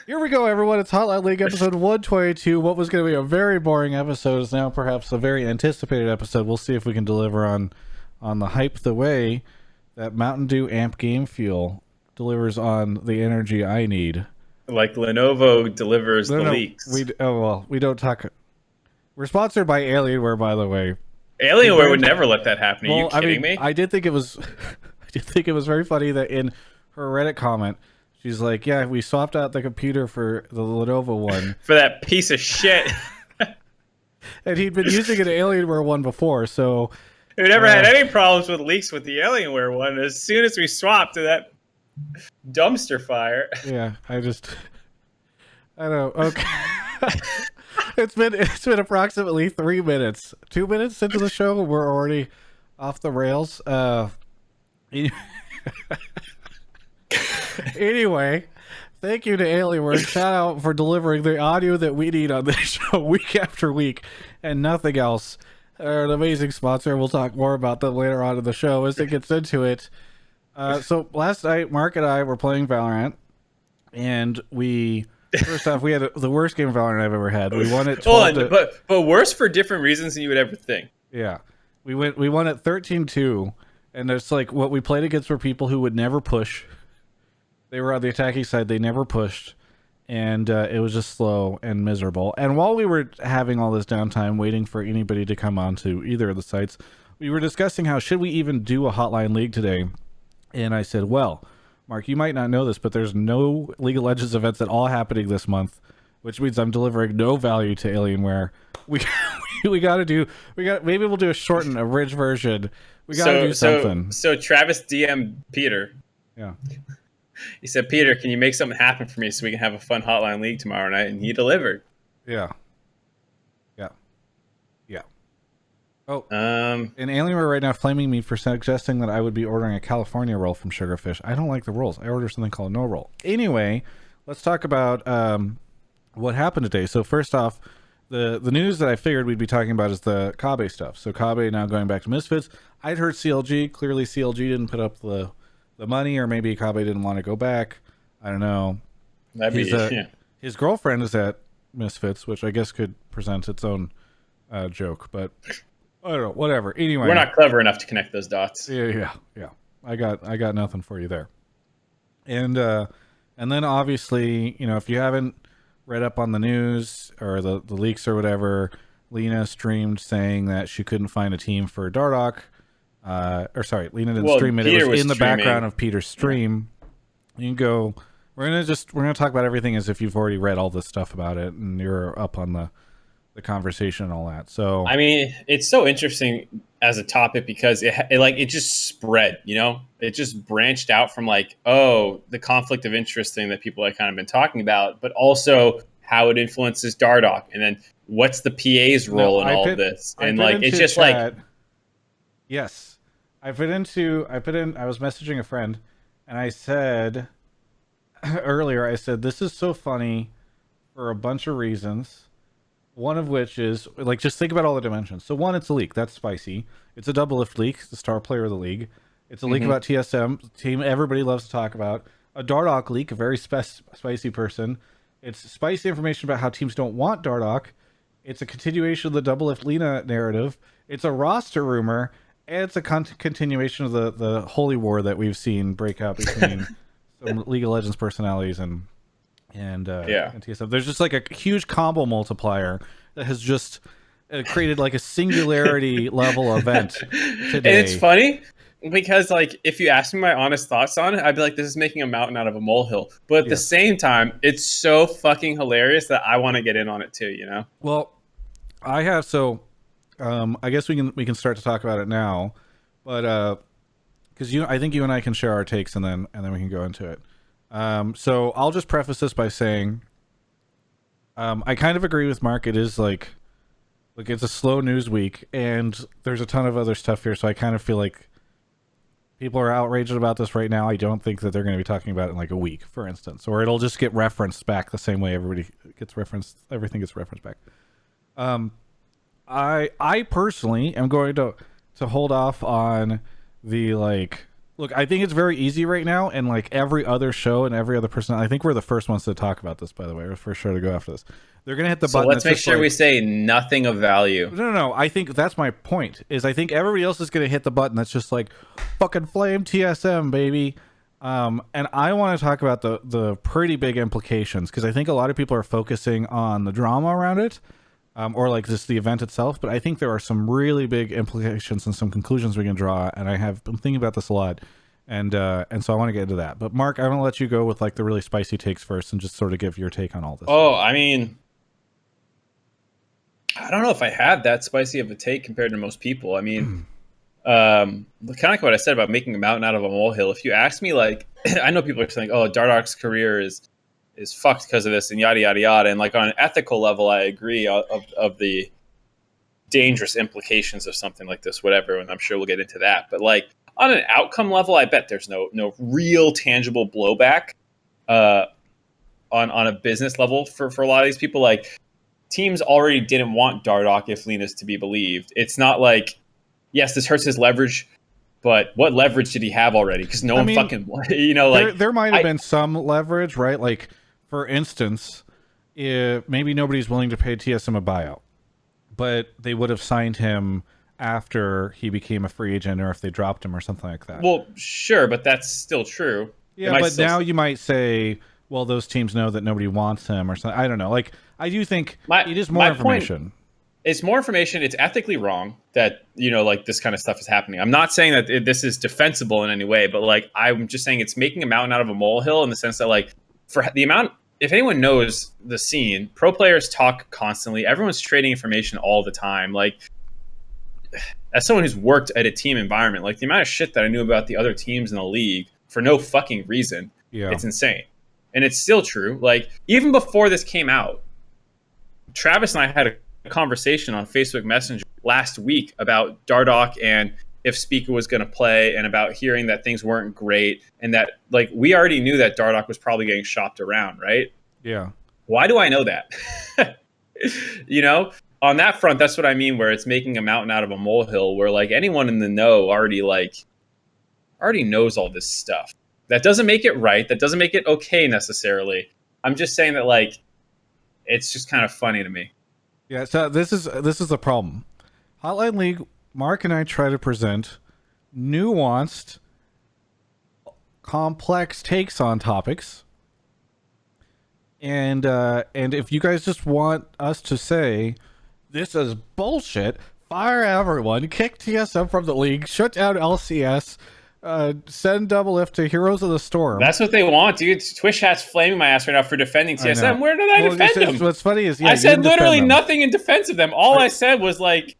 Here we go, everyone. It's Hotline League episode 122. What was going to be a very boring episode is now perhaps a very anticipated episode. We'll see if we can deliver on the hype the way that Mountain Dew Amp Game Fuel delivers on the energy I need. Like Lenovo delivers the leaks. We don't talk. We're sponsored by Alienware, by the way. Alienware would never let that happen. Are you kidding me? I did think it was very funny that in her Reddit comment, she's like, yeah, we swapped out the computer for the Lenovo one. For that piece of shit. And he'd been using an Alienware one before, so... We never had any problems with leaks with the Alienware one. As soon as we swapped to that dumpster fire. Yeah, I don't know. Okay. It's been approximately 3 minutes. 2 minutes into the show, we're already off the rails. Anyway, thank you to Alienware. Shout out for delivering the audio that we need on this show week after week and nothing else. They're an amazing sponsor. We'll talk more about them later on in the show as it gets into it. So last night, Mark and I were playing Valorant, and first off, we had the worst game of Valorant I've ever had. We won it 12 but worse for different reasons than you would ever think. Yeah. We won it 13-2, and it's like what we played against were people who would never push. They were on the attacking side. They never pushed, and it was just slow and miserable. And while we were having all this downtime waiting for anybody to come on to either of the sites, we were discussing how should we even do a Hotline League today. And I said, well, Mark, you might not know this, but there's no League of Legends events at all happening this month, which means I'm delivering no value to Alienware. Maybe we'll do a shortened, abridged version. We got to do something. So Travis DM Peter. Yeah. He said, Peter, can you make something happen for me so we can have a fun Hotline League tomorrow night? And he delivered. Yeah. Oh, and Alienware right now flaming me for suggesting that I would be ordering a California roll from Sugarfish. I don't like the rolls. I order something called no roll. Anyway, let's talk about what happened today. So first off, the news that I figured we'd be talking about is the Kabe stuff. So Kabe now going back to Misfits. I'd heard CLG. Clearly CLG didn't put up the money, or maybe Kabe didn't want to go back. I don't know. His girlfriend is at Misfits, which I guess could present its own joke, but I don't know. Whatever. Anyway, we're not clever enough to connect those dots. Yeah. I got nothing for you there. And then obviously, if you haven't read up on the news or the leaks or whatever, Lena streamed saying that she couldn't find a team for Dardoch. Lena didn't stream it. It was in the background of Peter's stream. You can go. We're gonna talk about everything as if you've already read all this stuff about it and you're up on the conversation and all that. So I mean, it's so interesting as a topic because it just spread. It just branched out from the conflict of interest thing that people have kind of been talking about, but also how it influences Dardoch, and then what's the PA's role in all of this, and it's just chat. Yes. I was messaging a friend and I said earlier, this is so funny for a bunch of reasons. One of which is just think about all the dimensions. So one, it's a leak. That's spicy. It's a double lift leak. It's the star player of the league. It's a leak about TSM, team everybody loves to talk about. A Dardoch leak, a very spicy person. It's spicy information about how teams don't want Dardoch. It's a continuation of the double lift Lena narrative. It's a roster rumor. And it's a continuation of the holy war that we've seen break out between some League of Legends personalities and TSM. There's just a huge combo multiplier that has just created a singularity level event today. And it's funny because if you ask me my honest thoughts on it, I'd be like, this is making a mountain out of a molehill. But at the same time, it's so fucking hilarious that I want to get in on it too. Well, I have I guess we can start to talk about it now, but because I think you and I can share our takes and then we can go into it. So I'll just preface this by saying, I kind of agree with Mark. It is it's a slow news week and there's a ton of other stuff here. So I kind of feel like people are outraged about this right now. I don't think that they're going to be talking about it in a week, for instance, or it'll just get referenced back the same way everything gets referenced back. I personally am going to hold off on the Look, I think it's very easy right now, and like every other show and every other person, I think we're the first ones to talk about this. By the way, we're the first show to go after this. They're gonna hit the So button let's that's make just sure we like, say nothing of value. no, no, no. I think that's my point. Is I think everybody else is gonna hit the button that's just like, fucking flame TSM, baby. And I want to talk about the pretty big implications because I think a lot of people are focusing on the drama around it, or like just the event itself. But I think there are some really big implications and some conclusions we can draw. And I have been thinking about this a lot, and so I want to get into that. But Mark, I want to let you go with like the really spicy takes first, and just sort of give your take on all this Oh, stuff. I mean, I don't know if I have that spicy of a take compared to most people. I mean, kind of like what I said about making a mountain out of a molehill. If you ask me, like, I know people are saying, "Oh, Dardoch's career is fucked because of this," and yada yada yada. And like on an ethical level, I agree of the dangerous implications of something like this, whatever. And I'm sure we'll get into that. But like on an outcome level, I bet there's no real tangible blowback uh, on a business level for a lot of these people. Like teams already didn't want Dardoch if Linus to be believed. It's not like, yes, this hurts his leverage, but what leverage did he have already? Because no I one mean, fucking, like there might have I been some leverage, right? Like, for instance, if maybe nobody's willing to pay TSM a buyout, but they would have signed him after he became a free agent, or if they dropped him or something like that. well, sure, but that's still true. They Yeah, might but still. now you might say, well, those teams know that nobody wants him or something. I don't know. Like, I do think My it is more my point, information. it's more information. It's ethically wrong that like this kind of stuff is happening. I'm not saying that this is defensible in any way, but like I'm just saying it's making a mountain out of a molehill in the sense that like for the amount, if anyone knows the scene, pro players talk constantly. Everyone's trading information all the time. Like as someone who's worked at a team environment, like the amount of shit that I knew about the other teams in the league for no fucking reason, Yeah. it's insane. And it's still true. Like even before this came out, Travis and I had a conversation on Facebook Messenger last week about Dardoch and if Speaker was going to play and about hearing that things weren't great and that like we already knew that Dardoch was probably getting shopped around, right? Yeah. Why do I know that? you know, on that front, that's what I mean where it's making a mountain out of a molehill where like anyone in the know already knows all this stuff. That doesn't make it right. That doesn't make it okay necessarily. I'm just saying that like it's just kind of funny to me. Yeah. So this is the problem. Hotline League, Mark and I try to present nuanced, complex takes on topics. And if you guys just want us to say this is bullshit, fire everyone, kick TSM from the league, shut down LCS, send Double Lift to Heroes of the Storm. That's what they want, dude. Twish hat's flaming my ass right now for defending I know. TSM. Where did I defend them? What's funny is, yeah, I you said didn't defend literally them. nothing in defense of them. All I said was like,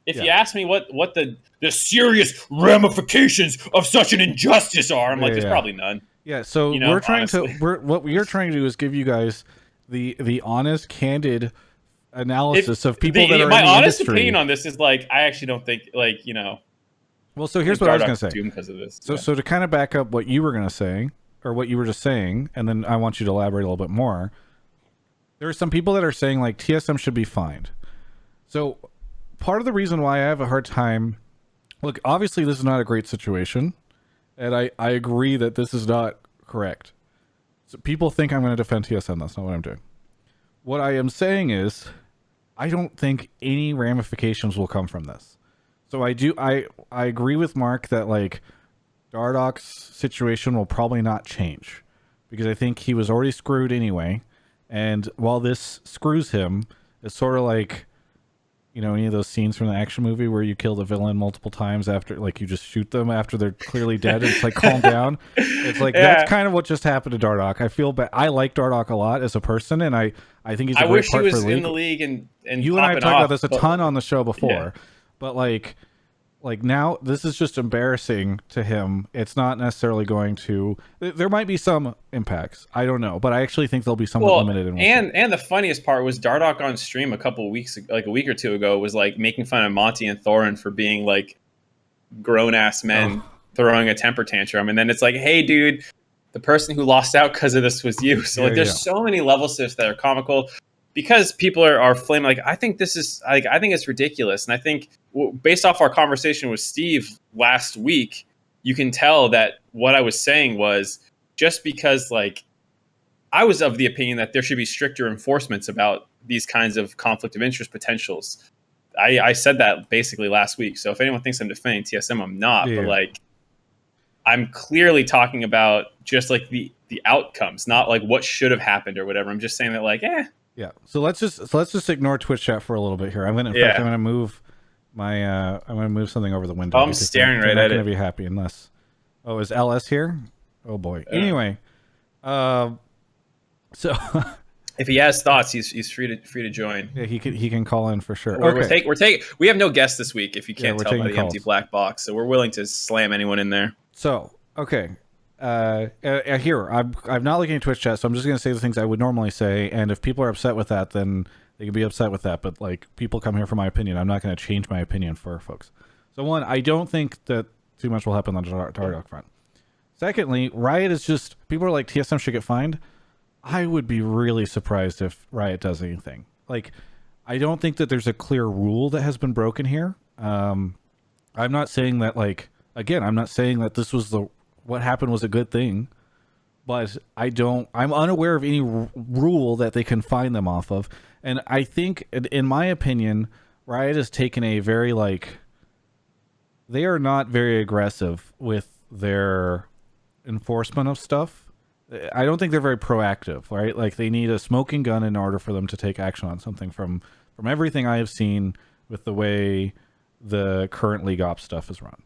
if you Yeah. ask me what the serious ramifications of such an injustice are, I'm like, there's Yeah. probably none. Yeah, so You know, we're trying honestly. what we are trying to do is give you guys the honest, candid analysis of people that are My in the honest industry. opinion on this is like, I actually don't think like Well, so here's what I was going to say. Doomed because of this. So Yeah. so to kind of back up what you were going to say, or what you were just saying, and then I want you to elaborate a little bit more. There are some people that are saying like TSM should be fined. So part of the reason why I have a hard time, look, obviously this is not a great situation, and I agree that this is not correct. So people think I'm going to defend TSM. That's not what I'm doing. What I am saying is, I don't think any ramifications will come from this. So I agree with Mark that like Dardoch's situation will probably not change because I think he was already screwed anyway. And while this screws him, it's sort of like, you know, any of those scenes from the action movie where you kill the villain multiple times after, like, you just shoot them after they're clearly dead. And it's like, calm down. It's like, Yeah. that's kind of what just happened to Dardoch. I feel bad. I like Dardoch a lot as a person, and I think he's a I great wish he part was for in the league and you and I have popping talked about off, this a but- ton on the show before, Yeah. but like now this is just embarrassing to him. It's not necessarily going to. There might be some impacts. I don't know, but I actually think they'll be somewhat Well, limited. and the funniest part was Dardoch on stream a couple of weeks, like a week or two ago, was like making fun of Monty and Thorin for being like grown ass men throwing a temper tantrum, and then it's like, hey, dude, the person who lost out because of this was you. So like, there's so many level shifts that are comical because people are flaming. Like, I think this is I think it's ridiculous, and I think based off our conversation with Steve last week, you can tell that what I was saying was just because like I was of the opinion that there should be stricter enforcements about these kinds of conflict of interest potentials. I said that basically last week. So if anyone thinks I'm defending TSM, I'm not. But Yeah. like, I'm clearly talking about just like the outcomes, not like what should have happened or whatever. I'm just saying that like, Yeah. So let's just ignore Twitch chat for a little bit here. I'm gonna, in fact, I'm yeah. gonna move my I'm gonna move something over the window Oh, I'm because staring they're right not at gonna it. be happy unless. Oh, is LS here? Oh boy. Anyway, so If he has thoughts, he's free to join. yeah, he can call in for sure. We're Okay. we have no guests this week, if you Yeah, can't we're tell by taking the empty calls. black box. So we're willing to slam anyone in there. So okay. Here I'm not looking at Twitch chat, so I'm just gonna say the things I would normally say, and if people are upset with that, then they can be upset with that. But like, people come here for my opinion. I'm not gonna change my opinion for folks. So one, I don't think that too much will happen on the Dardoch front. Secondly, Riot is just, people are like, TSM should get fined. I would be really surprised if Riot does anything. Like, I don't think that there's a clear rule that has been broken here. I'm not saying that, like, again, I'm not saying that this was what happened was a good thing, but I'm unaware of any rule that they can fine them off of. And I think, in my opinion, Riot has taken a very, like, they are not very aggressive with their enforcement of stuff. I don't think they're very proactive, right? Like, they need a smoking gun in order for them to take action on something from everything I have seen with the way the current League Ops stuff is run.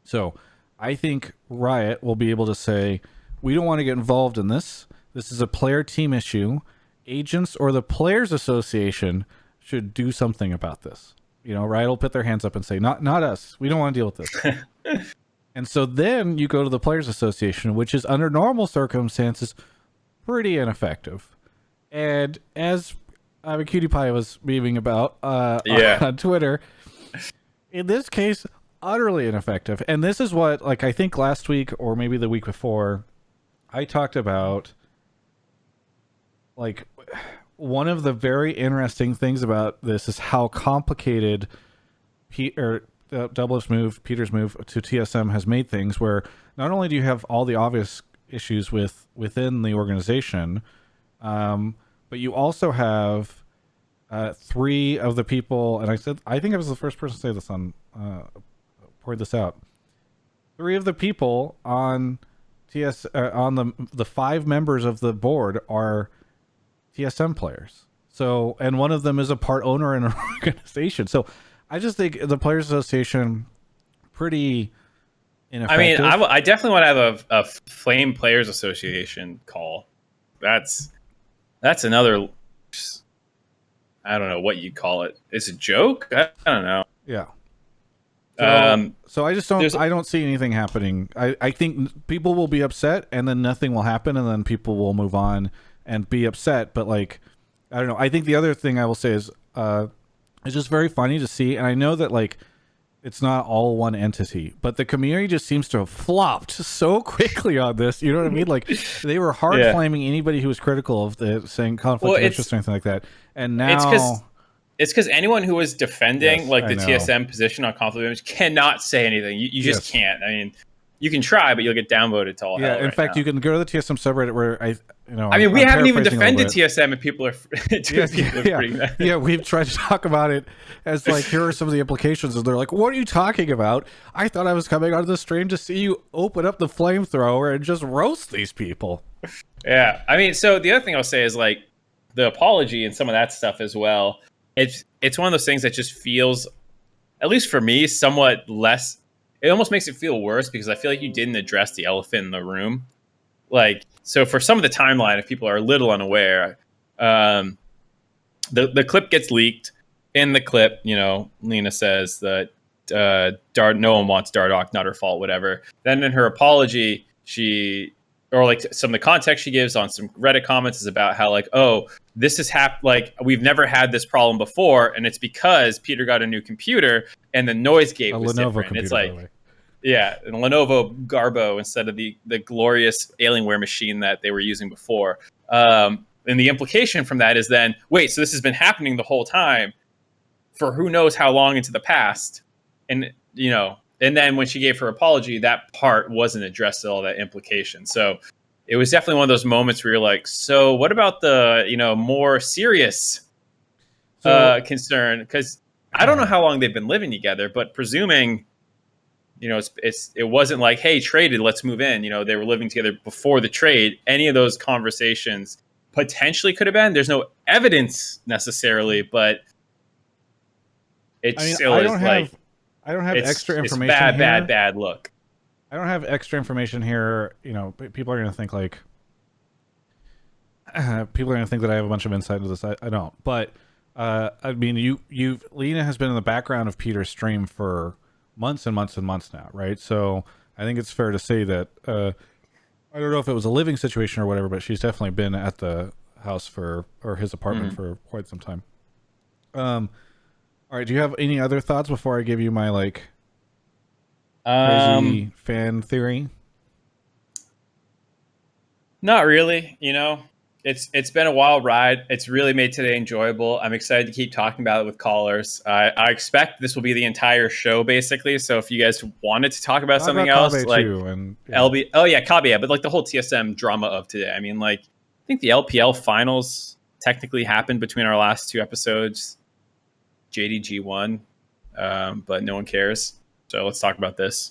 So I think Riot will be able to say, we don't want to get involved in this. This is a player team issue. Agents or the Players Association should do something about this. You know, Riot will put their hands up and say, not us. We don't want to deal with this. And so then you go to the Players Association, which is under normal circumstances pretty ineffective. And as Cutie Pie was memeing about on Twitter, in this case, utterly ineffective. And this is what, like, I think last week or maybe the week before, I talked about, like, one of the very interesting things about this is how complicated Peter's move to TSM has made things, where not only do you have all the obvious issues within the organization, but you also have three of the people, and I think I was the first person to say this point this out. Three of the people on on the five members of the board are TSM players. So, and one of them is a part owner in an organization. So I just think the Players Association pretty ineffective. I mean, I definitely want to have a Flame Players Association call. That's another, I don't know what you call it. It's a joke? I don't know. Yeah. So I just don't see anything happening. I think people will be upset and then nothing will happen and then people will move on and be upset. But like, I don't know. I think the other thing I will say is, it's just very funny to see. And I know that, like, it's not all one entity, but the community just seems to have flopped so quickly on this. You know what I mean? Like, they were hard flaming anybody who was critical of saying conflict of interest or anything like that. And now it's because anyone who was defending the TSM position on conflict of interest cannot say anything. You just can't. I mean, you can try, but you'll get downvoted to all hell. In fact, you can go to the TSM subreddit where we haven't even defended TSM, and people are we've tried to talk about it as like, here are some of the implications, and they're like, what are you talking about? I thought I was coming onto the stream to see you open up the flamethrower and just roast these people. Yeah, I mean, so the other thing I'll say is, like, the apology and some of that stuff as well. It's one of those things that just feels, at least for me, somewhat less. It almost makes it feel worse because I feel like you didn't address the elephant in the room. Like, so for some of the timeline, if people are a little unaware, the clip gets leaked. In the clip, Lena says that no one wants Dardoch, not her fault, whatever. Then in her apology, some of the context she gives on some Reddit comments is about how, like, oh, this has happened, like, we've never had this problem before, and it's because Peter got a new computer and the noise gate was Lenovo different. Computer, it's like, yeah, a Lenovo Garbo instead of the glorious Alienware machine that they were using before. And the implication from that is then, wait, so this has been happening the whole time for who knows how long into the past. And, And then when she gave her apology, that part wasn't addressed at all, that implication. So it was definitely one of those moments where you're like, so what about the, more serious So concern? Because I don't know how long they've been living together, but presuming, it wasn't like, hey, traded, let's move in. They were living together before the trade. Any of those conversations potentially could have been. There's no evidence necessarily, but it I mean, still is like I don't have extra it's information bad, here. bad, bad look. I don't have extra information here. People are going to think like people are going to think that I have a bunch of insight into this. I don't. But I mean, Lena has been in the background of Peter's stream for months and months and months now, right? So I think it's fair to say that I don't know if it was a living situation or whatever, but she's definitely been at the house or his apartment for quite some time. All right. Do you have any other thoughts before I give you my like crazy fan theory? Not really. It's been a wild ride. It's really made today enjoyable. I'm excited to keep talking about it with callers. I expect this will be the entire show, basically. So if you guys wanted to talk about something else, Kabe like too, and LB, oh yeah, Kabe, yeah, but like the whole TSM drama of today. I mean, like I think the LPL finals technically happened between our last two episodes. JDG won, but no one cares. So let's talk about this.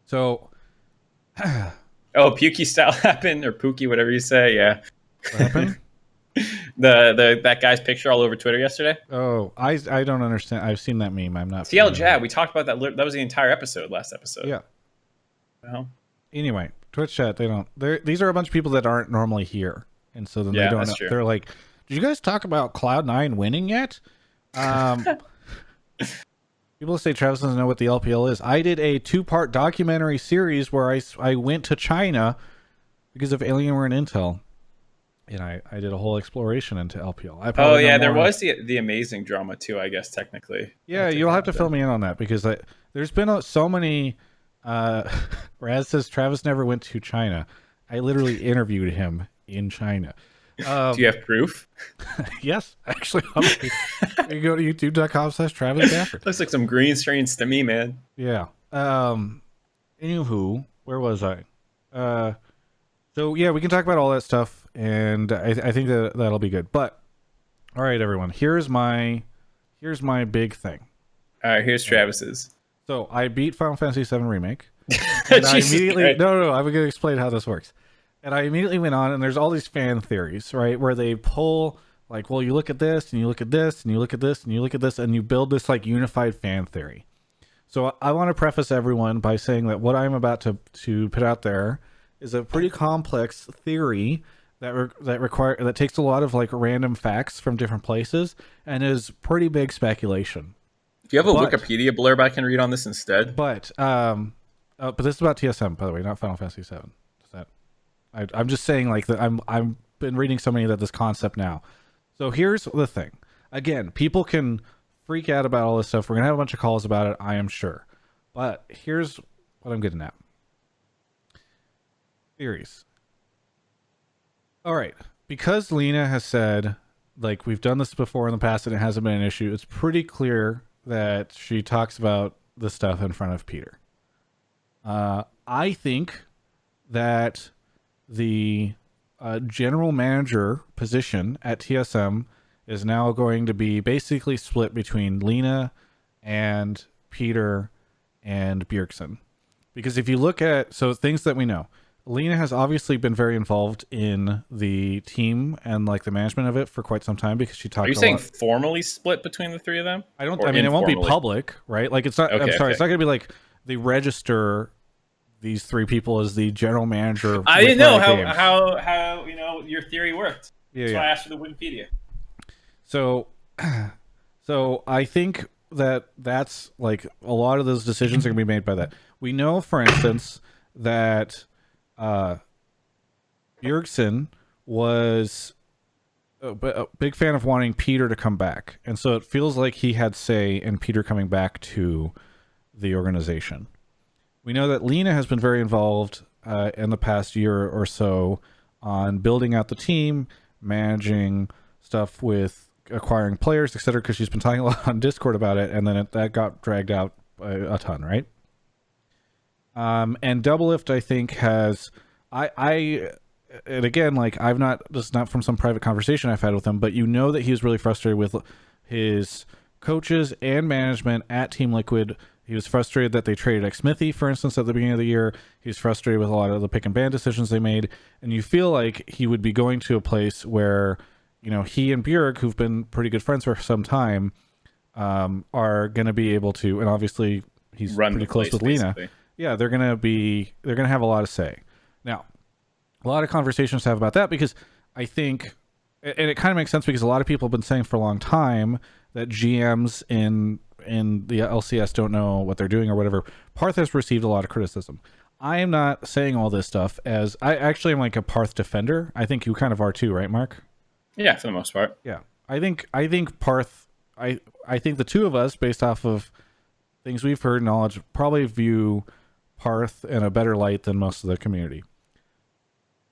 So. Oh, Pukey style happened, or Pookie, whatever you say. Yeah. What happened? that guy's picture all over Twitter yesterday. Oh, I don't understand. I've seen that meme. I'm not. TL Jab. We talked about that. That was the entire episode. Last episode. Yeah. Well. Anyway, Twitch chat. They don't. These are a bunch of people that aren't normally here, and so then yeah, they don't. That's know. True. They're like, "Did you guys talk about Cloud9 winning yet?" People say Travis doesn't know what the LPL is. I did a 2-part documentary series where I went to China because of Alienware and Intel, and I did a whole exploration into LPL. Oh yeah, there was the amazing drama too, I guess technically. Yeah, you'll have to fill me in on that because there's been so many. Raz says Travis never went to China. I literally interviewed him in China. Do you have proof? Yes, actually. You go to youtube.com/Travis Gafford. Looks like some green screens to me, man. Yeah. Anywho, where was I? So yeah, we can talk about all that stuff, and I think that'll be good. But all right, everyone, here's my big thing. All right, here's Travis's. So I beat Final Fantasy VII Remake. And I immediately no, I'm going to explain how this works. And I immediately went on, and there's all these fan theories, right, where they pull like, well, you look at this, and you look at this, and you look at this, and you look at this, and you build this like unified fan theory. So I want to preface everyone by saying that what I'm about to put out there is a pretty complex theory that takes a lot of like random facts from different places and is pretty big speculation. Do you have a Wikipedia blurb I can read on this instead? But this is about TSM, by the way, not Final Fantasy VII. I'm just saying like that. I'm been reading so many that this concept now. So here's the thing. Again, people can freak out about all this stuff. We're gonna have a bunch of calls about it, I am sure. But here's what I'm getting at. Theories. All right, because Lena has said like we've done this before in the past and it hasn't been an issue. It's pretty clear that she talks about the stuff in front of Peter. I think that the general manager position at TSM is now going to be basically split between Lena and Peter and Bjergsen. Because if you look at, so things that we know, Lena has obviously been very involved in the team and like the management of it for quite some time because she talked. Are you saying formally split between the three of them? I mean, it won't be public, right? Like it's not. Okay, I'm sorry, it's not going to be like they register these three people as the general manager. I didn't know how your theory worked. That's why I asked for the Wikipedia. So I think that's like a lot of those decisions are going to be made by that. We know, for instance, that Bjergsen was a big fan of wanting Peter to come back, and so it feels like he had say in Peter coming back to the organization. We know that Lena has been very involved in the past year or so on building out the team, managing stuff with acquiring players, etc., because she's been talking a lot on Discord about it, and then that got dragged out a ton, right? And Doublelift, I think, has I and again, like I've not this is not from some private conversation I've had with him, but you know that he was really frustrated with his coaches and management at Team Liquid. He was frustrated that they traded X Smithy, for instance, at the beginning of the year. He was frustrated with a lot of the pick and ban decisions they made, and you feel like he would be going to a place where, you know, he and Bjerg, who've been pretty good friends for some time, are going to be able to, and obviously he's Run pretty the close place, with Lena. basically. Yeah, they're going to have a lot to say. Now, a lot of conversations to have about that because I think, and it kind of makes sense because a lot of people have been saying for a long time that GMs in the LCS don't know what they're doing or whatever. Parth has received a lot of criticism. I am not saying all this stuff as I actually am like a Parth defender. I think you kind of are too, right, Mark? Yeah, for the most part. Yeah. I think Parth I think the two of us, based off of things we've heard, knowledge, probably view Parth in a better light than most of the community.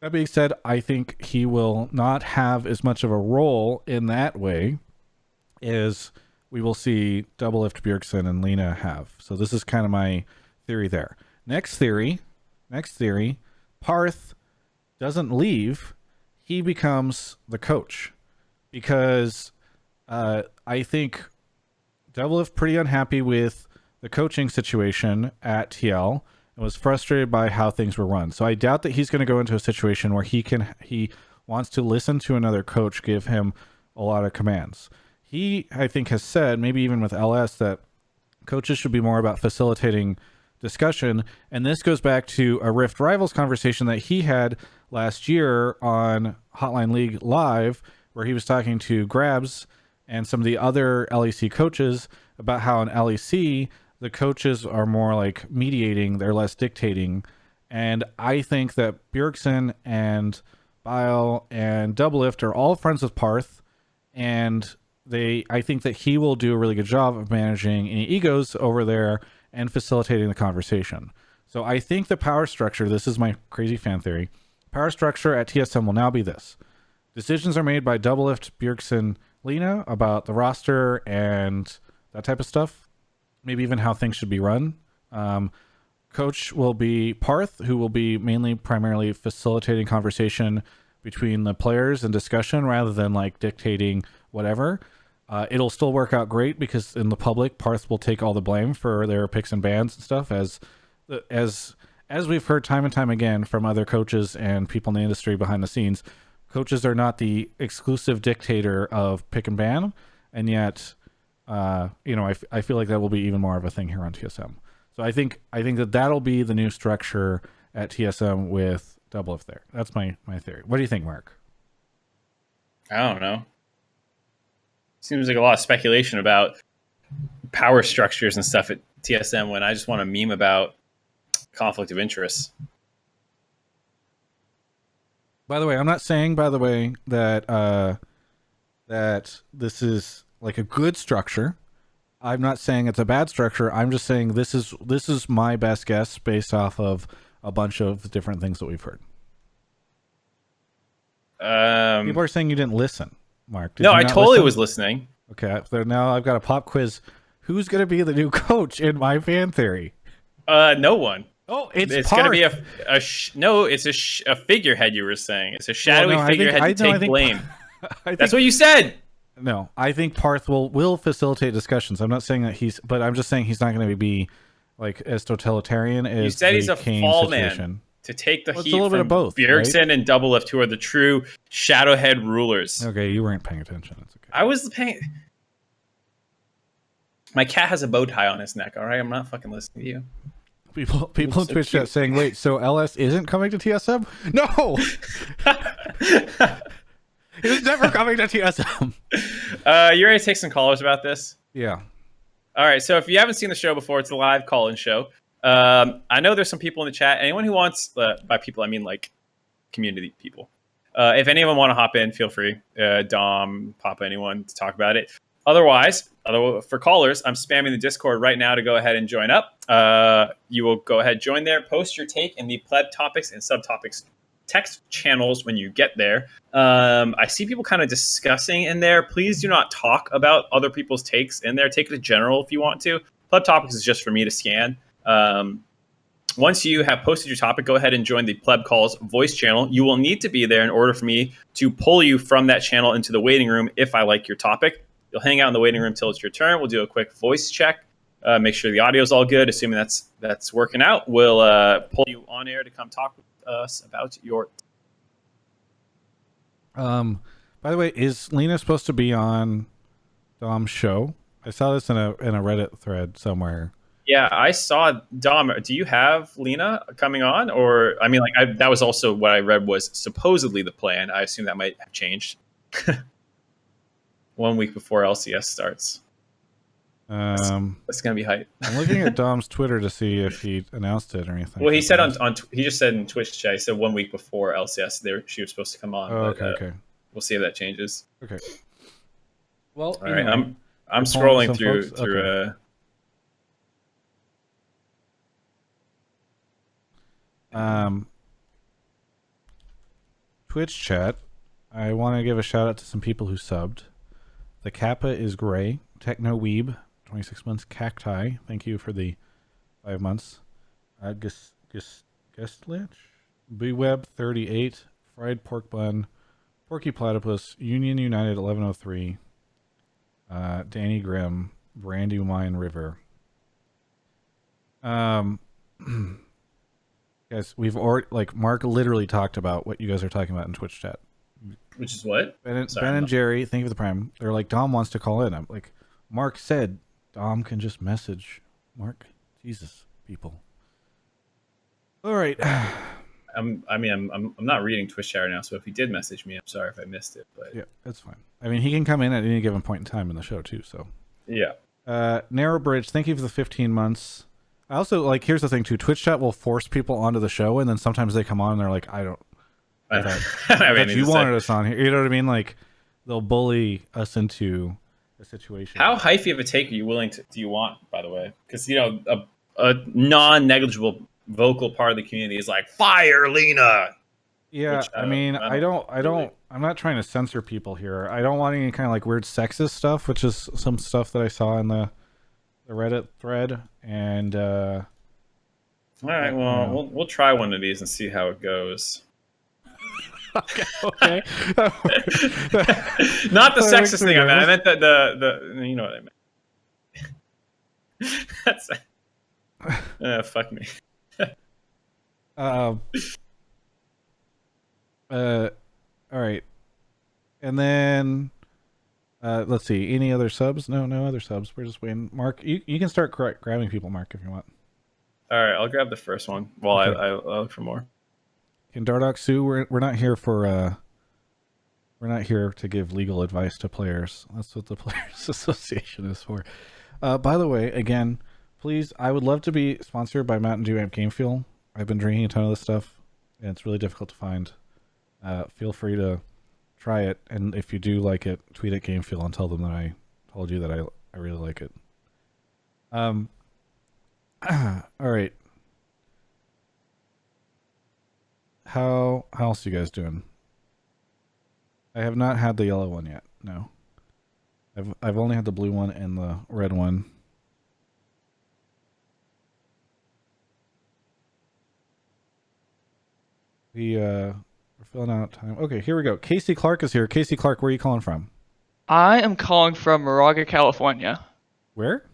That being said, I think he will not have as much of a role in that way as we will see Doublelift, Bjergsen, and Lena have. So this is kind of my theory there. Next theory, Parth doesn't leave. He becomes the coach because I think Doublelift pretty unhappy with the coaching situation at TL and was frustrated by how things were run. So I doubt that he's going to go into a situation where he wants to listen to another coach give him a lot of commands. He, I think, has said, maybe even with LS, that coaches should be more about facilitating discussion. And this goes back to a Rift Rivals conversation that he had last year on Hotline League Live, where he was talking to Grabs and some of the other LEC coaches about how in LEC, the coaches are more like mediating, they're less dictating. And I think that Bjergsen and Bile and Doublelift are all friends with Parth, and I think that he will do a really good job of managing any egos over there and facilitating the conversation. So I think the power structure, this is my crazy fan theory, power structure at TSM will now be this. Decisions are made by Doublelift, Bjergsen, Lena about the roster and that type of stuff. Maybe even how things should be run. Coach will be Parth, who will be primarily facilitating conversation between the players and discussion rather than like dictating whatever. It'll still work out great because in the public, Parth will take all the blame for their picks and bans and stuff, as we've heard time and time again from other coaches and people in the industry behind the scenes. Coaches are not the exclusive dictator of pick and ban, and yet, I feel like that will be even more of a thing here on TSM. So I think that that'll be the new structure at TSM with Doublelift there. That's my theory. What do you think, Mark? I don't know. Seems like a lot of speculation about power structures and stuff at TSM when I just want to meme about conflict of interest. By the way, I'm not saying, that that this is like a good structure. I'm not saying it's a bad structure. I'm just saying this is my best guess based off of a bunch of different things that we've heard. People are saying you didn't listen, Mark. No, I totally listen? was listening. Okay, so now I've got a pop quiz. Who's going to be the new coach in my fan theory? No one. Oh, it's going to Parth. be a figurehead. You were saying it's a shadowy figurehead to take blame. That's what you said. No, I think Parth will facilitate discussions. I'm not saying that but I'm just saying he's not going to be like as totalitarian as you said he's a Kane fall situation. Man to take the heat it's a little from bit of both, Bjergsen right? and Doublelift, who are the true shadowhead rulers. Okay, you weren't paying attention. It's okay. I was paying. My cat has a bow tie on his neck. All right, I'm not fucking listening to you. People in Twitch chat saying, "Wait, so LS isn't coming to TSM?" No, he's never coming to TSM. You ready to take some callers about this? Yeah. All right. So if you haven't seen the show before, it's a live call-in show. I know there's some people in the chat. Anyone who wants, by people I mean like community people. If any of them want to hop in, feel free. Dom, Papa, anyone to talk about it. Otherwise, for callers, I'm spamming the Discord right now to go ahead and join up. You will go ahead, join there, post your take in the pleb topics and subtopics text channels when you get there. I see people kind of discussing in there. Please do not talk about other people's takes in there. Take it to general if you want to. Pleb Topics is just for me to scan. Once you have posted your topic, go ahead and join the Pleb Calls voice channel. You will need to be there in order for me to pull you from that channel into the waiting room if I like your topic. You'll hang out in the waiting room until it's your turn. We'll do a quick voice check, make sure the audio is all good. Assuming that's working out, we'll pull you on air to come talk with us about your. By the way, is Lena supposed to be on Dom's show? I saw this in a Reddit thread somewhere. Yeah, I saw Dom. Do you have Lena coming on, or I mean, like that was also what I read was supposedly the plan. I assume that might have changed. 1 week before LCS starts. That's gonna be hype. I'm looking at Dom's Twitter to see if he announced it or anything. Well, he said he just said in Twitch chat. He said 1 week before LCS, she was supposed to come on. Oh, but, okay. We'll see if that changes. Okay. Well, all right. I'm scrolling through. Okay. Twitch chat. I want to give a shout out to some people who subbed. The Kappa is Gray, Techno Weeb, 26 months, Cacti. Thank you for the 5 months. Guestlich, Bweb 38, Fried Pork Bun, Porky Platypus, Union United 1103, Danny Grimm, Brandywine River. Guys, we've already, like, Mark literally talked about what you guys are talking about in Twitch chat. Which is what? Ben and Jerry, thank you for the prime. They're like, Dom wants to call in. I'm like, Mark said Dom can just message Mark. Jesus, people. All right. I'm not reading Twitch chat right now, so if he did message me, I'm sorry if I missed it. But yeah, that's fine. I mean, he can come in at any given point in time in the show too. So yeah. Narrow Bridge, thank you for the 15 months. I also, like, here's the thing too. Twitch chat will force people onto the show, and then sometimes they come on and they're like, I thought you wanted us on here. You know what I mean? Like, they'll bully us into a situation. How hyphy of a take do you want, by the way? Because, you know, a non-negligible vocal part of the community is like, fire Lena. Yeah, which, I mean, I'm not trying to censor people here. I don't want any kind of like weird sexist stuff, which is some stuff that I saw in the Reddit thread. And all right, well, we'll try one of these and see how it goes. Okay. Not the sexist thing. I meant the you know what I meant. That's fuck me. All right, and then let's see. Any other subs? No other subs. We're just waiting. Mark, you can start grabbing people, Mark, if you want. All right, I'll grab the first one while okay. I look for more. Can Dardock sue? We're not here for we're not here to give legal advice to players. That's what the Players Association is for. By the way, again, please, I would love to be sponsored by Mountain Dew Amp Game Fuel. I've been drinking a ton of this stuff, and it's really difficult to find. Feel free to try it, and if you do like it, tweet at Game Fuel and tell them that I told you that I really like it. All right. How else are you guys doing? I have not had the yellow one yet. No. I've only had the blue one and the red one. We're filling out time. Okay, here we go. Casey Clark is here. Casey Clark, where are you calling from? I am calling from Moraga, California. Where?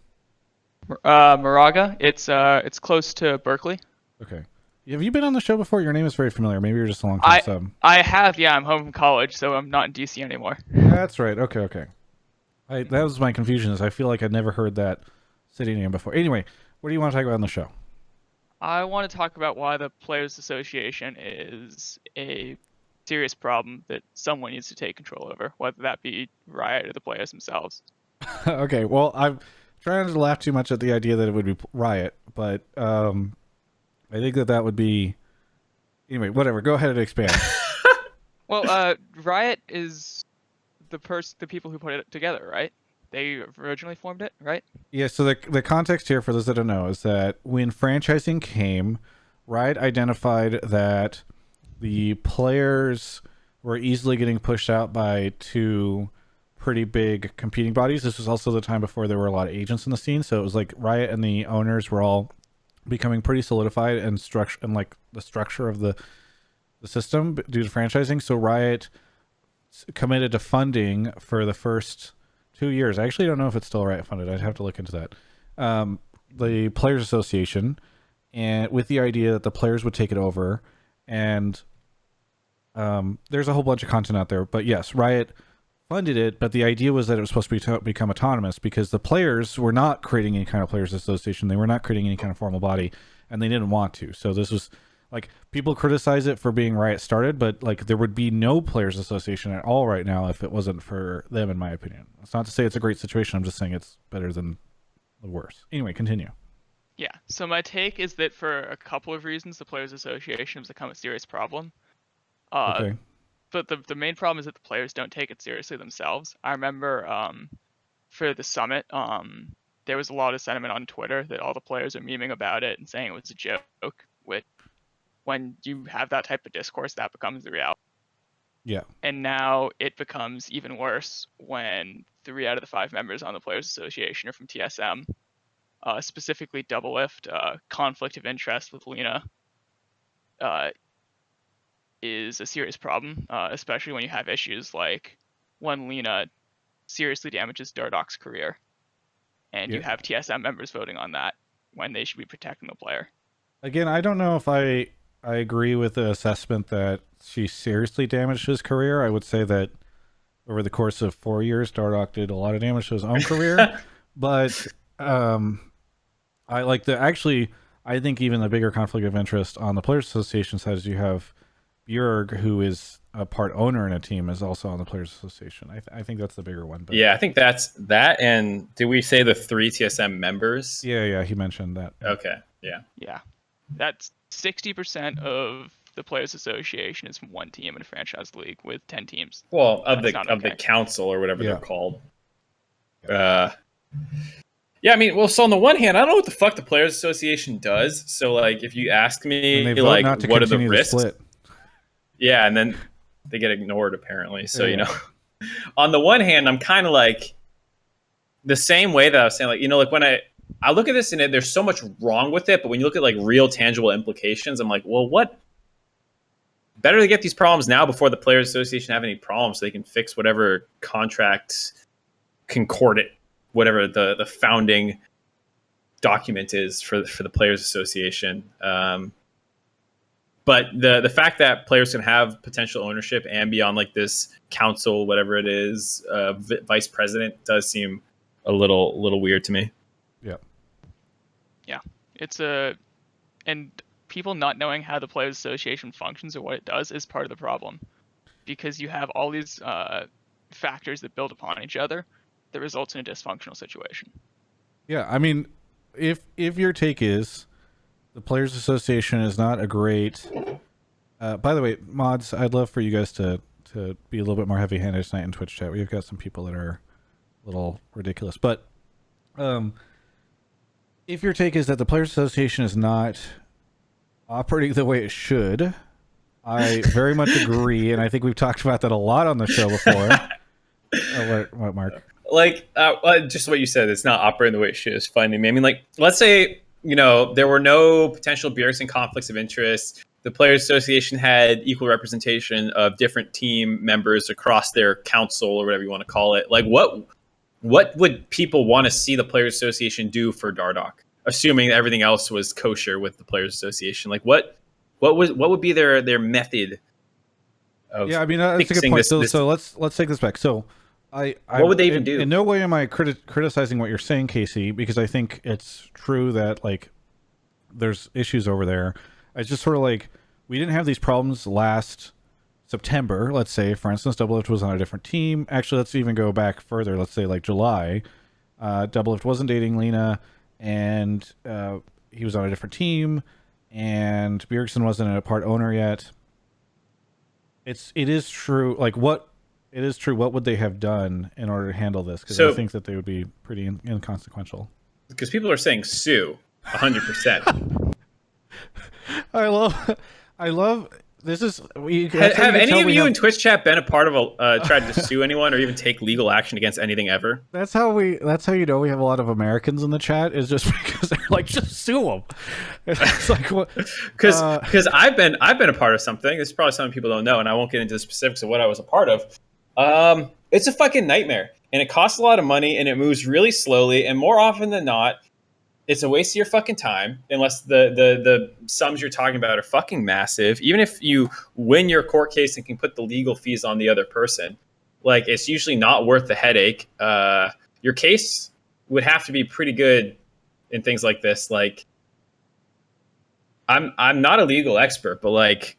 Moraga. It's close to Berkeley. Okay. Have you been on the show before? Your name is very familiar. Maybe you're just a long-time sub. I have, yeah. I'm home from college, so I'm not in DC anymore. That's right. Okay. That was my confusion, is I feel like I'd never heard that city name before. Anyway, what do you want to talk about on the show? I want to talk about why the Players Association is a serious problem that someone needs to take control over, whether that be Riot or the players themselves. Okay, well, I'm trying to laugh too much at the idea that it would be Riot, but I think that would be... Anyway, whatever. Go ahead and expand. Well, Riot is the people who put it together, right? They originally formed it, right? Yeah, so the context here, for those that don't know, is that when franchising came, Riot identified that the players were easily getting pushed out by two pretty big competing bodies. This was also the time before there were a lot of agents in the scene, so it was like Riot and the owners were all becoming pretty solidified and structure and like the structure of the system due to franchising. So Riot committed to funding for the first 2 years. I actually don't know if it's still Riot funded. I'd have to look into that. The Players Association, and with the idea that the players would take it over, and there's a whole bunch of content out there. But yes, Riot funded it, but the idea was that it was supposed to become autonomous because the players were not creating any kind of Players Association. They were not creating any kind of formal body, and they didn't want to. So this was like, people criticize it for being Riot started, but like there would be no Players Association at all right now if it wasn't for them, in my opinion. It's not to say it's a great situation. I'm just saying it's better than the worst. Anyway, continue. Yeah. So my take is that for a couple of reasons, the Players Association has become a serious problem. Okay. But the main problem is that the players don't take it seriously themselves. I remember for the summit, there was a lot of sentiment on Twitter that all the players are memeing about it and saying it was a joke, which when you have that type of discourse, that becomes the reality. Yeah. And now it becomes even worse when 3 out of the 5 members on the Players Association are from TSM, specifically Doublelift. Conflict of interest with Lena is a serious problem, especially when you have issues like when Lena seriously damages Dardok's career, and you have TSM members voting on that when they should be protecting the player. Again, I don't know if I agree with the assessment that she seriously damaged his career. I would say that over the course of 4 years, Dardok did a lot of damage to his own career. But I like the I think even the bigger conflict of interest on the Players Association side is you have Bjerg, who is a part owner in a team, is also on the Players Association. I think that's the bigger one. But yeah, I think that's that. And did we say the 3 TSM members? Yeah, he mentioned that. Okay, yeah. Yeah. That's 60% of the Players Association is from one team in a franchise league with 10 teams. Well, of That's the council or whatever they're called. Yeah, I mean, well, so on the one hand, I don't know what the fuck the Players Association does. So, like, if you ask me, like, what are the risks? Split. Yeah, and then they get ignored, apparently. So, you know, on the one hand, I'm kind of like the same way that I was saying, like, you know, like when I look at this and there's so much wrong with it, but when you look at like real tangible implications, I'm like, well, what? Better to get these problems now before the Players Association have any problems so they can fix whatever contract concordant, whatever the founding document is for the Players Association. But the fact that players can have potential ownership and be on like this council, whatever it is, vice president, does seem a little weird to me. Yeah, it's and people not knowing how the Players Association functions or what it does is part of the problem, because you have all these factors that build upon each other that results in a dysfunctional situation. Yeah, I mean, if your take is the Players Association is not a great. By the way, mods, I'd love for you guys to be a little bit more heavy-handed tonight in Twitch chat. We've got some people that are a little ridiculous, but if your take is that the Players Association is not operating the way it should, I very much agree, and I think we've talked about that a lot on the show before. What, Mark? Like, just what you said, it's not operating the way it should is funny to me. I mean, like, let's say, you know, there were no potential Bjergs and conflicts of interest. The Players Association had equal representation of different team members across their council or whatever you want to call it. Like, what would people want to see the Players Association do for Dardok, assuming everything else was kosher with the Players Association? Like, what would be their method of I mean, that's a good point. So let's take this back. So what would they even do? In no way am I criticizing what you're saying, Casey, because I think it's true that like there's issues over there. It's just sort of like we didn't have these problems last September. Let's say, for instance, Doublelift was on a different team. Actually, let's even go back further. Let's say like July. Doublelift wasn't dating Lena, and he was on a different team, and Bjergsen wasn't a part owner yet. It is true. Like it is true. What would they have done in order to handle this? Because I think that they would be pretty inconsequential. Because people are saying sue 100%. I love This is Have any of you in Twitch chat been a part of tried to sue anyone or even take legal action against anything ever? That's how you know we have a lot of Americans in the chat, is just because they're like, just sue them. It's like what? Because I've been a part of something. This is probably something people don't know, and I won't get into the specifics of what I was a part of. It's a fucking nightmare, and it costs a lot of money, and it moves really slowly, and more often than not, it's a waste of your fucking time unless the sums you're talking about are fucking massive. Even if you win your court case and can put the legal fees on the other person, like it's usually not worth the headache. Your case would have to be pretty good in things like this. Like I'm not a legal expert, but like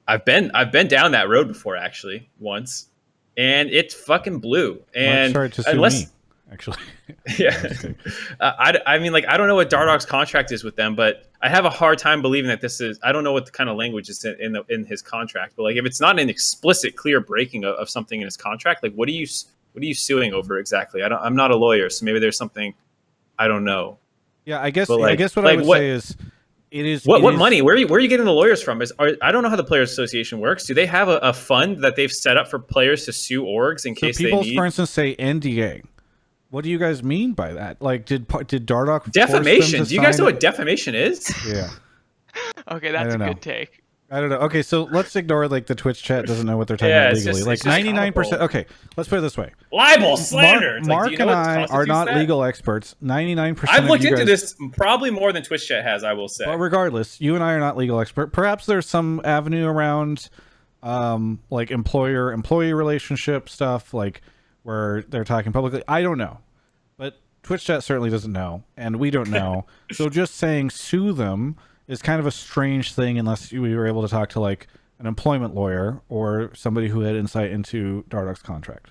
I've been down that road before actually once, and it's fucking blue. And sorry to sue unless me, actually. yeah, I mean, like I don't know what Dardog's contract is with them, but I have a hard time believing that this is. I don't know what the kind of language is in his contract, but like if it's not an explicit, clear breaking of something in his contract, like what are you suing over exactly? I'm not a lawyer, so maybe there's something I don't know. Yeah, I guess. Like, I guess what I would say is, what money? Where are you getting the lawyers from? I don't know how the Players Association works. Do they have a fund that they've set up for players to sue orgs in case people, they need? For instance, say NDA. What do you guys mean by that? Like, did Dardog defamation? Do you guys know what defamation is? Yeah. Okay, that's a good take. I don't know. Okay, so let's ignore like the Twitch chat doesn't know what they're talking about legally. Like 99%. Okay, let's put it this way: libel, slander. Mark and I are not legal experts. 99%. I've looked into this probably more than Twitch chat has. I will say. But regardless, you and I are not legal experts. Perhaps there's some avenue around, like employee relationship stuff, like where they're talking publicly. I don't know, but Twitch chat certainly doesn't know, and we don't know. So just saying sue them is kind of a strange thing unless we were able to talk to like an employment lawyer or somebody who had insight into Dardog's contract.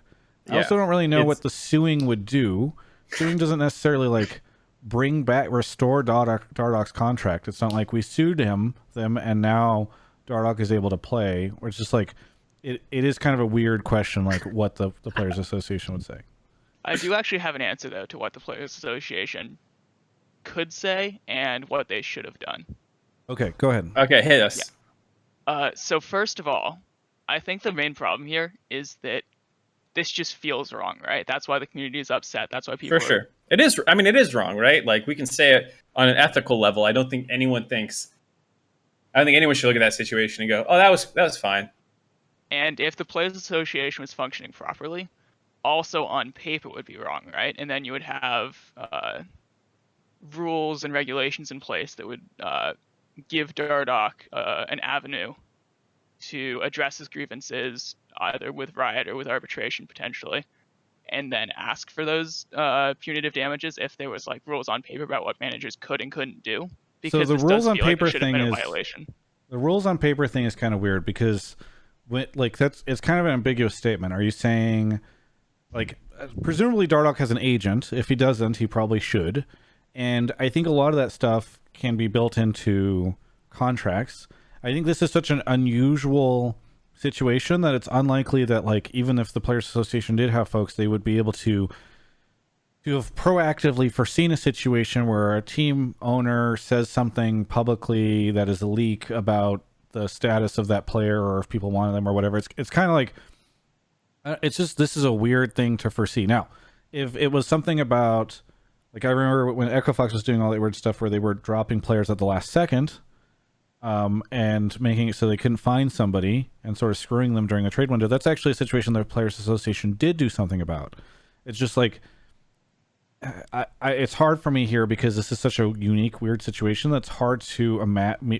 I also don't really know what the suing would do. Suing doesn't necessarily like restore Dardog's contract. It's not like we sued them and now Dardog is able to play. Or it's just like it is kind of a weird question, like what the Players Association would say. I do actually have an answer though to what the Players Association could say and what they should have done. Okay, go ahead. Okay, hit us. Yeah. So first of all, I think the main problem here is that this just feels wrong, right? That's why the community is upset. That's why people. For sure, it is. I mean, it is wrong, right? Like we can say it on an ethical level. I don't think anyone should look at that situation and go, "Oh, that was fine." And if the Players Association was functioning properly, also on paper would be wrong, right? And then you would have rules and regulations in place that would give Dardog an avenue to address his grievances either with riot or with arbitration potentially, and then ask for those punitive damages if there was like rules on paper about what managers could and couldn't do. Because so the rules on paper thing is violation. The rules on paper thing is kind of weird because it's kind of an ambiguous statement. Are you saying like presumably Dardog has an agent? If he doesn't, he probably should. And I think a lot of that stuff can be built into contracts. I think this is such an unusual situation that it's unlikely that like even if the Players Association did have folks, they would be able to have proactively foreseen a situation where a team owner says something publicly that is a leak about the status of that player or if people wanted them or whatever. It's kind of like it's just this is a weird thing to foresee. Now, if it was something about like I remember when Echo Fox was doing all that weird stuff where they were dropping players at the last second and making it so they couldn't find somebody and sort of screwing them during the trade window. That's actually a situation the Players Association did do something about. It's just like it's hard for me here because this is such a unique, weird situation that's hard to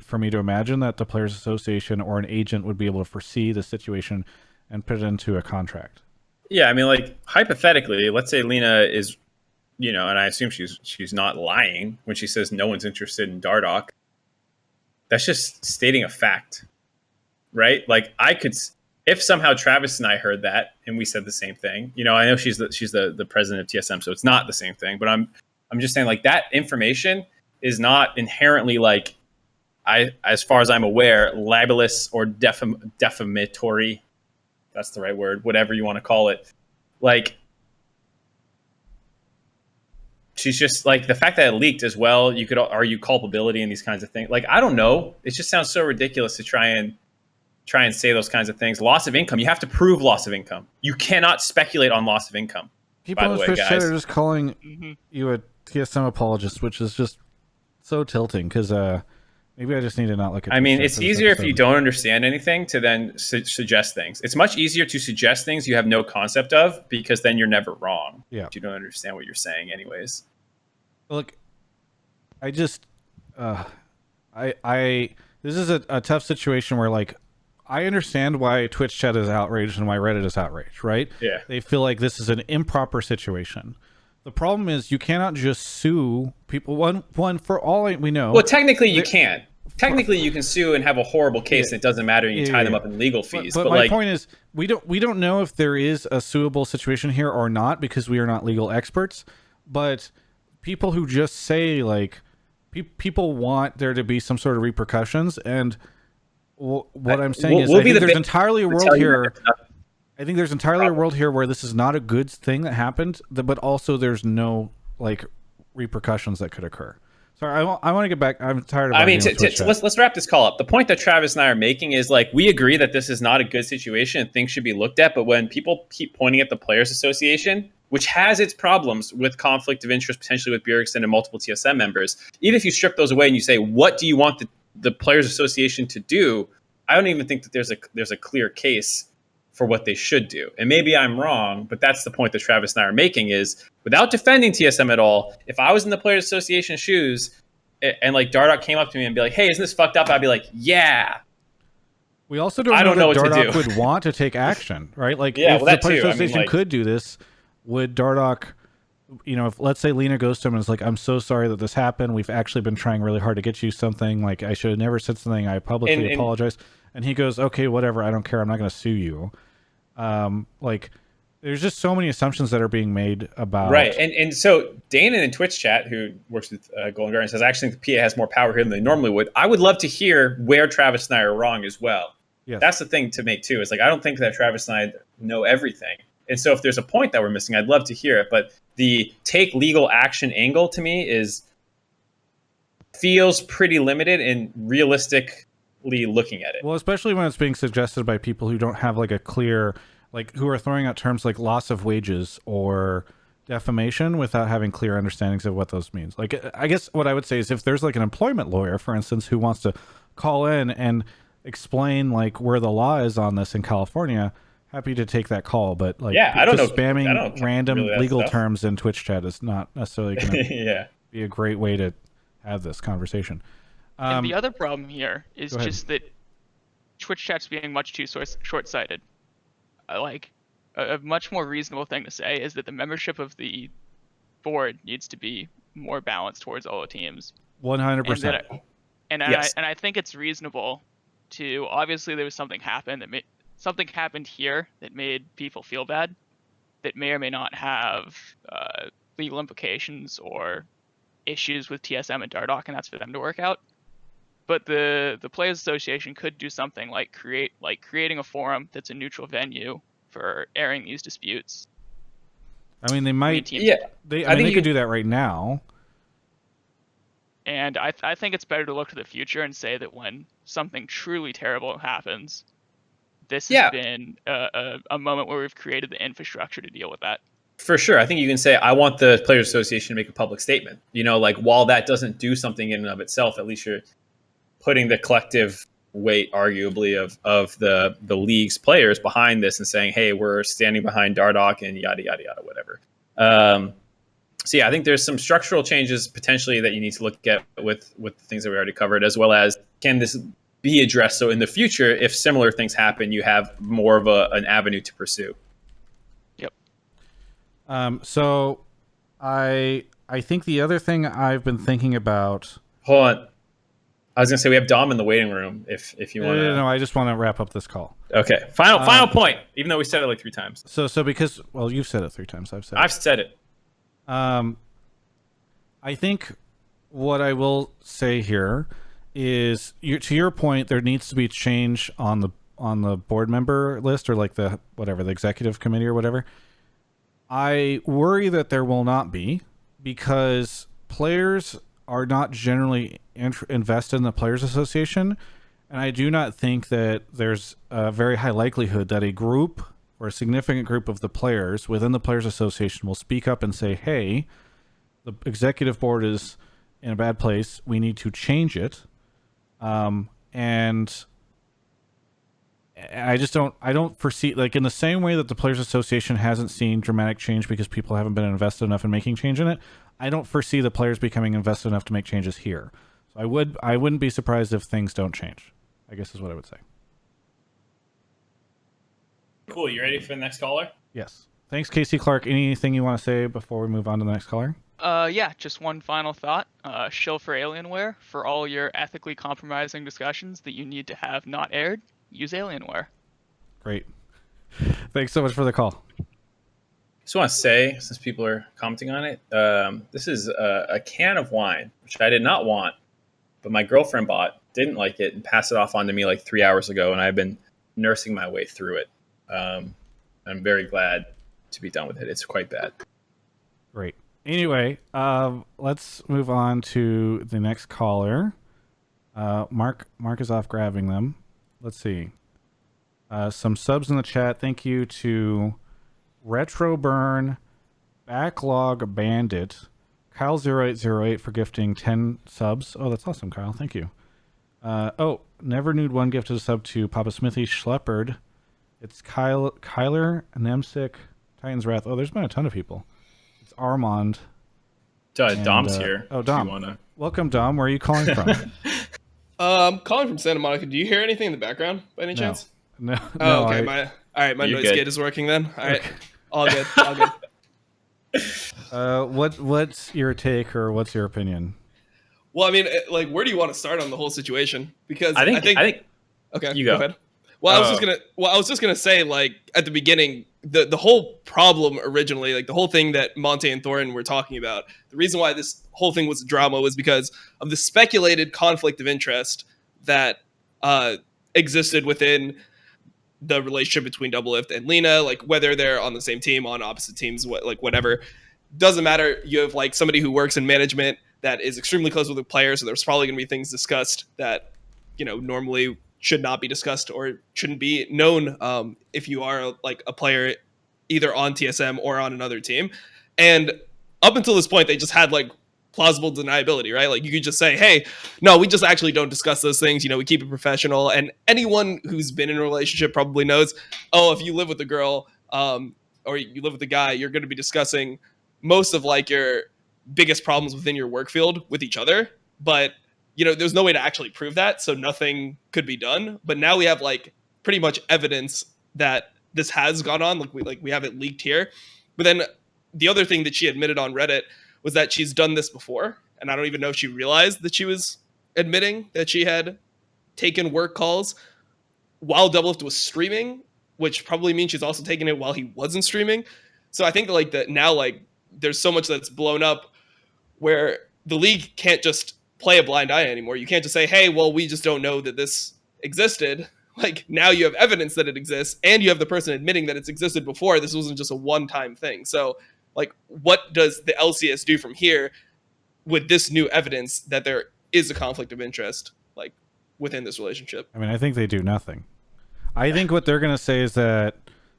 for me to imagine that the Players Association or an agent would be able to foresee the situation and put it into a contract. Yeah, I mean, like hypothetically, let's say Lena is, and I assume she's not lying when she says no one's interested in Dardog. That's just stating a fact, right? Like if somehow Travis and I heard that and we said the same thing, I know she's the president of TSM, so it's not the same thing. But I'm just saying like that information is not inherently like as far as I'm aware, libelous or defamatory. That's the right word, whatever you want to call it. Like she's just like the fact that it leaked as well. You could argue culpability and these kinds of things. Like I don't know. It just sounds so ridiculous to try and try and say those kinds of things. Loss of income. You have to prove loss of income. You cannot speculate on loss of income. People by the in way, Twitch chat guys. are just calling you a TSM apologist, which is just so tilting because maybe I just need to not look at I Twitch mean, chat it's for this easier if episode. you don't understand anything to then suggest things. It's much easier to suggest things you have no concept of, because then you're never wrong. Yeah. If you don't understand what you're saying anyways. Look, I just I this is a tough situation where, like, I understand why Twitch chat is outraged and why Reddit is outraged, right? Yeah. They feel like this is an improper situation. The problem is you cannot just sue people. One for all we know. Well, technically you can. Technically you can sue and have a horrible case, and it doesn't matter, and you tie them up in legal fees. But my point is, we don't know if there is a suable situation here or not, because we are not legal experts. But people who just say, like, people want there to be some sort of repercussions, and what I'm saying is, I think there's entirely a world here. I think there's entirely a world here where this is not a good thing that happened, but also there's no, like, repercussions that could occur. Sorry, I want to get back. I'm tired of. I mean, let's wrap this call up. The point that Travis and I are making is, like, we agree that this is not a good situation and things should be looked at. But when people keep pointing at the Players Association, which has its problems with conflict of interest potentially with Bjergsen and multiple TSM members, even if you strip those away and you say, what do you want the Players Association to do? I don't even think that there's a clear case for what they should do. And maybe I'm wrong, but that's the point that Travis and I are making, is, without defending TSM at all, if I was in the Players Association shoes and, like, Dardoch came up to me and be like, hey, isn't this fucked up? I'd be like, yeah. We also don't know that Dardoch would want to take action, right? Like, if the Players Association could do this, would Dardoch, you know, if, let's say, Lena goes to him and is like, I'm so sorry that this happened. We've actually been trying really hard to get you something. Like, I should have never said something. I publicly apologize. And he goes, okay, whatever. I don't care. I'm not going to sue you. Like, there's just so many assumptions that are being made about. Right. And so Dana in Twitch chat, who works with Golden Guardian, says, I actually think the PA has more power here than they normally would. I would love to hear where Travis and I are wrong as well. Yes. That's the thing to make too. Is, like, I don't think that Travis and I know everything. And so if there's a point that we're missing, I'd love to hear it. But the take legal action angle to me feels pretty limited in realistically looking at it. Well, especially when it's being suggested by people who don't have, like, a clear, like, who are throwing out terms like loss of wages or defamation without having clear understandings of what those means. Like, I guess what I would say is, if there's, like, an employment lawyer, for instance, who wants to call in and explain, like, where the law is on this in California, happy to take that call. But, like, I don't know, spamming random legal terms in Twitch chat is not necessarily going to be a great way to have this conversation. And the other problem here is just that Twitch chat's being much too short-sighted. Like, a much more reasonable thing to say is that the membership of the board needs to be more balanced towards all the teams. 100%. And I think it's reasonable to, obviously there was something happened here that made people feel bad, that may or may not have legal implications or issues with TSM and Dardoch, and that's for them to work out. But the Players Association could do something like creating a forum that's a neutral venue for airing these disputes. I mean, they might. Yeah, I mean, they could do that right now. And I think it's better to look to the future and say that when something truly terrible happens, this has been a moment where we've created the infrastructure to deal with that. For sure. I think you can say, I want the Players Association to make a public statement. You know, like, while that doesn't do something in and of itself, at least you're putting the collective weight, arguably, of the league's players behind this and saying, hey, we're standing behind Dardoch and yada, yada, yada, whatever. So, yeah, I think there's some structural changes potentially that you need to look at with the things that we already covered, as well as, can this be addressed so in the future, if similar things happen, you have more of an avenue to pursue. Yep. So I think the other thing I've been thinking about. Hold on. I was gonna say we have Dom in the waiting room. If you want to. No, I just want to wrap up this call. Okay. Final point. Even though we said it like 3 times. So because, well, you've said it 3 times. I've said it. I think what I will say here is, to your point, there needs to be change on the board member list, or like the executive committee or whatever. I worry that there will not be, because players are not generally invested in the Players Association, And I do not think that there's a very high likelihood that a group or a significant group of the players within the Players Association will speak up and say, hey, the executive board is in a bad place. We need to change it. And I don't foresee, like, in the same way that the Players Association hasn't seen dramatic change because people haven't been invested enough in making change in it. I don't foresee the players becoming invested enough to make changes here. So I wouldn't be surprised if things don't change, I guess is what I would say. Cool. You ready for the next caller? Yes. Thanks, Casey Clark. Anything you want to say before we move on to the next caller? Yeah, just one final thought. Shill for Alienware. For all your ethically compromising discussions that you need to have not aired, use Alienware. Great. Thanks so much for the call. Just want to say, since people are commenting on it, this is a can of wine, which I did not want, but my girlfriend bought, didn't like it, and passed it off onto me like 3 hours ago, and I've been nursing my way through it. I'm very glad to be done with it. It's quite bad. Great. Anyway, let's move on to the next caller. Mark is off grabbing them. Let's see. Some subs in the chat. Thank you to Retroburn, Backlog Bandit, Kyle0808 for gifting 10 subs. Oh, that's awesome, Kyle. Thank you. Never Nude One gifted a sub to Papa Smithy Schleppard. It's Kyler, Nemsic, Titan's Wrath. Oh, there's been a ton of people. It's Armand. Dom's here. Oh, Dom. Welcome, Dom. Where are you calling from? I'm calling from Santa Monica. Do you hear anything in the background by any chance? No. Oh, okay. My noise good. gate is working then. All right. Okay. All good. All good. What's your take or what's your opinion? Well, I mean, like, where do you want to start on the whole situation? Because I think okay, you go ahead. Well, I was just gonna say, like, at the beginning, the whole problem originally, like the whole thing that Monte and Thorin were talking about, the reason why this whole thing was a drama was because of the speculated conflict of interest that existed within the relationship between Doublelift and Lena, like whether they're on the same team, on opposite teams, whatever. Doesn't matter. You have like somebody who works in management that is extremely close with the players, so there's probably going to be things discussed that, you know, normally should not be discussed or shouldn't be known if you are like a player either on TSM or on another team. And up until this point, they just had like plausible deniability, right? Like you could just say, hey, no, we just actually don't discuss those things. You know, we keep it professional. And anyone who's been in a relationship probably knows, oh, if you live with a girl or you live with a guy, you're going to be discussing most of like your biggest problems within your work field with each other. But, you know, there's no way to actually prove that. So nothing could be done. But now we have like pretty much evidence that this has gone on. Like we have it leaked here. But then the other thing that she admitted on Reddit was that she's done this before. And I don't even know if she realized that she was admitting that she had taken work calls while Doublelift was streaming, which probably means she's also taking it while he wasn't streaming. So I think like that now, like there's so much that's blown up where the league can't just play a blind eye anymore. You can't just say, hey, well, we just don't know that this existed. Like now you have evidence that it exists and you have the person admitting that it's existed before. This wasn't just a one-time thing. So like, what does the LCS do from here with this new evidence that there is a conflict of interest, like within this relationship? I mean, I think they do nothing. I think what they're going to say is that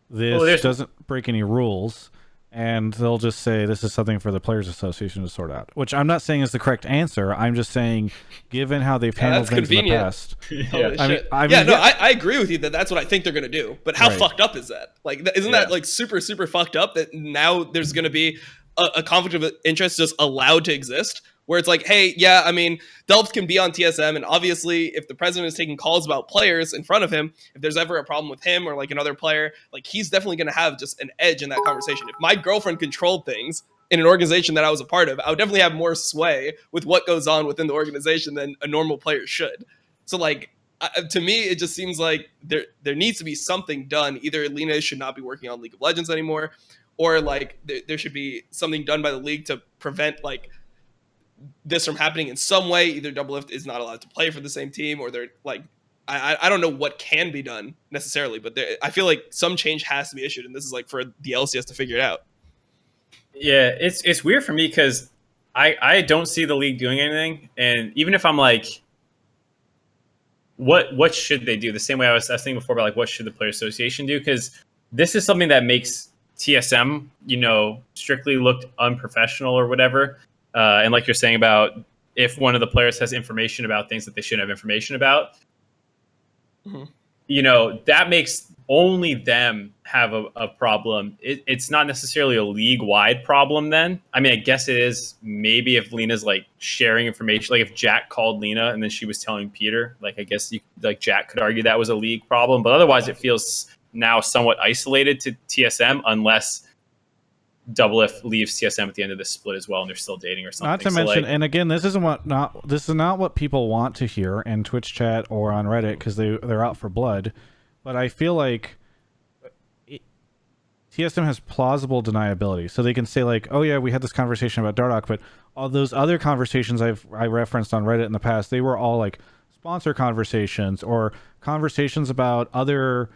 this doesn't break any rules, and they'll just say this is something for the Players Association to sort out, which I'm not saying is the correct answer. I'm just saying, given how they've handled things in the past. I agree with you that that's what I think they're going to do. But how fucked up is that? Like, isn't that like super, super fucked up that now there's going to be a conflict of interest just allowed to exist? Where it's like, hey, yeah, I mean, Delft can be on TSM, and obviously if the president is taking calls about players in front of him, if there's ever a problem with him or like another player, like he's definitely going to have just an edge in that conversation. If my girlfriend controlled things in an organization that I was a part of, I would definitely have more sway with what goes on within the organization than a normal player should. So like, to me, it just seems like there needs to be something done. Either Lena should not be working on League of Legends anymore, or like there should be something done by the league to prevent like this from happening in some way. Either Doublelift is not allowed to play for the same team, or they're like, I don't know what can be done necessarily, but I feel like some change has to be issued, and this is like for the LCS to figure it out. Yeah, it's weird for me because I don't see the league doing anything, and even if I'm like, what should they do? The same way I was thinking before about like what should the player association do? Because this is something that makes TSM, strictly looked unprofessional or whatever. And like you're saying about if one of the players has information about things that they shouldn't have information about, that makes only them have a problem. It's not necessarily a league-wide problem then. I mean, I guess it is maybe if Lena's like sharing information, like if Jack called Lena and then she was telling Peter, like I guess Jack could argue that was a league problem, but otherwise it feels now somewhat isolated to TSM unless Double F leaves TSM at the end of this split as well and they're still dating or something. Not to mention, and again, this is not what people want to hear in Twitch chat or on Reddit because they're out for blood. But I feel like TSM has plausible deniability, so they can say like, "Oh yeah, we had this conversation about Dardoch," but all those other conversations I referenced on Reddit in the past, they were all like sponsor conversations or conversations about other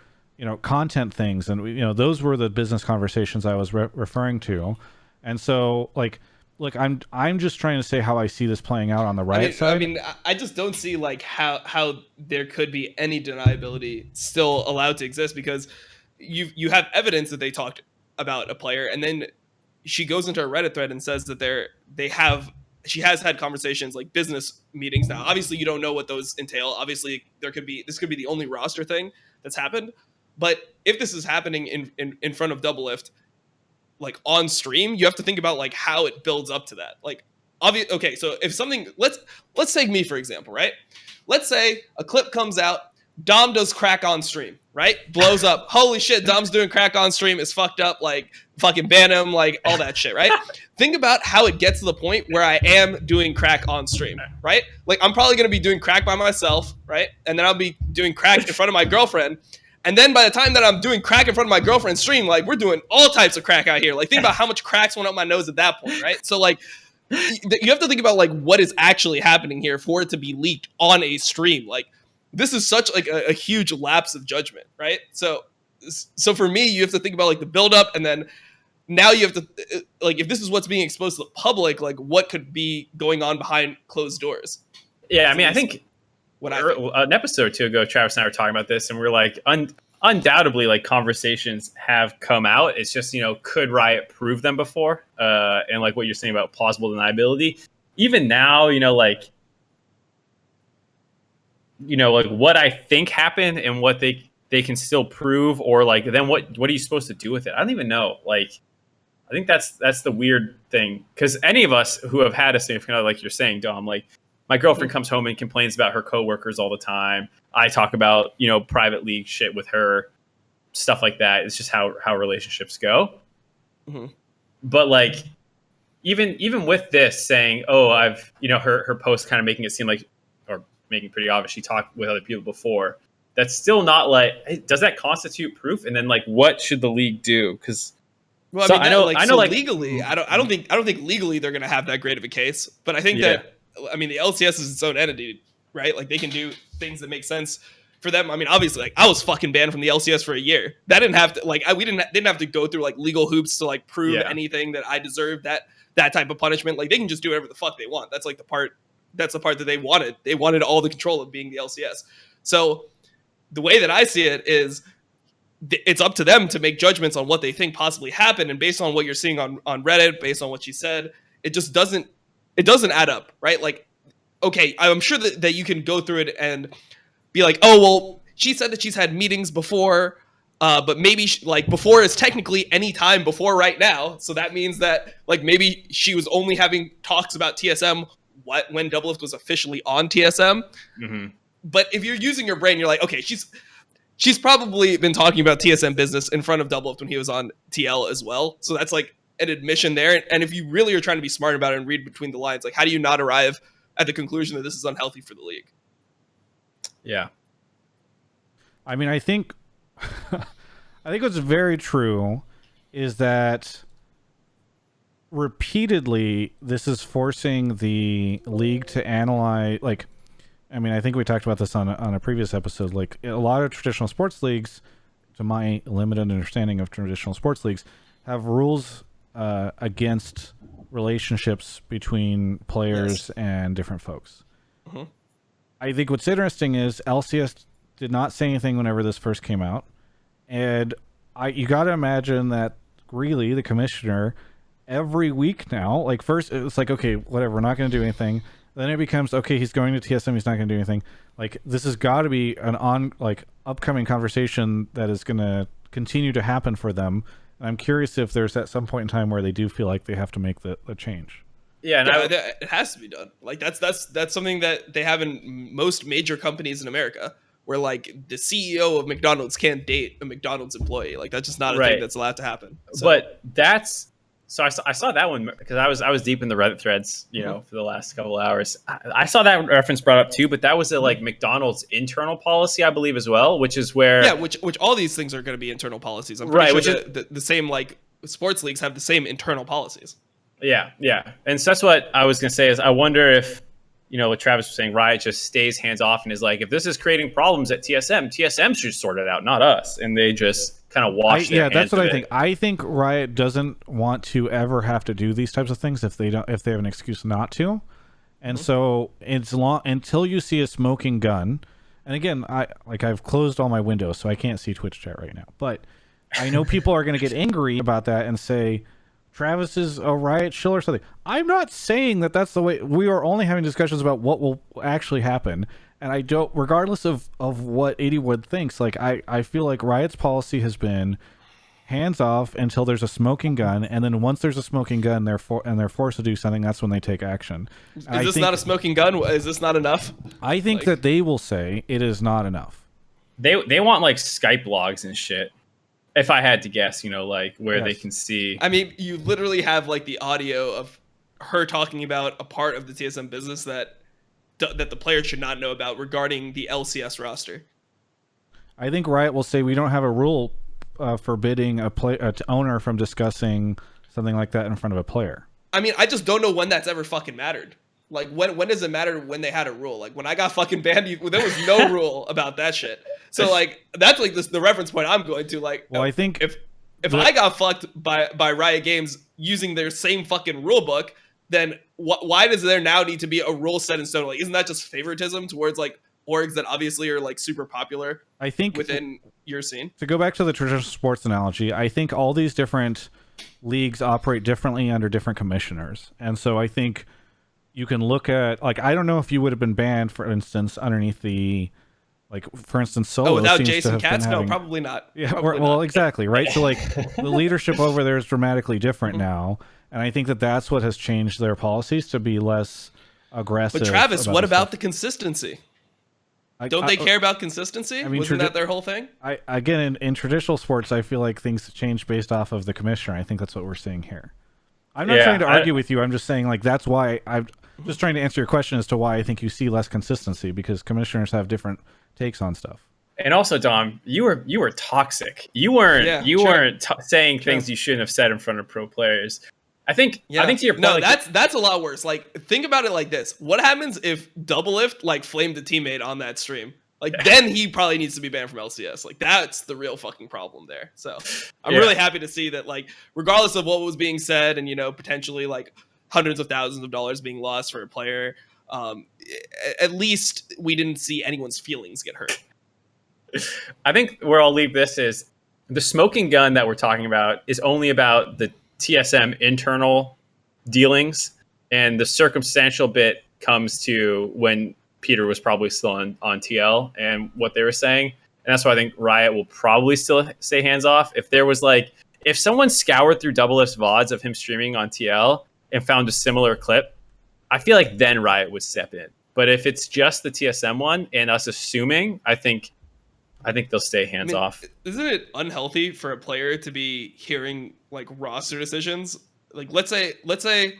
content things, and those were the business conversations I was referring to. And so like, look, I'm just trying to say how I see this playing out on the Riot side. I mean, I just don't see like how there could be any deniability still allowed to exist, because you have evidence that they talked about a player, and then she goes into a Reddit thread and says that she has had conversations, like business meetings. Now, obviously, you don't know what those entail. Obviously, this could be the only roster thing that's happened. But if this is happening in front of Doublelift, like on stream, you have to think about like how it builds up to that. Like, okay, so if something, let's take me for example, right? Let's say a clip comes out, Dom does crack on stream, right? Blows up. Holy shit, Dom's doing crack on stream. It's fucked up. Like, fucking ban him, like all that shit, right? Think about how it gets to the point where I am doing crack on stream, right? Like, I'm probably going to be doing crack by myself, right? And then I'll be doing crack in front of my girlfriend. And then by the time that I'm doing crack in front of my girlfriend's stream, like, we're doing all types of crack out here. Like, think about how much cracks went up my nose at that point, right? So, like, you have to think about, like, what is actually happening here for it to be leaked on a stream. Like, this is such, like, a huge lapse of judgment, right? So for me, you have to think about, like, the buildup, and then now you have to, like, if this is what's being exposed to the public, like, what could be going on behind closed doors? Yeah, I mean, I think an episode or two ago, Travis and I were talking about this, and we're like, undoubtedly, like, conversations have come out. It's just, could Riot prove them before? And like what you're saying about plausible deniability, even now, like what I think happened and what they can still prove, or like then what are you supposed to do with it? I don't even know. Like, I think that's the weird thing, because any of us who have had a significant other, like you're saying, Dom, like, my girlfriend comes home and complains about her coworkers all the time. I talk about, private league shit with her, stuff like that. It's just how relationships go. Mm-hmm. But like, even with this saying, oh, I've, her post kind of making it seem like, or making pretty obvious she talked with other people before. That's still not like, hey, does that constitute proof? And then like, what should the league do? Because well, I mean, I know, legally, I don't think legally they're going to have that great of a case. But I think that, I mean, the LCS is its own entity, right? Like, they can do things that make sense for them. I mean, obviously, like, I was fucking banned from the LCS for a year. That didn't have to, like, we didn't have to go through like legal hoops to like prove anything that I deserved that type of punishment. Like, they can just do whatever the fuck they want. That's like the part that they wanted. They wanted all the control of being the LCS. So the way that I see it is, it's up to them to make judgments on what they think possibly happened. And based on what you're seeing on Reddit, based on what she said, it just doesn't add up, right? Like, okay, I'm sure that you can go through it and be like, oh, well, she said that she's had meetings before, but maybe before is technically any time before right now. So that means that like maybe she was only having talks about TSM when Doublelift was officially on TSM. Mm-hmm. But if you're using your brain, you're like, okay, she's probably been talking about TSM business in front of Doublelift when he was on TL as well. So that's like an admission there. And if you really are trying to be smart about it and read between the lines, like, how do you not arrive at the conclusion that this is unhealthy for the league? Yeah. I mean, I think what's very true is that repeatedly this is forcing the league to analyze, like, I mean, I think we talked about this on a previous episode. Like, a lot of traditional sports leagues, to my limited understanding of traditional sports leagues, have rules against relationships between players and different folks. Mm-hmm. I think what's interesting is LCS did not say anything whenever this first came out, and you got to imagine that Greeley, the commissioner, every week now, like first it's like, okay, whatever, we're not going to do anything. Then it becomes, okay, he's going to TSM, he's not going to do anything. Like this has got to be an upcoming conversation that is going to continue to happen for them. And I'm curious if there's at some point in time where they do feel like they have to make the change. Yeah, and it has to be done. Like that's something that they have in most major companies in America, where like the CEO of McDonald's can't date a McDonald's employee. Like that's just not a Right. thing that's allowed to happen. So. But that's so I saw that one because I was deep in the Reddit threads, you know, for the last couple of hours. I saw that reference brought up too, but that was a like McDonald's internal policy, I believe, as well, which is where which all these things are going to be internal policies. I'm right, pretty sure which is the same like sports leagues have the same internal policies. Yeah, yeah. And so that's what I was going to say is I wonder if, you know, what Travis was saying, Riot just stays hands off and is like, if this is creating problems at TSM should sort it out, not us. And they just kind of wash their hands that's what of I it. think. I think Riot doesn't want to ever have to do these types of things if they have an excuse not to. And so it's until you see a smoking gun. And again, I've closed all my windows, so I can't see Twitch chat right now. But I know people are going to get angry about that and say, Travis is a Riot shill or something. I'm not saying that that's the way. We are only having discussions about what will actually happen. And I don't, regardless of what 80 Wood thinks, like I feel like Riot's policy has been hands off until there's a smoking gun, and then once there's a smoking gun, they're forced to do something. That's when they take action. Is this not a smoking gun? Is this not enough? I think that they will say it is not enough. They want like Skype logs and shit. If I had to guess, you know, like where they can see. I mean, you literally have like the audio of her talking about a part of the TSM business that the player should not know about regarding the LCS roster. I think Riot will say we don't have a rule forbidding a owner from discussing something like that in front of a player. I mean, I just don't know when that's ever fucking mattered. Like, when does it matter when they had a rule? Like, when I got fucking banned, there was no rule about that shit. So, like, that's, like, the reference point I'm going to. Like, well, I think if I got fucked by Riot Games using their same fucking rule book, then why does there now need to be a rule set in stone? Like, isn't that just favoritism towards, like, orgs that obviously are, like, super popular I think within your scene? To go back to the traditional sports analogy, I think all these different leagues operate differently under different commissioners. And so I think you can look at, like, I don't know if you would have been banned, for instance, underneath the, like, for instance, Solo. Oh, without seems Jason to have Katz? been having, No, probably not. Yeah, probably well, not. exactly, right? So, like, the leadership over there is dramatically different now. And I think that that's what has changed their policies to be less aggressive. But Travis, what about stuff. the consistency? Don't they care about consistency? I mean, wasn't that their whole thing? Again, in traditional sports, I feel like things change based off of the commissioner. I think that's what we're seeing here. I'm not trying to argue with you. I'm just saying, like, that's why I'm just trying to answer your question as to why I think you see less consistency, because commissioners have different takes on stuff. And also, Dom, you were toxic. You weren't saying things you shouldn't have said in front of pro players. I think to your point, no, that's a lot worse. Like, think about it like this: what happens if Doublelift like flamed a teammate on that stream? Like, then he probably needs to be banned from LCS. Like, that's the real fucking problem there. So I'm really happy to see that, like, regardless of what was being said, and, you know, potentially like hundreds of thousands of dollars being lost for a player, at least we didn't see anyone's feelings get hurt. I think where I'll leave this is the smoking gun that we're talking about is only about the TSM internal dealings, and the circumstantial bit comes to when Peter was probably still on TL and what they were saying. And that's why I think Riot will probably still stay hands off. If there was like, if someone scoured through Doublelift's VODs of him streaming on TL and found a similar clip, I feel like then Riot would step in. But if it's just the TSM one and us assuming, I think they'll stay hands off. Isn't it unhealthy for a player to be hearing like roster decisions? Like, let's say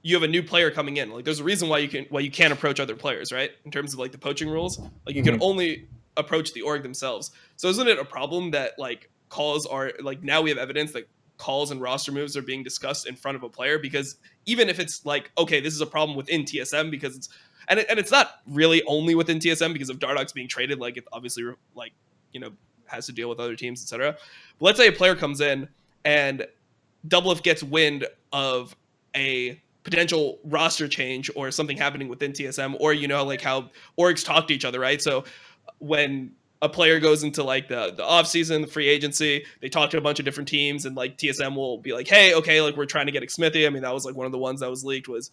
you have a new player coming in. Like, there's a reason why you can't approach other players, right? In terms of like the poaching rules, like you can only approach the org themselves. So isn't it a problem that like calls are like, now we have evidence that calls and roster moves are being discussed in front of a player? Because even if it's like, okay, this is a problem within TSM because it's and it's not really only within TSM, because if Dardoch's being traded, like, it obviously, like, you know, has to deal with other teams, etc. But let's say a player comes in and Doublelift gets wind of a potential roster change or something happening within TSM, or like how orgs talk to each other, right? So when a player goes into like the off season, the free agency, they talk to a bunch of different teams, and like TSM will be like, hey, okay, like we're trying to get Xmithy. I mean, that was like one of the ones that was leaked was,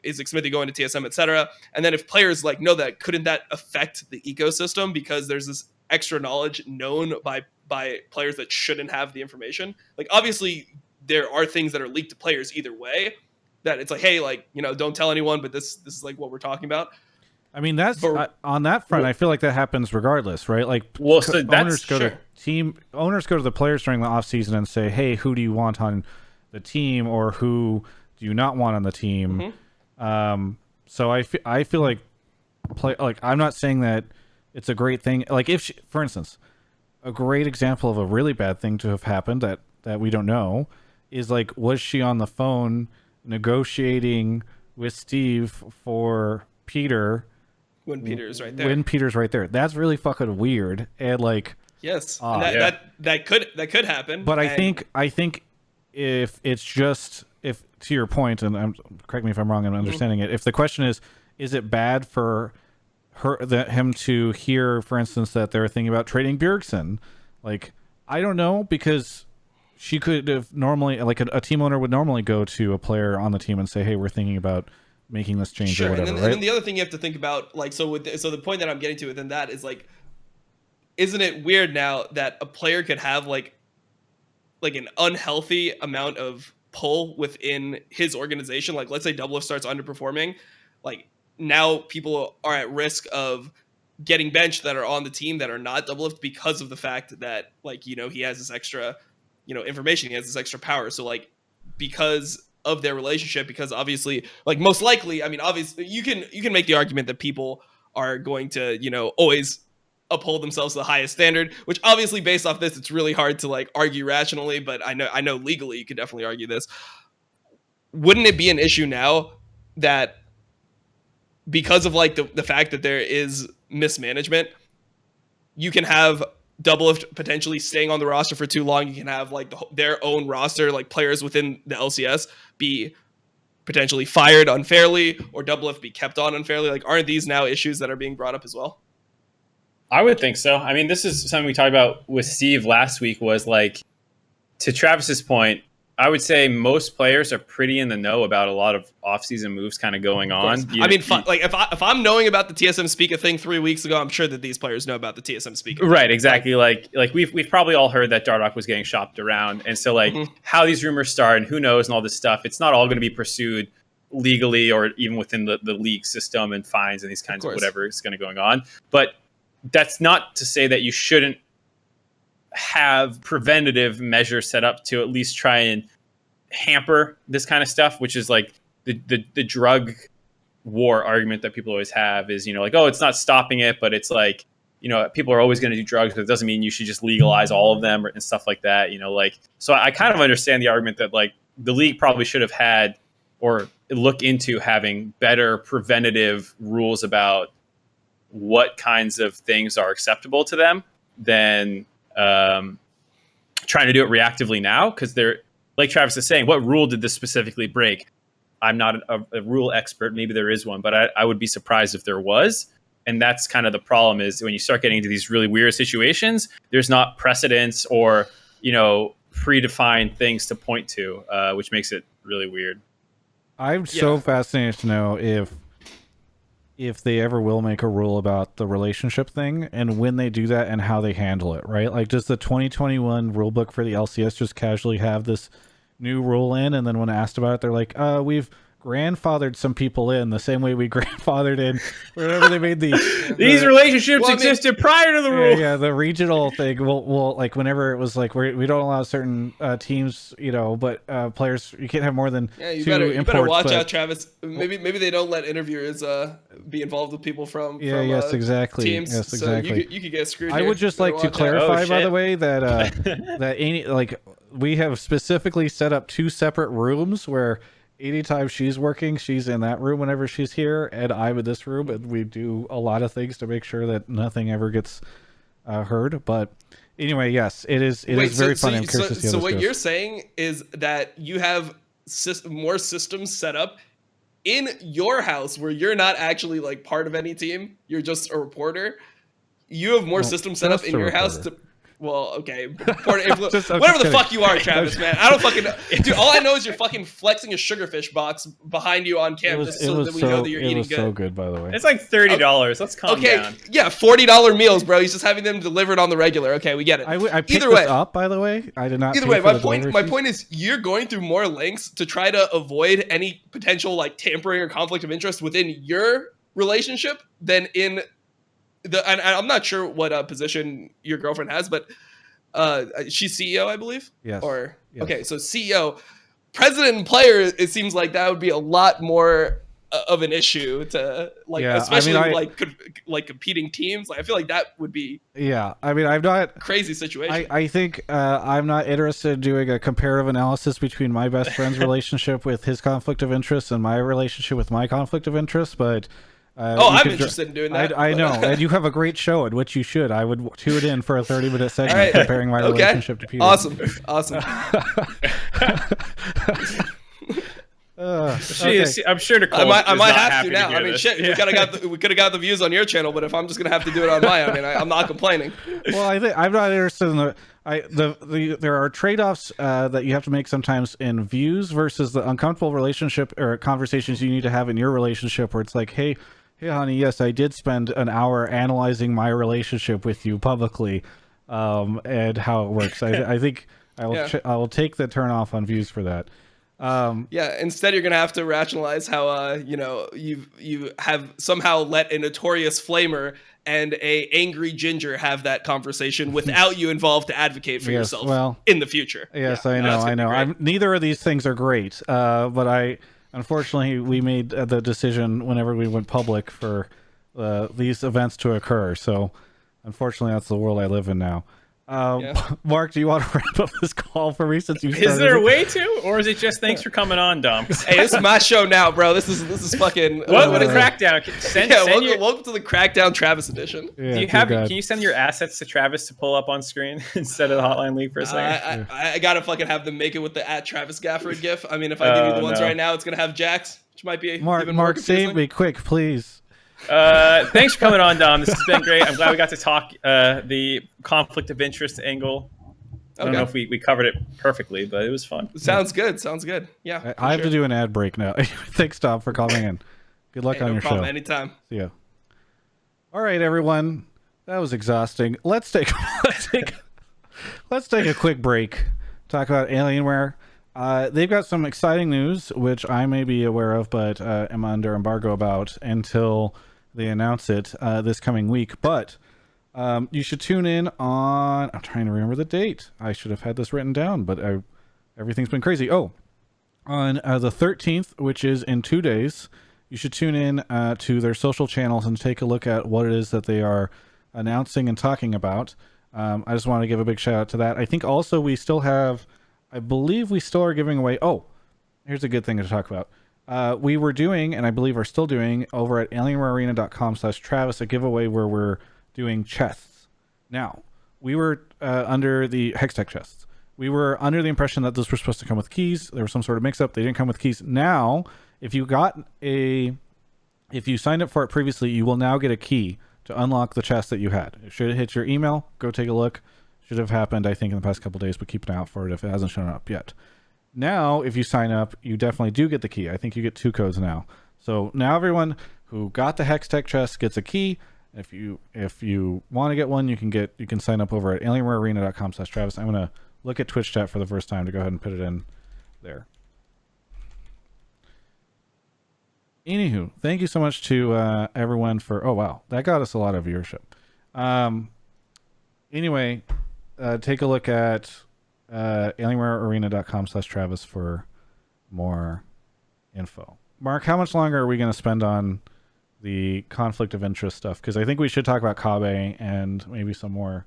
is Xmithy going to TSM, etc. And then if players like know that, couldn't that affect the ecosystem because there's this extra knowledge known by players that shouldn't have the information? Like obviously there are things that are leaked to players either way, that it's like, hey, like, don't tell anyone, but this is like what we're talking about. I mean, that's on that front. I feel like that happens regardless, right? Like, so owners go to the players during the off season and say, "Hey, who do you want on the team, or who do you not want on the team?" So I feel like I'm not saying that it's a great thing. Like if for instance, a great example of a really bad thing to have happened that we don't know is like, was she on the phone negotiating with Steve for Peter? When Peter's right there. When Peter's right there. That's really fucking weird. And like, yes, and that could happen. But I think if it's just, if to your point, and correct me if I'm wrong in understanding it, if the question is it bad for him to hear, for instance, that they're thinking about trading Bjergsen? Like, I don't know, because she could have normally, like a team owner would normally go to a player on the team and say, hey, we're thinking about making this change or whatever, and right? then the other thing you have to think about, like, so the point that I'm getting to within that is like, isn't it weird now that a player could have like an unhealthy amount of pull within his organization? Like, let's say Doublelift starts underperforming, like now people are at risk of getting benched that are on the team that are not Doublelift because of the fact that, like, he has this extra, information, he has this extra power. So like, because of their relationship, because obviously, like, most likely, I mean, obviously you can make the argument that people are going to, always uphold themselves to the highest standard, which obviously based off this, it's really hard to like argue rationally, but I know legally you could definitely argue this. Wouldn't it be an issue now that because of like the fact that there is mismanagement, you can have Doublelift potentially staying on the roster for too long? You can have like their own roster, like players within the LCS, be potentially fired unfairly, or Doublelift be kept on unfairly. Like, aren't these now issues that are being brought up as well? I would think so. I mean, this is something we talked about with Steve last week, was like, to Travis's point, I would say most players are pretty in the know about a lot of off-season moves kind of going on. I mean, like if I'm knowing about the TSM Speaker thing 3 weeks ago, I'm sure that these players know about the TSM Speaker. Right, exactly. Like we've probably all heard that Dardoch was getting shopped around, and so like how these rumors start and who knows and all this stuff, it's not all going to be pursued legally or even within the league system and fines and these kinds of whatever is going to going on. But that's not to say that you shouldn't have preventative measures set up to at least try and hamper this kind of stuff, which is like the drug war argument that people always have is, like, oh, it's not stopping it, but it's like, people are always going to do drugs, but it doesn't mean you should just legalize all of them and stuff like that. Like, so I kind of understand the argument that like the league probably should have had or look into having better preventative rules about what kinds of things are acceptable to them than trying to do it reactively now. Because they're, like Travis is saying, what rule did this specifically break? I'm not a rule expert. Maybe there is one, but I would be surprised if there was. And that's kind of the problem, is when you start getting into these really weird situations, there's not precedents or, predefined things to point to, which makes it really weird. I'm so fascinated to know if they ever will make a rule about the relationship thing, and when they do that and how they handle it, right? Like, does the 2021 rulebook for the LCS just casually have this new rule in, and then when asked about it, they're like, we've grandfathered some people in the same way we grandfathered in whenever they made these relationships existed prior to the rule. Yeah, the regional thing. We'll like, whenever it was like, we don't allow certain teams, but players, you can't have more than two imports. You better watch out, Travis. Maybe they don't let interviewers be involved with people from exactly. teams. Yes, exactly. So you could get screwed. I would just like to clarify, by the way, that that any, like, we have specifically set up 2 separate rooms where anytime she's working, she's in that room whenever she's here, and I'm in this room, and we do a lot of things to make sure that nothing ever gets heard. But anyway, yes, it is very fun. I'm curious to see how so this what goes. you're saying is that you have more systems set up in your house where you're not actually like part of any team. You're just a reporter. You have more systems set up in your house to. Well, okay, whatever the fuck you are, Travis, man. I don't fucking know. Dude, all I know is you're fucking flexing a sugarfish box behind you on camera so that we know that you're eating good. It was so good, by the way. It's like $30. Let's calm down. Yeah, $40 meals, bro. He's just having them delivered on the regular. Okay, we get it. I picked this up, by the way. I did not. Either way, my point is you're going through more lengths to try to avoid any potential like tampering or conflict of interest within your relationship than in and I'm not sure what position your girlfriend has, but she's CEO, I believe. Yes. Yes. Okay, so CEO, president, and player. It seems like that would be a lot more of an issue to like, especially like competing teams. Like I feel like that would be. Yeah, I mean, I'm not crazy situation. I think I'm not interested in doing a comparative analysis between my best friend's relationship with his conflict of interest and my relationship with my conflict of interest, but. I'm interested in doing that. I know, and you have a great show in which you should. I would tune in for a 30-minute segment comparing my relationship to Peter. Awesome. I'm sure Nicole I might have to now. I mean, shit, we could have got the views on your channel, but if I'm just gonna have to do it on mine, I mean, I'm not complaining. Well, I think I'm not interested in there are trade-offs that you have to make sometimes in views versus the uncomfortable relationship or conversations you need to have in your relationship, where it's like, hey, honey, yes, I did spend an hour analyzing my relationship with you publicly, and how it works. I think I will take the turn off on views for that. Instead you're gonna have to rationalize how you have somehow let a notorious flamer and a angry ginger have that conversation without you involved to advocate for yourself in the future. Yes, I know. Neither of these things are great, but unfortunately we made the decision whenever we went public for these events to occur. So unfortunately that's the world I live in now. Mark, do you want to wrap up this call for me since you started? Is there a way to, or is it just thanks for coming on, Dom? Hey, this is my show now, bro. This is fucking. Welcome to the Crackdown. Welcome to the Crackdown Travis edition. Yeah, can you send your assets to Travis to pull up on screen instead of the Hotline League for a second? I gotta fucking have them make it with the @Travis Gafford gif. I mean, if I give you the ones right now, it's gonna have Jax, which might be even more Mark, confusing. save me quick, please. Thanks for coming on, Dom. This has been great. I'm glad we got to talk the conflict of interest angle. I don't know if we covered it perfectly, but it was fun. Sounds good. Yeah. I have to do an ad break now. Thanks, Dom, for calling in. Good luck on your show. Anytime. See ya. All right, everyone. That was exhausting. Let's take a quick break. Talk about Alienware. They've got some exciting news, which I may be aware of, but am under embargo about until they announce it this coming week. But you should tune in on... I'm trying to remember the date. I should have had this written down, but everything's been crazy. Oh, on the 13th, which is in 2 days, you should tune in to their social channels and take a look at what it is that they are announcing and talking about. I just want to give a big shout out to that. I think also we still have... I believe we still are giving away... Oh, here's a good thing to talk about. We were doing, and I believe are still doing, over at alienwarearena.com/Travis, a giveaway where we're doing chests. Now, we were under the Hextech chests. We were under the impression that those were supposed to come with keys. There was some sort of mix-up. They didn't come with keys. Now, if you signed up for it previously, you will now get a key to unlock the chest that you had. It should have hit your email. Go take a look. Should have happened, I think, in the past couple of days, but keep an eye out for it if it hasn't shown up yet. Now, if you sign up, you definitely do get the key. I think you get 2 codes now. So now everyone who got the Hextech chest gets a key. If you want to get one, you can sign up over at alienwarearena.com/Travis. I'm gonna look at Twitch chat for the first time to go ahead and put it in there. Anywho, thank you so much to everyone for... Oh wow, that got us a lot of viewership. Anyway, take a look at alienwarearena.com/Travis for more info. Mark, how much longer are we going to spend on the conflict of interest stuff? Because I think we should talk about Kabe and maybe some more.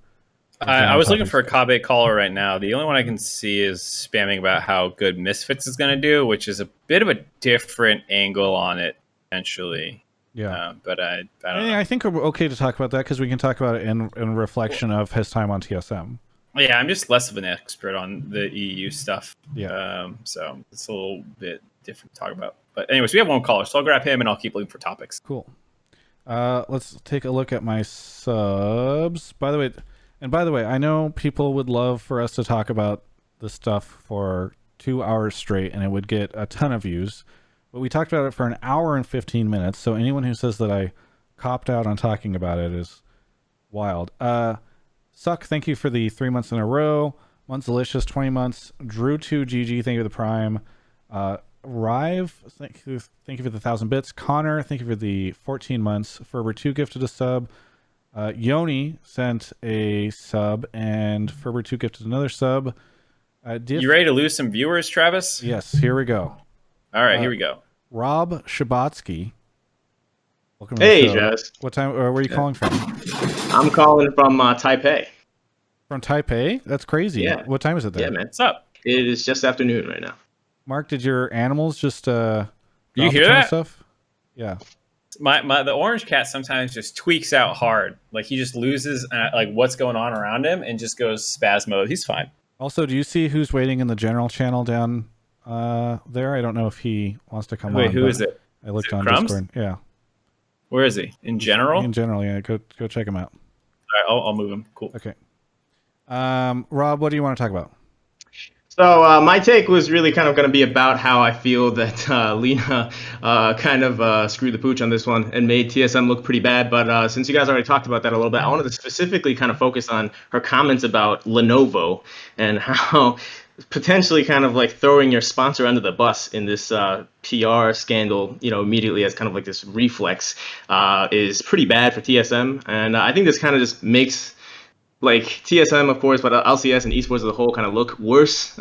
I was looking for a Kabe caller right now. The only one I can see is spamming about how good Misfits is going to do, which is a bit of a different angle on it, potentially. Yeah, but I don't know. I think we're okay to talk about that because we can talk about it in reflection of his time on TSM. Yeah, I'm just less of an expert on the EU stuff. Yeah. So it's a little bit different to talk about. But anyways, we have one caller, so I'll grab him and I'll keep looking for topics. Cool. Let's take a look at my subs. By the way, I know people would love for us to talk about this stuff for 2 hours straight, and it would get a ton of views. But we talked about it for an hour and 15 minutes. So anyone who says that I copped out on talking about it is wild. Suck, thank you for the 3 months in a row. Months 20 months. Drew2GG, thank you for the prime. Rive, thank you for the 1,000 bits. Connor, thank you for the 14 months. Ferber2 gifted a sub. Yoni sent a sub, and Ferber2 gifted another sub. You ready to lose some viewers, Travis? Yes, here we go. All right, here we go. Rob Shabatsky. Welcome to Hey, the show. Travis. What time? Where are you calling from? I'm calling from Taipei. From Taipei? That's crazy. Yeah. What time is it there? Yeah, man. What's up? It is just afternoon right now. Mark, did your animals just Do you drop a hear ton of that? stuff? Yeah. The orange cat sometimes just tweaks out hard. Like he just loses like what's going on around him and just goes spaz mode. He's fine. Also, do you see who's waiting in the general channel down there? I don't know if he wants to come on. Wait, who but is it? I looked Is it on Crumbs? Discord. Yeah. Where is he? In general? In general, yeah. Go check him out. All right, I'll move him. Cool. Okay. Rob, what do you want to talk about? So my take was really kind of going to be about how I feel that Lena kind of screwed the pooch on this one and made TSM look pretty bad. But since you guys already talked about that a little bit, I wanted to specifically kind of focus on her comments about Lenovo and how potentially kind of like throwing your sponsor under the bus in this PR scandal, immediately as kind of like this reflex is pretty bad for TSM. And I think this kind of just makes like TSM, of course, but LCS and esports as a whole kind of look worse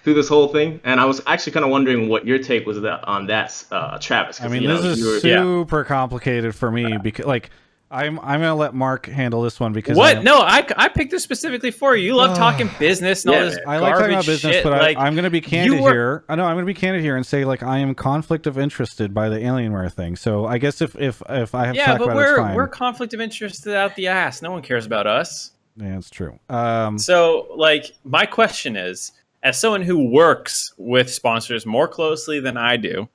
through this whole thing. And I was actually kind of wondering what your take was on that, Travis. I mean, this is super complicated for me because, like, I'm gonna let Mark handle this one because what? No, I picked this specifically for you. You love talking business and all this. I like talking about business, shit. but like, I'm gonna be candid here. I know I'm gonna be candid here and say like I am conflict of interested by the Alienware thing. So I guess if I have to talk about it, it's fine. We're conflict of interest out the ass. No one cares about us. Yeah, it's true. So, like, my question is, as someone who works with sponsors more closely than I do,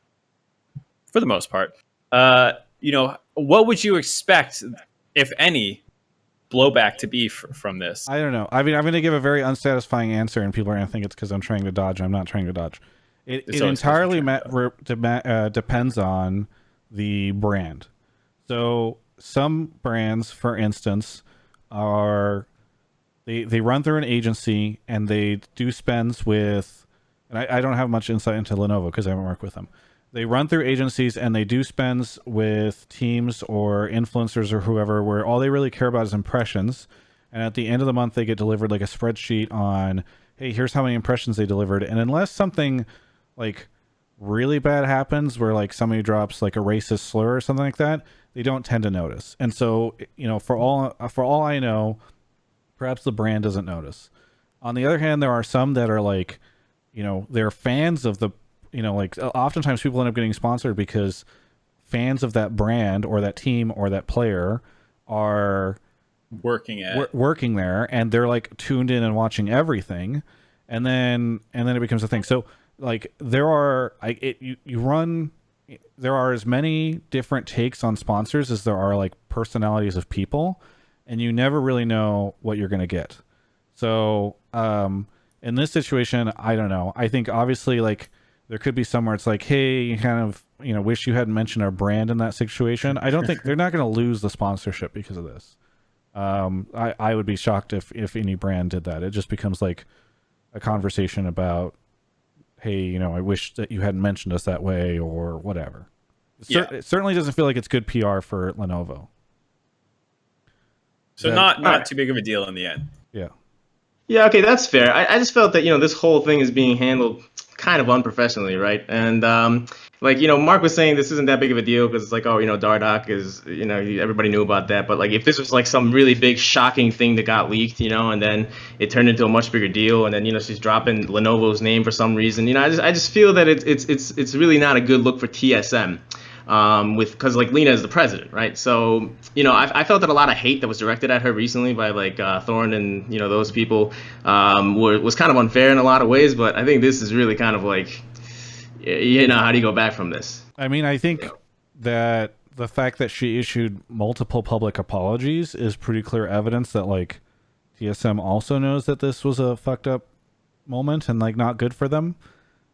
for the most part, what would you expect, if any, blowback to be from this? I don't know. I mean, I'm going to give a very unsatisfying answer, and people are going to think it's because I'm trying to dodge. I'm not trying to dodge. It entirely depends on the brand. So, some brands, for instance, are... They run through an agency and they do spends with, and I don't have much insight into Lenovo because I haven't worked with them. They run through agencies and they do spends with teams or influencers or whoever where all they really care about is impressions. And at the end of the month, they get delivered like a spreadsheet on, hey, here's how many impressions they delivered. And unless something like really bad happens where like somebody drops like a racist slur or something like that, they don't tend to notice. And so, for all I know, perhaps the brand doesn't notice. On the other hand, there are some that are like, they're fans of the, like oftentimes people end up getting sponsored because fans of that brand or that team or that player are working there and they're like tuned in and watching everything. And then it becomes a thing. So like there are as many different takes on sponsors as there are like personalities of people. And you never really know what you're going to get. So in this situation, I don't know. I think obviously like there could be somewhere it's like, hey, you kind of, wish you hadn't mentioned our brand in that situation. I don't think they're not going to lose the sponsorship because of this. I would be shocked if any brand did that. It just becomes like a conversation about, hey, I wish that you hadn't mentioned us that way or whatever. It certainly doesn't feel like it's good PR for Lenovo. So not too big of a deal in the end. Yeah. Yeah, okay, that's fair. I just felt that, this whole thing is being handled kind of unprofessionally, right? And Mark was saying this isn't that big of a deal because it's like, Dardoch is, everybody knew about that. But like if this was like some really big shocking thing that got leaked, and then it turned into a much bigger deal, and then she's dropping Lenovo's name for some reason, I just feel that it's really not a good look for TSM. because like Lena is the president, right? So I felt that a lot of hate that was directed at her recently by like Thorne and those people was kind of unfair in a lot of ways. But I think this is really kind of like, how do you go back from this? I mean, I think that the fact that she issued multiple public apologies is pretty clear evidence that like TSM also knows that this was a fucked up moment and like not good for them.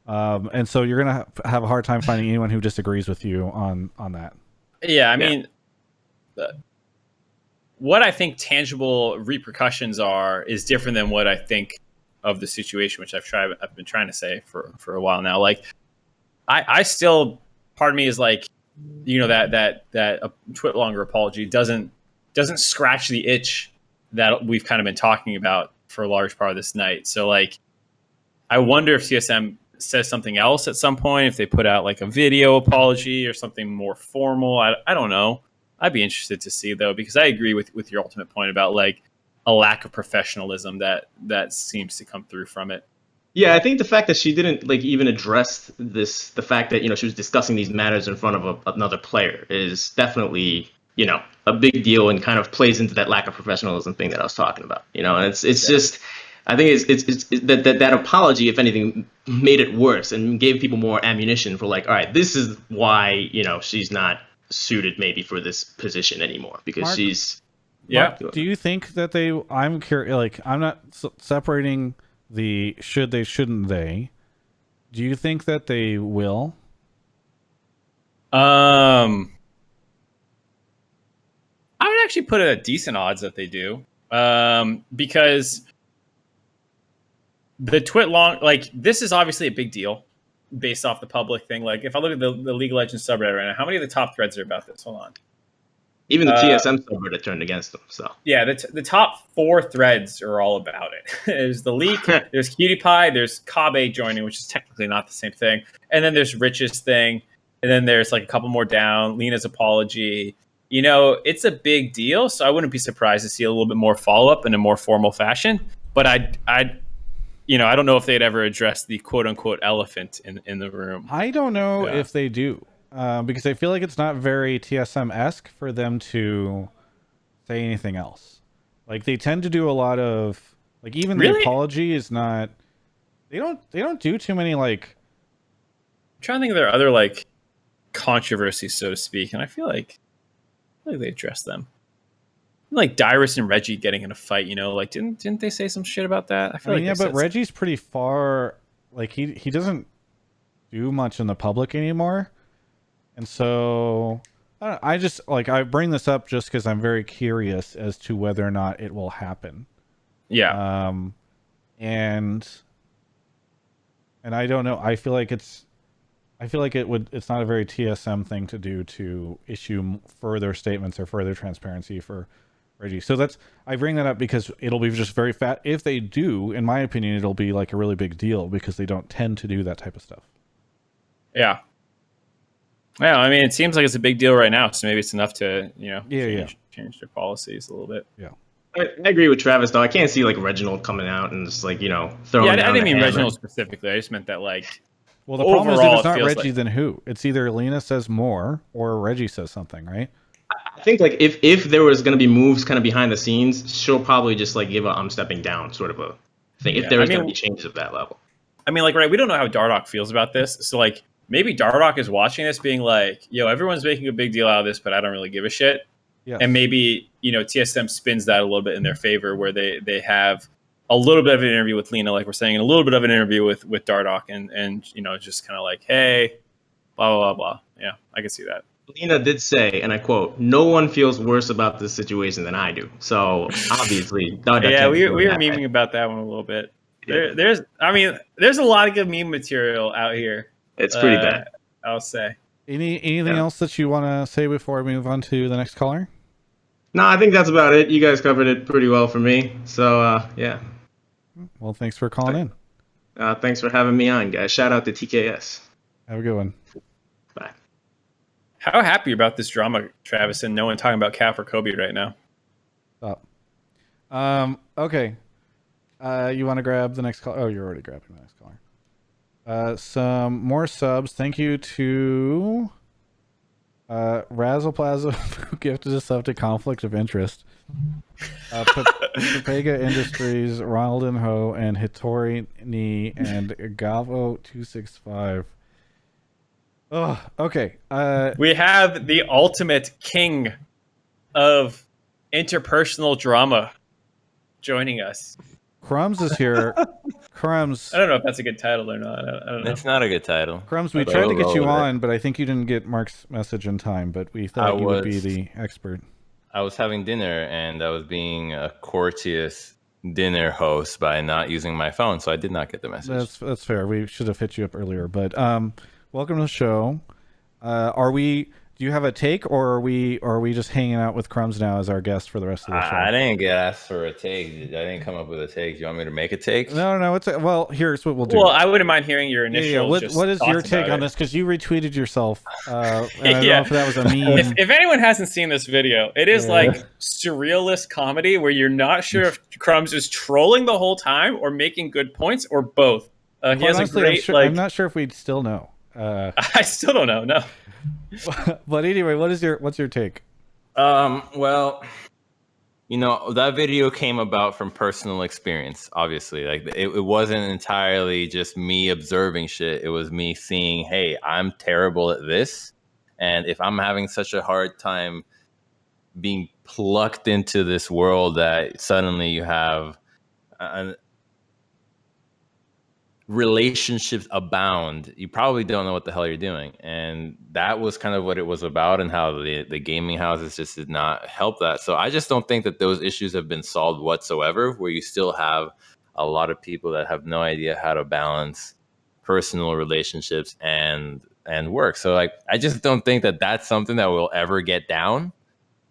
And so you're gonna have a hard time finding anyone who disagrees with you on that. Yeah, I mean, what I think tangible repercussions are is different than what I think of the situation, which I've been trying to say for a while now. Like, I still, part of me is like, that a Twitlonger apology doesn't scratch the itch that we've kind of been talking about for a large part of this night. So like, I wonder if TSM says something else at some point, if they put out like a video apology or something more formal. I don't know. I'd be interested to see though, because I agree with your ultimate point about like a lack of professionalism that seems to come through from it. Yeah, I think the fact that she didn't like even address the fact that she was discussing these matters in front of another player is definitely a big deal and kind of plays into that lack of professionalism thing that I was talking about. And it's just, I think it's that apology, if anything, made it worse and gave people more ammunition for like, all right, this is why she's not suited maybe for this position anymore because Mark, she's. Mark, do you think that I'm curious, like I'm not separating the should they, shouldn't they? Do you think that they will? I would actually put it at decent odds that they do, because the Twit like this is obviously a big deal based off the public thing. Like if I look at the League of Legends subreddit right now, how many of the top threads are about this? Hold on. Even the TSM subreddit turned against them. So yeah, the top 4 threads are all about it. There's the leak, there's Cutie Pie, there's Kabe joining, which is technically not the same thing, and then there's Rich's thing, and then there's like a couple more down, Lena's apology. It's a big deal, so I wouldn't be surprised to see a little bit more follow up in a more formal fashion. But I don't know if they'd ever address the quote unquote elephant in the room. I don't know if they do. Because I feel like it's not very TSM-esque for them to say anything else. Like they tend to do a lot of like even the apology is not. They don't do too many like. I'm trying to think of their other like controversies, so to speak, and I feel like they addressed them. Like Dyrus and Reggie getting in a fight, like didn't they say some shit about that? I mean, yeah, but Reggie's pretty far. Like he doesn't do much in the public anymore. And so I bring this up just because I'm very curious as to whether or not it will happen. Yeah. And I don't know. I feel like it's not a very TSM thing to do to issue further statements or further transparency for Reggie. So I bring that up because it'll be just very fat. If they do, in my opinion, it'll be like a really big deal because they don't tend to do that type of stuff. Yeah. Yeah, I mean, it seems like it's a big deal right now, so maybe it's enough to, change their policies a little bit. Yeah. I agree with Travis, though. I can't see, like, Reginald coming out and just, like, throwing Yeah, I down didn't mean hammer. Reginald specifically. I just meant that, like, well, the problem is if it's not Reggie, like... then who? It's either Lena says more or Reggie says something, right? I think, like, if there was going to be moves kind of behind the scenes, she'll probably just, like, give a I'm stepping down sort of a thing, if there is going to be changes of that level. I mean, like, right, we don't know how Dardoch feels about this, so, like, maybe Dardoch is watching this being like, yo, everyone's making a big deal out of this, but I don't really give a shit. Yes. And maybe, TSM spins that a little bit in their favor where they have a little bit of an interview with Lena, like we're saying, and a little bit of an interview with Dardoch and just kind of like, hey, blah, blah, blah, blah. Yeah, I can see that. Lena did say, and I quote, "No one feels worse about this situation than I do." So obviously, Dardoch yeah, we were memeing about that one a little bit. Yeah. There's a lot of good meme material out here. It's pretty bad, I'll say. Anything else that you want to say before we move on to the next caller? No, I think that's about it. You guys covered it pretty well for me. So, yeah. Well, thanks for calling in. Thanks for having me on, guys. Shout out to TKS. Have a good one. Bye. How happy about this drama, Travis, and no one talking about Cap or Kobe right now? Stop. Okay. You want to grab the next call? Oh, you're already grabbing the next caller. Some more subs. Thank you to Razzle Plaza who gifted us up to conflict of interest. Papega Industries, Ronald and Ho, and Hitori Ni, and Gavo265. Oh, okay. We have the ultimate king of interpersonal drama joining us. Crumbs is here. Crumbs. I don't know if that's a good title or not. I don't know. It's not a good title. Crumbs, we But tried to we'll get roll you with it. on, but I think you didn't get Mark's message in time, but we thought you would be the expert. I was having dinner and I was being a courteous dinner host by not using my phone, so I did not get the message. That's fair. We should have hit you up earlier, but welcome to the show. Do you have a take, or are we just hanging out with Crumbs now as our guest for the rest of the show? I didn't get asked for a take. I didn't come up with a take. Do you want me to make a take? No. Well, here's what we'll do. Well, I wouldn't mind hearing your initial. What is your take on this? Because you retweeted yourself. And I don't know if that was a meme. If anyone hasn't seen this video, it is like surrealist comedy where you're not sure if Crumbs is trolling the whole time or making good points or both. He has honestly, a great. I'm not sure if we'd still know. I still don't know. No. But anyway, what's your take? Well, that video came about from personal experience, obviously. Like it wasn't entirely just me observing shit. It was me seeing, hey, I'm terrible at this. And if I'm having such a hard time being plucked into this world that suddenly you have relationships abound, you probably don't know what the hell you're doing. And that was kind of what it was about, and how the gaming houses just did not help that. So I just don't think that those issues have been solved whatsoever, where you still have a lot of people that have no idea how to balance personal relationships and work. So like, I just don't think that that's something that will ever get down,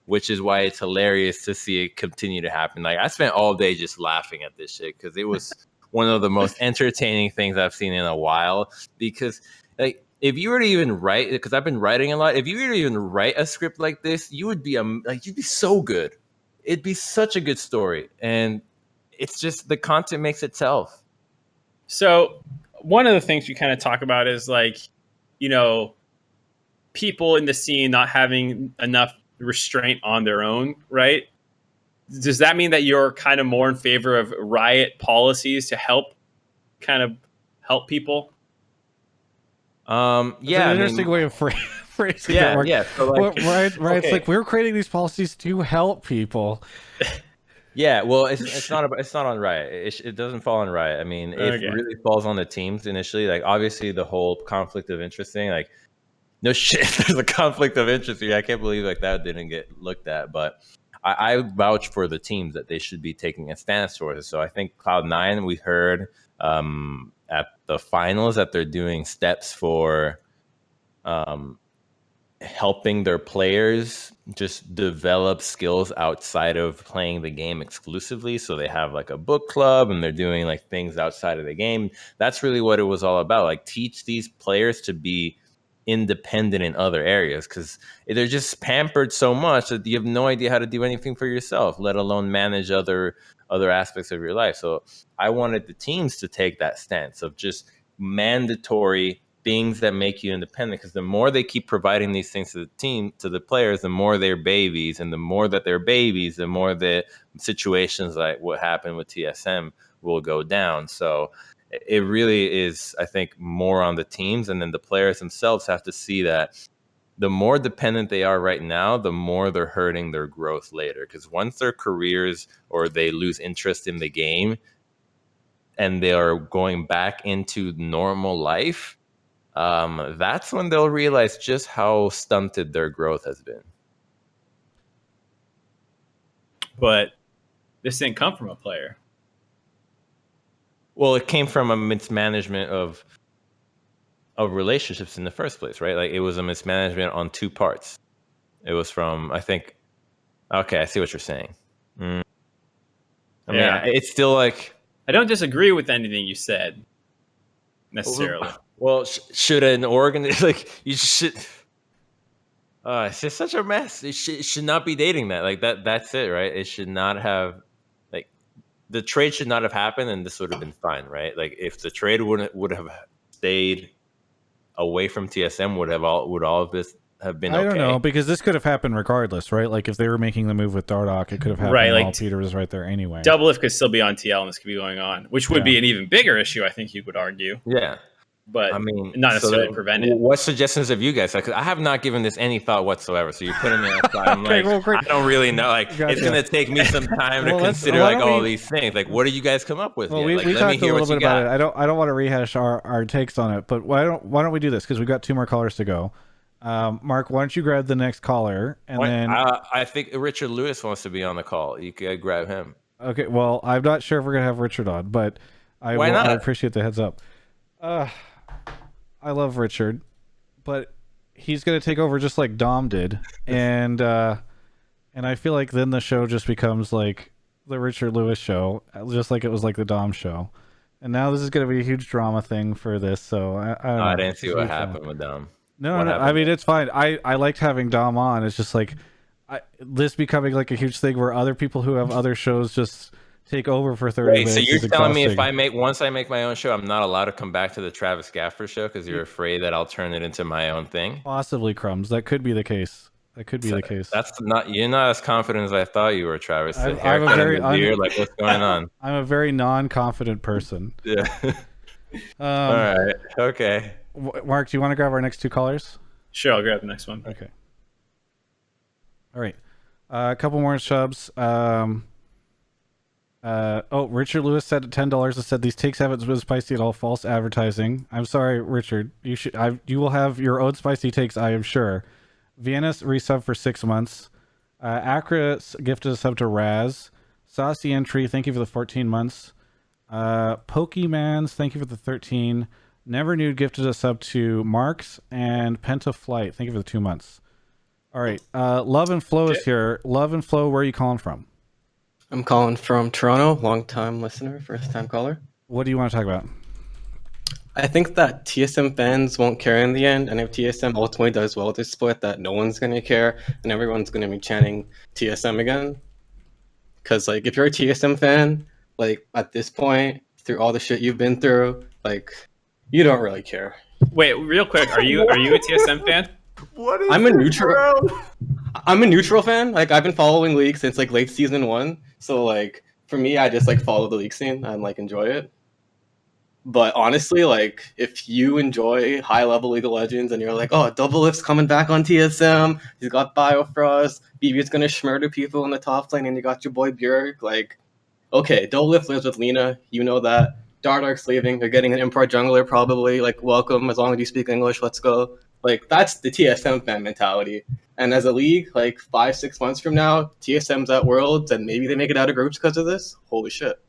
which is why it's hilarious to see it continue to happen. Like, I spent all day just laughing at this shit because it was one of the most entertaining things I've seen in a while. Because like, if you were to even write, because I've been writing a lot, if you were to even write a script like this, you would be you'd be so good. It'd be such a good story, and it's just the content makes itself. So one of the things you kind of talk about is like, people in the scene not having enough restraint on their own, right? Does that mean that you're kind of more in favor of riot policies to help people? Yeah, an interesting way of phrasing it. Yeah. So like, right. Okay. It's like we're creating these policies to help people. Yeah, well, it's not on Riot. It doesn't fall on Riot. I mean, it really falls on the teams initially. Like, obviously, the whole conflict of interest thing. Like, no shit, there's a conflict of interest here. I can't believe like that didn't get looked at, but I vouch for the teams that they should be taking a stance towards it. So I think Cloud9, we heard at the finals that they're doing steps for helping their players just develop skills outside of playing the game exclusively. So they have like a book club and they're doing like things outside of the game. That's really what it was all about. Like, teach these players to be independent in other areas, because they're just pampered so much that you have no idea how to do anything for yourself, let alone manage other aspects of your life. So I wanted the teams to take that stance of just mandatory things that make you independent, because the more they keep providing these things to the team, to the players, the more they're babies, and the more that they're babies, the more the situations like what happened with TSM will go down. So it really is, I think, more on the teams, and then the players themselves have to see that the more dependent they are right now, the more they're hurting their growth later. Because once their careers or they lose interest in the game and they are going back into normal life, that's when they'll realize just how stunted their growth has been. But this didn't come from a player. Well, it came from a mismanagement of relationships in the first place, right? Like, it was a mismanagement on two parts. It was from, I think, okay, I see what you're saying. I mean, it's still like, I don't disagree with anything you said necessarily. Well, should an organ like you should? It's just such a mess. It should not be dating that. Like that's it, right? It should not have, like, the trade should not have happened, and this would have been fine, right? Like, if the trade would have stayed away from TSM, would all of this have been I don't know, okay. because this could have happened regardless, right? Like if they were making the move with Dardoch, it could have happened Right, while like Peter was right there anyway. Doublelift could still be on TL and this could be going on, which would Yeah. be an even bigger issue, I think you could argue, Yeah. but I mean, not so necessarily then, prevent it. what suggestions have you guys? Because I have not given this any thought whatsoever. So you're putting me on the spot. I'm Okay, like, well, great. I don't really know. Like, it's Gotcha. gonna take me some time to Well, consider why like don't all we- these things. Like, what do you guys come up with? Well, yet? we Like, let me talked a hear little what bit you about got. it. I don't want to rehash our takes on it, but why don't we do this? Because we've got 2 more callers to go. Mark, why don't you grab the next caller, and then I think Richard Lewis wants to be on the call. You could grab him. okay. Well, I'm not sure if we're gonna have Richard on, but Why not? I appreciate the heads up. I love Richard, but he's gonna take over just like Dom did, and I feel like then the show just becomes like the Richard Lewis show, just like it was like the Dom show, and now this is gonna be a huge drama thing for this. So I don't know. I didn't see It's what really fun. happened with Dom. No, What no. happened? I mean, it's fine. I liked having Dom on. It's just like this becoming like a huge thing where other people who have other shows just take over for 30 Wait, minutes. so you're is telling me if exhausting. once I make my own show, I'm not allowed to come back to the Travis Gafford show because you're afraid that I'll turn it into my own thing? Possibly Crumbs. That could be the case. That could be the case. You're not as confident as I thought you were, Travis. The I'm a haircut and very the beard, like what's going on? I'm a very non-confident person. Yeah. All right. Okay. Mark, do you want to grab our next 2 callers? Sure, I'll grab the next one. Okay. All right. A couple more subs. Richard Lewis said at $10 and said these takes haven't been spicy at all. False advertising. I'm sorry, Richard. You will have your own spicy takes, I am sure. Vienna's resub for 6 months. Acra gifted a sub to Raz. Saucy Entry, thank you for the 14 months. Pokemans, thank you for the 13. Never Nude gifted a sub to Marks, and Penta Flight, thank you for the 2 months. All right, Love and Flow is here. Love and Flow, where are you calling from? I'm calling from Toronto, long-time listener, first-time caller. What do you want to talk about? I think that TSM fans won't care in the end, and if TSM ultimately does well with this split, that no one's going to care, and everyone's going to be chanting TSM again. Because, like, if you're a TSM fan, like, at this point, through all the shit you've been through, like, you don't really care. Wait, real quick, are you a TSM fan? What is I'm a neutral fan. Like, I've been following League since, like, late season 1, so, like, for me, I just, like, follow the League scene and, like, enjoy it. But honestly, like, if you enjoy high-level League of Legends and you're like, oh, Doublelift's coming back on TSM, he's got Biofrost, BB's gonna schmurder people in the top lane, and you got your boy Bjerg, like, okay, Doublelift lives with Lina, you know that. Dardark's leaving, they're getting an import jungler probably, like, welcome, as long as you speak English, let's go. Like, that's the TSM fan mentality. And as a league, like, 5-6 months from now, TSM's at Worlds, and maybe they make it out of groups because of this? Holy shit.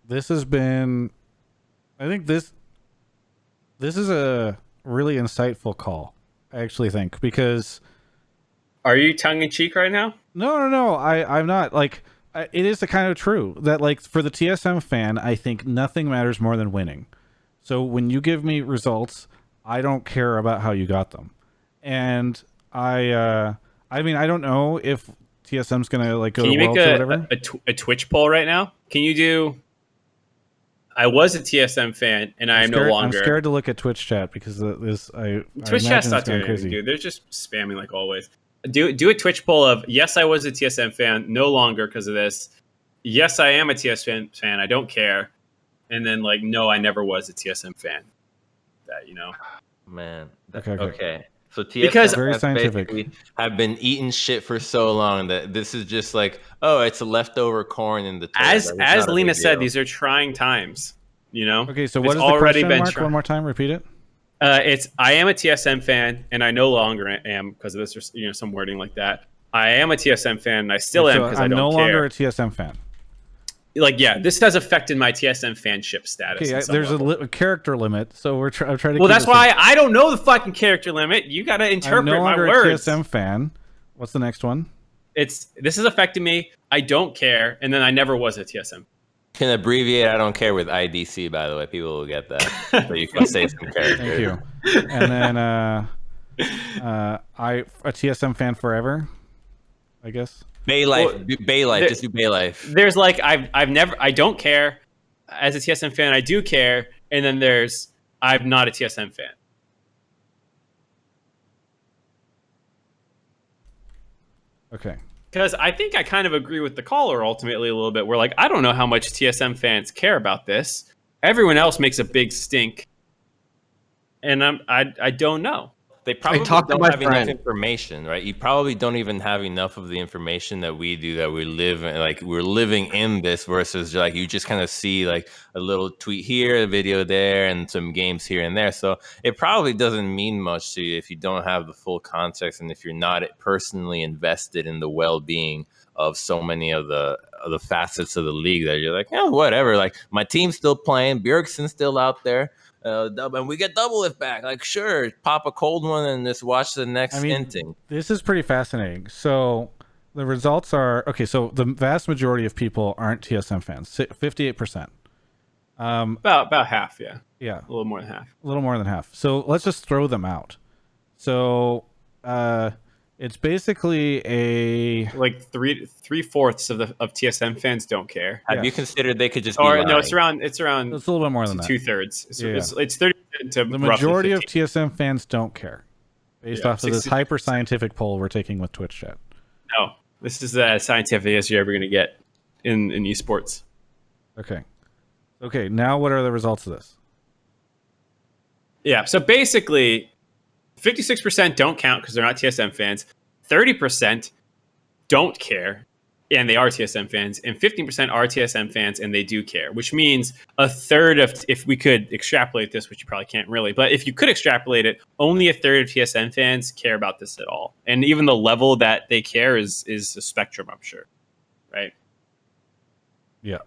This has been, I think this is a really insightful call, I actually think, because Are you tongue in cheek right now? no, I'm not. Like, it is the kind of true that, like, for the TSM fan, I think nothing matters more than winning. So when you give me results, I don't care about how you got them. And I mean, I don't know if TSM's gonna like go Can to you make Worlds or whatever. a Twitch poll right now? Can you do? I was a TSM fan, and I am no longer. I'm scared to look at Twitch chat because Twitch Twitch chat's not doing anything, dude. They're just spamming like always. Do a Twitch poll of yes, I was a TSM fan, no longer because of this. Yes, I am a TSM fan. I don't care. And then like, no, I never was a TSM fan. That Man. Okay. So TSM Because- Very fans scientific. basically have been eating shit for so long that this is just like, oh, it's a leftover corn in the toilet. As Like, it's not a Lena big said, deal. these are trying times. Okay, so It's what is the already question, been Mark? tried. One more time, repeat it. It's I am a TSM fan, and I no longer am because of this, or some wording like that. I am a TSM fan, and I still am So because I I'm don't no care. longer a TSM fan. Like, yeah, this has affected my TSM fanship status. Okay, in some there's level. a character limit, so I'm trying to. Well, keep that's it why simple. I don't know the fucking character limit. You got to I'm interpret no my longer words. a TSM fan. What's the next one? This has affected me. I don't care, and then I never was a TSM. Can abbreviate I don't care with IDC, by the way. People will get that. So you can say some characters. Thank you. And then a TSM fan forever, I guess. Bay Life. Well, Bay Life. there- Just do Bay Life. There's like I don't care. As a TSM fan, I do care, and then there's I'm not a TSM fan. Okay. Because I think I kind of agree with the caller ultimately a little bit. We're like, I don't know how much TSM fans care about this. Everyone else makes a big stink, and I don't know. They probably talked to don't my have enough friend. information, right? You probably don't even have enough of the information that we do, that we live in, like we're living in this, versus like you just kind of see like a little tweet here, a video there, and some games here and there. So it probably doesn't mean much to you if you don't have the full context, and if you're not personally invested in the well-being of so many of the facets of the league, that you're like, oh, whatever. Like my team's still playing, Bjergsen's still out there. And we get double lift back. Like, sure, pop a cold one and just watch the next inting. This is pretty fascinating. So the results are okay. So the vast majority of people aren't TSM fans. 58%. About half, yeah. Yeah, A little more than half. a little more than half. So let's just throw them out. So it's basically a Like three-fourths of TSM fans don't care. Have you Yes. considered they could just be Or lying? no, it's around It's a little bit more than that. 2/3. It's, Yeah. it's 30 to The roughly majority of 15. TSM fans don't care, based Yeah, off of this 60. hyper scientific poll we're taking with Twitch chat. No, this is as scientific as you're ever going to get in esports. Okay. Now what are the results of this? Yeah, so basically, 56% don't count because they're not TSM fans. 30% don't care, and they are TSM fans. And 15% are TSM fans, and they do care, which means a third of, if we could extrapolate this, which you probably can't really, but if you could extrapolate it, only a third of TSM fans care about this at all. And even the level that they care is a spectrum, I'm sure. Right? Yeah,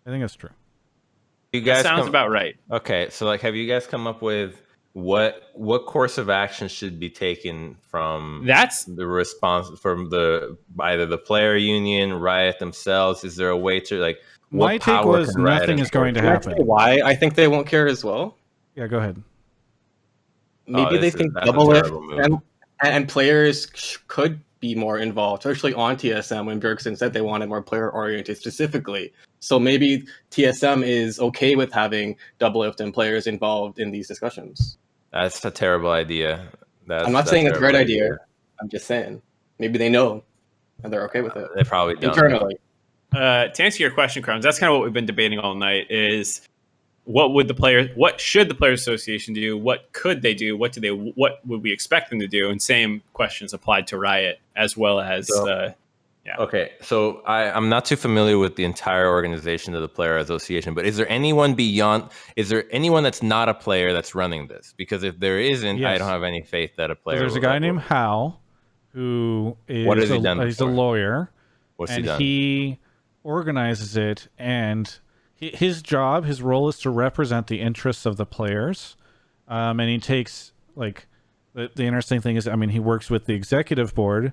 I think that's true. You That guys sounds about right. Okay, so like, have you guys come up with what course of action should be taken from That's the response from either the player union, Riot themselves? Is there a way to like? What My take power was can Riot nothing is enforce? going to Can I say happen. why I think they won't care as well? Yeah, go ahead. Maybe they think that's a double lift terrible move. and players could be more involved, especially on TSM when Bjergsen said they wanted more player oriented specifically. So maybe TSM is okay with having double lift and players involved in these discussions. That's a terrible idea. I'm not saying it's a great terrible idea. I'm just saying maybe they know and they're okay with it They probably don't. internally. to answer your question, Crumbs. That's kind of what we've been debating all night. Is what should the Players Association do? What could they do? What would we expect them to do? And same questions applied to Riot as well as Okay, so I'm not too familiar with the entire organization of the Player Association, but is there anyone that's not a player that's running this? Because if there isn't, I Yes. don't have any faith that a player. So there's a guy named Hal, who is What has he done he's a before? lawyer, What's and he done? he organizes it. And his role is to represent the interests of the players. And he takes like the interesting thing is, I mean, he works with the executive board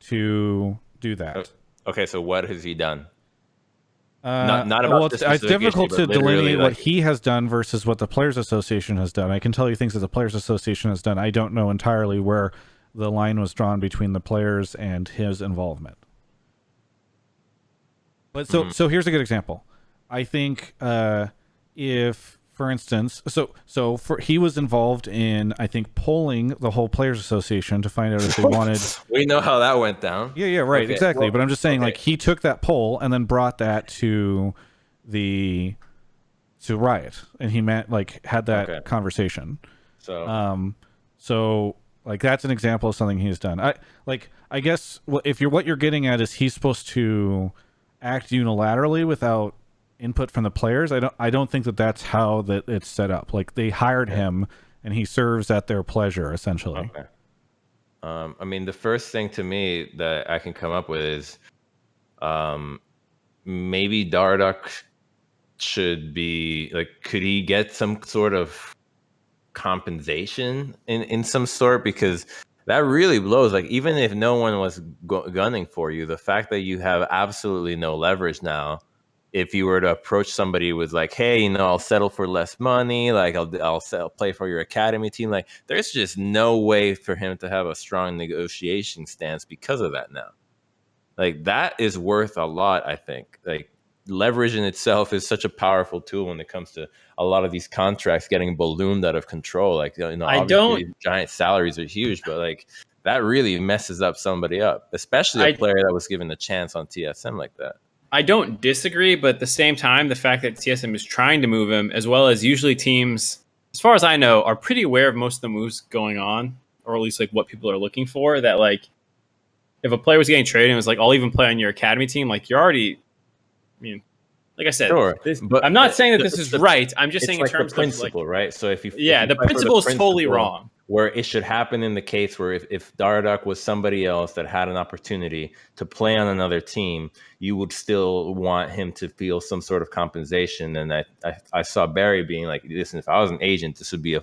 to do that. Okay, so what has he done? Not about well, this it's specific difficult issue, to but literally, delineate what like- he has done versus what the Players Association has done. I can tell you things that the Players Association has done. I don't know entirely where the line was drawn between the players and his involvement. But so here's a good example. I think if, for instance, he was involved in, I think, polling the whole Players Association to find out if they wanted. We know how that went down. Yeah, right, Okay, exactly. well, But I'm just saying, okay. like, he took that poll and then brought that to Riot, and he had that Okay. conversation. So So like that's an example of something he's done. I guess what you're getting at is he's supposed to act unilaterally without input from the players. I don't think that's how that it's set up. Like they hired him and he serves at their pleasure essentially. okay. I mean, the first thing to me that I can come up with is, maybe Dardoch should be like, could he get some sort of compensation in some sort? Because that really blows. Like, even if no one was gunning for you, the fact that you have absolutely no leverage now, if you were to approach somebody with like, hey, I'll settle for less money, like I'll play for your academy team, like there's just no way for him to have a strong negotiation stance because of that now. Like that is worth a lot, I think. Like leverage in itself is such a powerful tool when it comes to a lot of these contracts getting ballooned out of control. Like, I obviously giant salaries are huge, but like that really messes up somebody up, especially a player that was given a chance on TSM like that. I don't disagree, but at the same time, the fact that TSM is trying to move him, as well as usually teams, as far as I know, are pretty aware of most of the moves going on, or at least like what people are looking for. That like, if a player was getting traded and was like, "I'll even play on your academy team," like you're already. I mean, like I said, sure, but I'm not saying that this is right. I'm just saying like in terms the principle, of like, right? So if you the principle is totally wrong. Where it should happen in the case where if Dardoch was somebody else that had an opportunity to play on another team, you would still want him to feel some sort of compensation. And I saw Barry being like, listen, if I was an agent, this would be a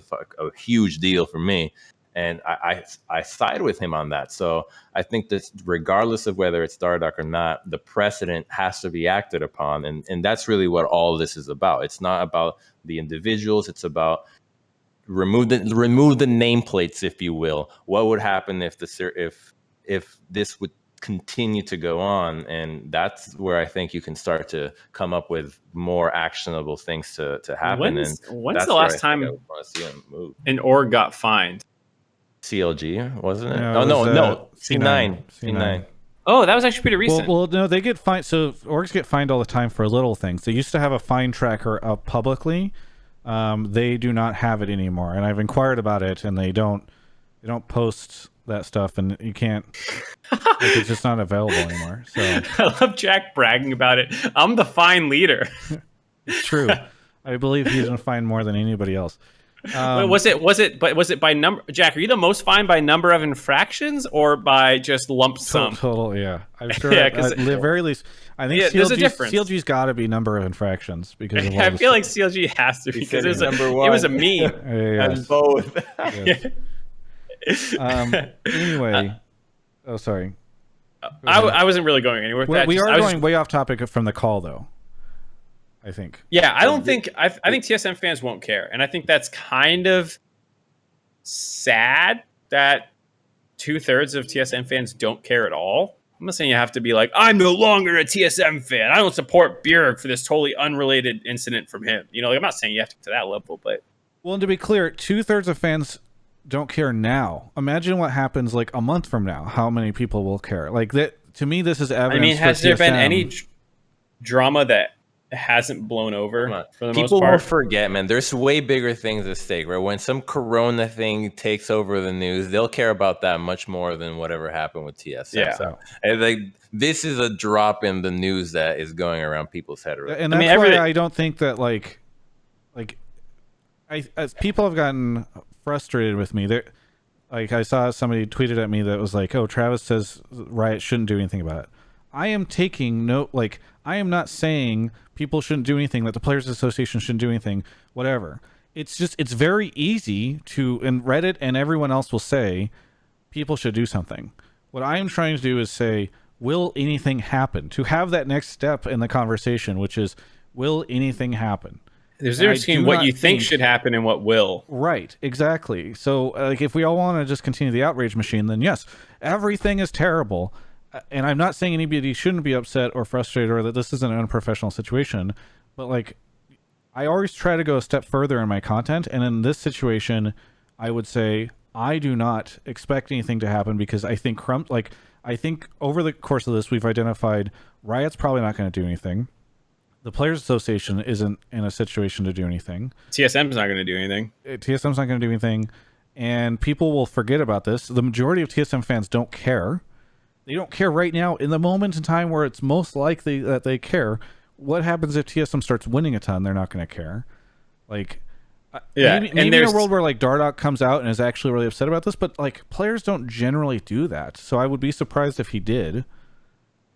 huge deal for me. And I side with him on that. So I think that regardless of whether it's Dardoch or not, the precedent has to be acted upon. And that's really what all this is about. It's not about the individuals. It's about remove the nameplates, if you will. What would happen if this would continue to go on? And that's where I think you can start to come up with more actionable things to happen. When's that's the last time an org got fined? CLG, wasn't it? No, No, C9. C9. Oh, that was actually pretty recent. Well, no, they get fined. So orgs get fined all the time for little things. They used to have a fine tracker up publicly. They do not have it anymore, and I've inquired about it, and they don't post that stuff, and you can't. It's just not available anymore. So I love Jack bragging about it. I'm the fine leader. It's true. I believe he's gonna find more than anybody else. Was it by number? Jack, are you the most fined by number of infractions or by just lump sum? Total, yeah. I'm sure. Yeah, at the very least, I think there's a difference. CLG's got to be number of infranctions because of all I this feel stuff. like CLG has to be because number one. it was a meme. Yes. Both. Yes. Anyway, oh sorry. I wasn't really going anywhere with that. We are going way off topic from the call, though. I think. Yeah, I think TSM fans won't care, and I think that's kind of sad that 2/3 of TSM fans don't care at all. I'm not saying you have to be like, I'm no longer a TSM fan. I don't support Bjerg for this totally unrelated incident from him. You know, like, I'm not saying you have to get to that level, but well, and to be clear, 2/3 of fans don't care now. Imagine what happens like a month from now. How many people will care? Like that. To me, this is evidence. I mean, has for there TSM. been any drama that hasn't blown over for the most People part? will forget, man. There's way bigger things at stake, right? When some corona thing takes over the news, they'll care about that much more than whatever happened with TSM. Yeah. So, like, this is a drop in the news that is going around people's head. Right? And that's why I don't think that as people have gotten frustrated with me. They're like, I saw somebody tweeted at me that was like, "Oh, Travis says Riot shouldn't do anything about it." I am taking note. Like, I am not saying people shouldn't do anything, that the Players Association shouldn't do anything, whatever. It's just, it's very easy to, and Reddit and everyone else will say, people should do something. What I am trying to do is say, will anything happen? To have that next step in the conversation, which is, will anything happen? There's a difference between what you think should happen and what will. Right, exactly. So, like, if we all want to just continue the outrage machine, then yes, everything is terrible. And I'm not saying anybody shouldn't be upset or frustrated or that this is an unprofessional situation, but like, I always try to go a step further in my content. And in this situation, I would say I do not expect anything to happen because I think I think over the course of this, we've identified Riot's probably not going to do anything. The Players Association isn't in a situation to do anything. TSM's not going to do anything. TSM's not going to do anything. And people will forget about this. The majority of TSM fans don't care. They don't care right now in the moment in time where it's most likely that they care. What happens if TSM starts winning a ton? They're not going to care. Like, yeah, maybe in a world where like Dardoch comes out and is actually really upset about this, but like players don't generally do that. So I would be surprised if he did.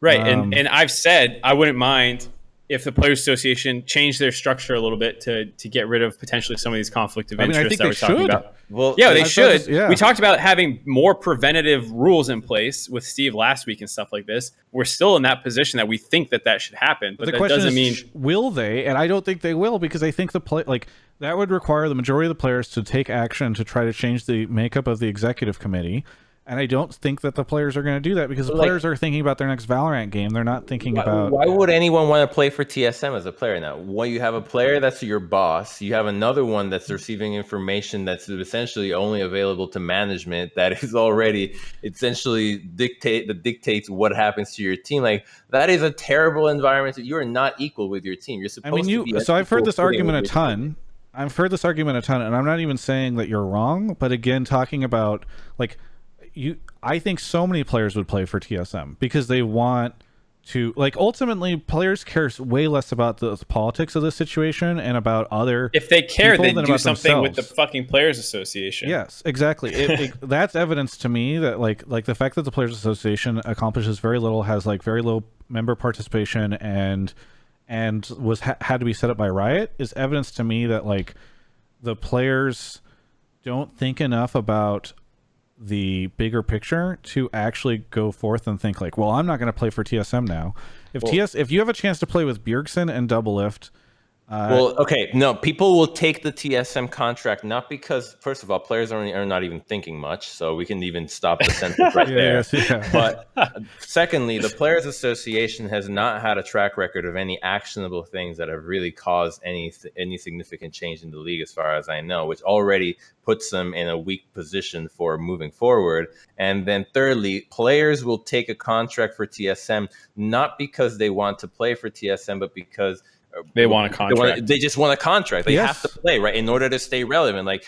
Right, and I've said I wouldn't mind if the Players Association changed their structure a little bit to get rid of potentially some of these conflict of interest that we're talking about. Well, yeah, they should. Yeah. We talked about having more preventative rules in place with Steve last week and stuff like this. We're still in that position that we think that should happen, but that doesn't mean will they? And I don't think they will, because I think that would require the majority of the players to take action to try to change the makeup of the executive committee. And I don't think that the players are going to do that because the Like- players are thinking about their next Valorant game. They're not thinking about. Why would anyone want to play for TSM as a player now? Well, you have a player that's your boss. You have another one that's receiving information that's essentially only available to management that is already essentially dictates what happens to your team. Like, that is a terrible environment. You are not equal with your team. You're supposed I mean, to be. So I've heard this argument a with your ton. team. I've heard this argument a ton, and I'm not even saying that you're wrong. But again, talking about like I think so many players would play for TSM because they want to, like, ultimately players care way less about the politics of the situation and about other. If they care, people they than do about something with the themselves. fucking Players Association. Yes, exactly. That's evidence to me that like the fact that the Players Association accomplishes very little, has like very low member participation, and was had to be set up by Riot is evidence to me that like the players don't think enough about the bigger picture to actually go forth and think like, well, I'm not going to play for TSM now. If you have a chance to play with Bjergsen and Doublelift, Well, okay, no, people will take the TSM contract not because, first of all, players are not even thinking much, so we can even stop the sentence right there. yeah. But secondly, the Players Association has not had a track record of any actionable things that have really caused any significant change in the league, as far as I know, which already puts them in a weak position for moving forward. And then thirdly, players will take a contract for TSM not because they want to play for TSM, but because They want a contract. They just want a contract. They Yes. have to play, right, in order to stay relevant. Like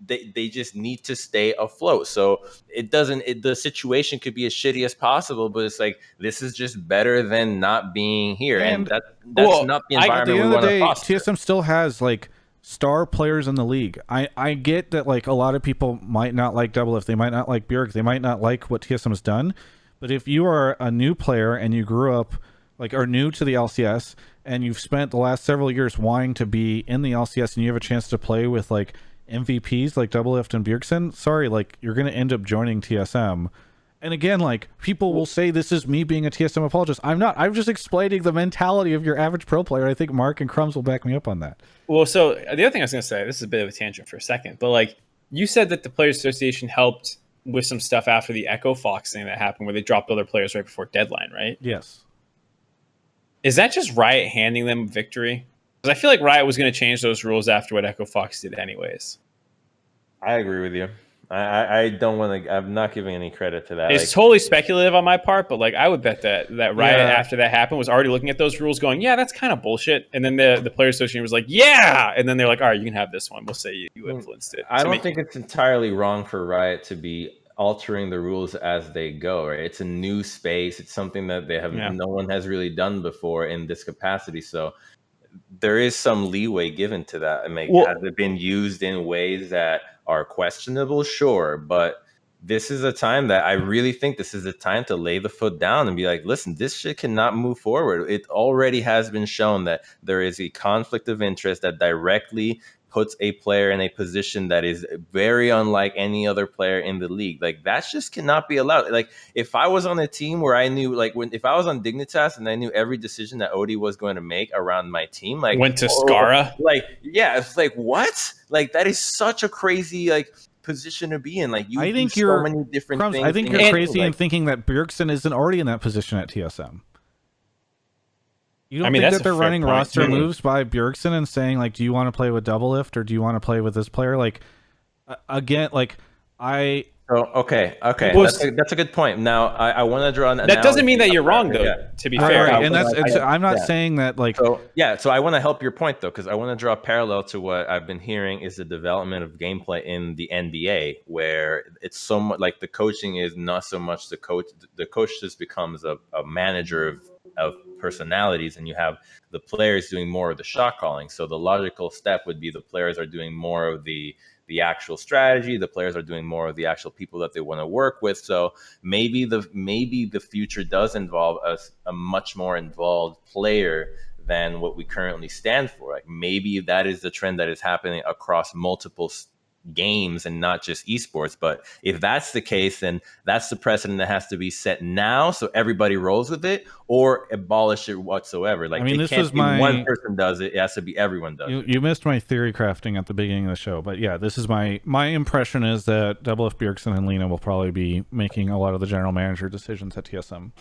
they just need to stay afloat. So the situation could be as shitty as possible, but it's like, this is just better than not being here, and that's well, not the At the environment end we of the want to day, foster. TSM still has like star players in the league. I get that like a lot of people might not like Doublelift, they might not like Bjerg, they might not like what TSM has done. But if you are a new player and you grew up like are new to the LCS and you've spent the last several years wanting to be in the LCS and you have a chance to play with like MVPs like Doublelift and Bjergsen, sorry, like you're going to end up joining TSM. And again, like people will say this is me being a TSM apologist. I'm not. I'm just explaining the mentality of your average pro player. I think Mark and Crumbs will back me up on that. Well, so the other thing I was going to say, this is a bit of a tangent for a second, but like you said that the Players Association helped with some stuff after the Echo Fox thing that happened where they dropped all their players right before deadline, right? Yes. Is that just Riot handing them victory? Because I feel like Riot was going to change those rules after what Echo Fox did anyways. I agree with you. I don't want to. I'm not giving any credit to that. It's totally speculative on my part, but like I would bet that Riot Yeah. after that happened was already looking at those rules, going, "Yeah, that's kind of bullshit." And then the Players Association was like, "Yeah," and then they're like, "All right, you can have this one. We'll say you influenced it." I To don't me- think it's entirely wrong for Riot to be altering the rules as they go, right? It's a new space. It's something that no one has really done before in this capacity. So there is some leeway given to that. I mean, has it been used in ways that are questionable? Sure, but this is a time that I really think this is a time to lay the foot down and be like, listen, this shit cannot move forward. It already has been shown that there is a conflict of interest that directly puts a player in a position that is very unlike any other player in the league. Like, that just cannot be allowed. Like, if I was on a team where I knew, like, if I was on Dignitas and I knew every decision that Odie was going to make around my team, like, went to Skara. like, yeah, it's like, what? Like, that is such a crazy, like, position to be in. Like, you I think do you're so many different Crumbs, things. I think in you're your crazy team, in like, thinking that Bjergsen isn't already in that position at TSM. You don't I mean, think that's that a they're fair running point. roster moves by Bjergsen and saying like, do you want to play with Doublelift or do you want to play with this player? Like, again, like Oh, okay. Well, That's a good point. Now, I want to draw an that doesn't mean that you're wrong, though. Yeah. To be right, fair, right, and I- I'm not yeah. saying that like So I want to help your point, though, because I want to draw a parallel to what I've been hearing is the development of gameplay in the NBA, where it's so much like the coaching is not so much the coach. The coach just becomes a manager of personalities, and you have the players doing more of the shot calling. So the logical step would be the players are doing more of the actual strategy. The players are doing more of the actual people that they want to work with. So maybe the future does involve a much more involved player than what we currently stand for. Like, maybe that is the trend that is happening across multiple games and not just esports. But if that's the case, then that's the precedent that has to be set now, so everybody rolls with it, or abolish it whatsoever. Like, I mean, it this can't was be one my. person does it; it has to be everyone does it. You missed my theory crafting at the beginning of the show, but yeah, this is my impression is that Double F Bjergsen and Lena will probably be making a lot of the general manager decisions at TSM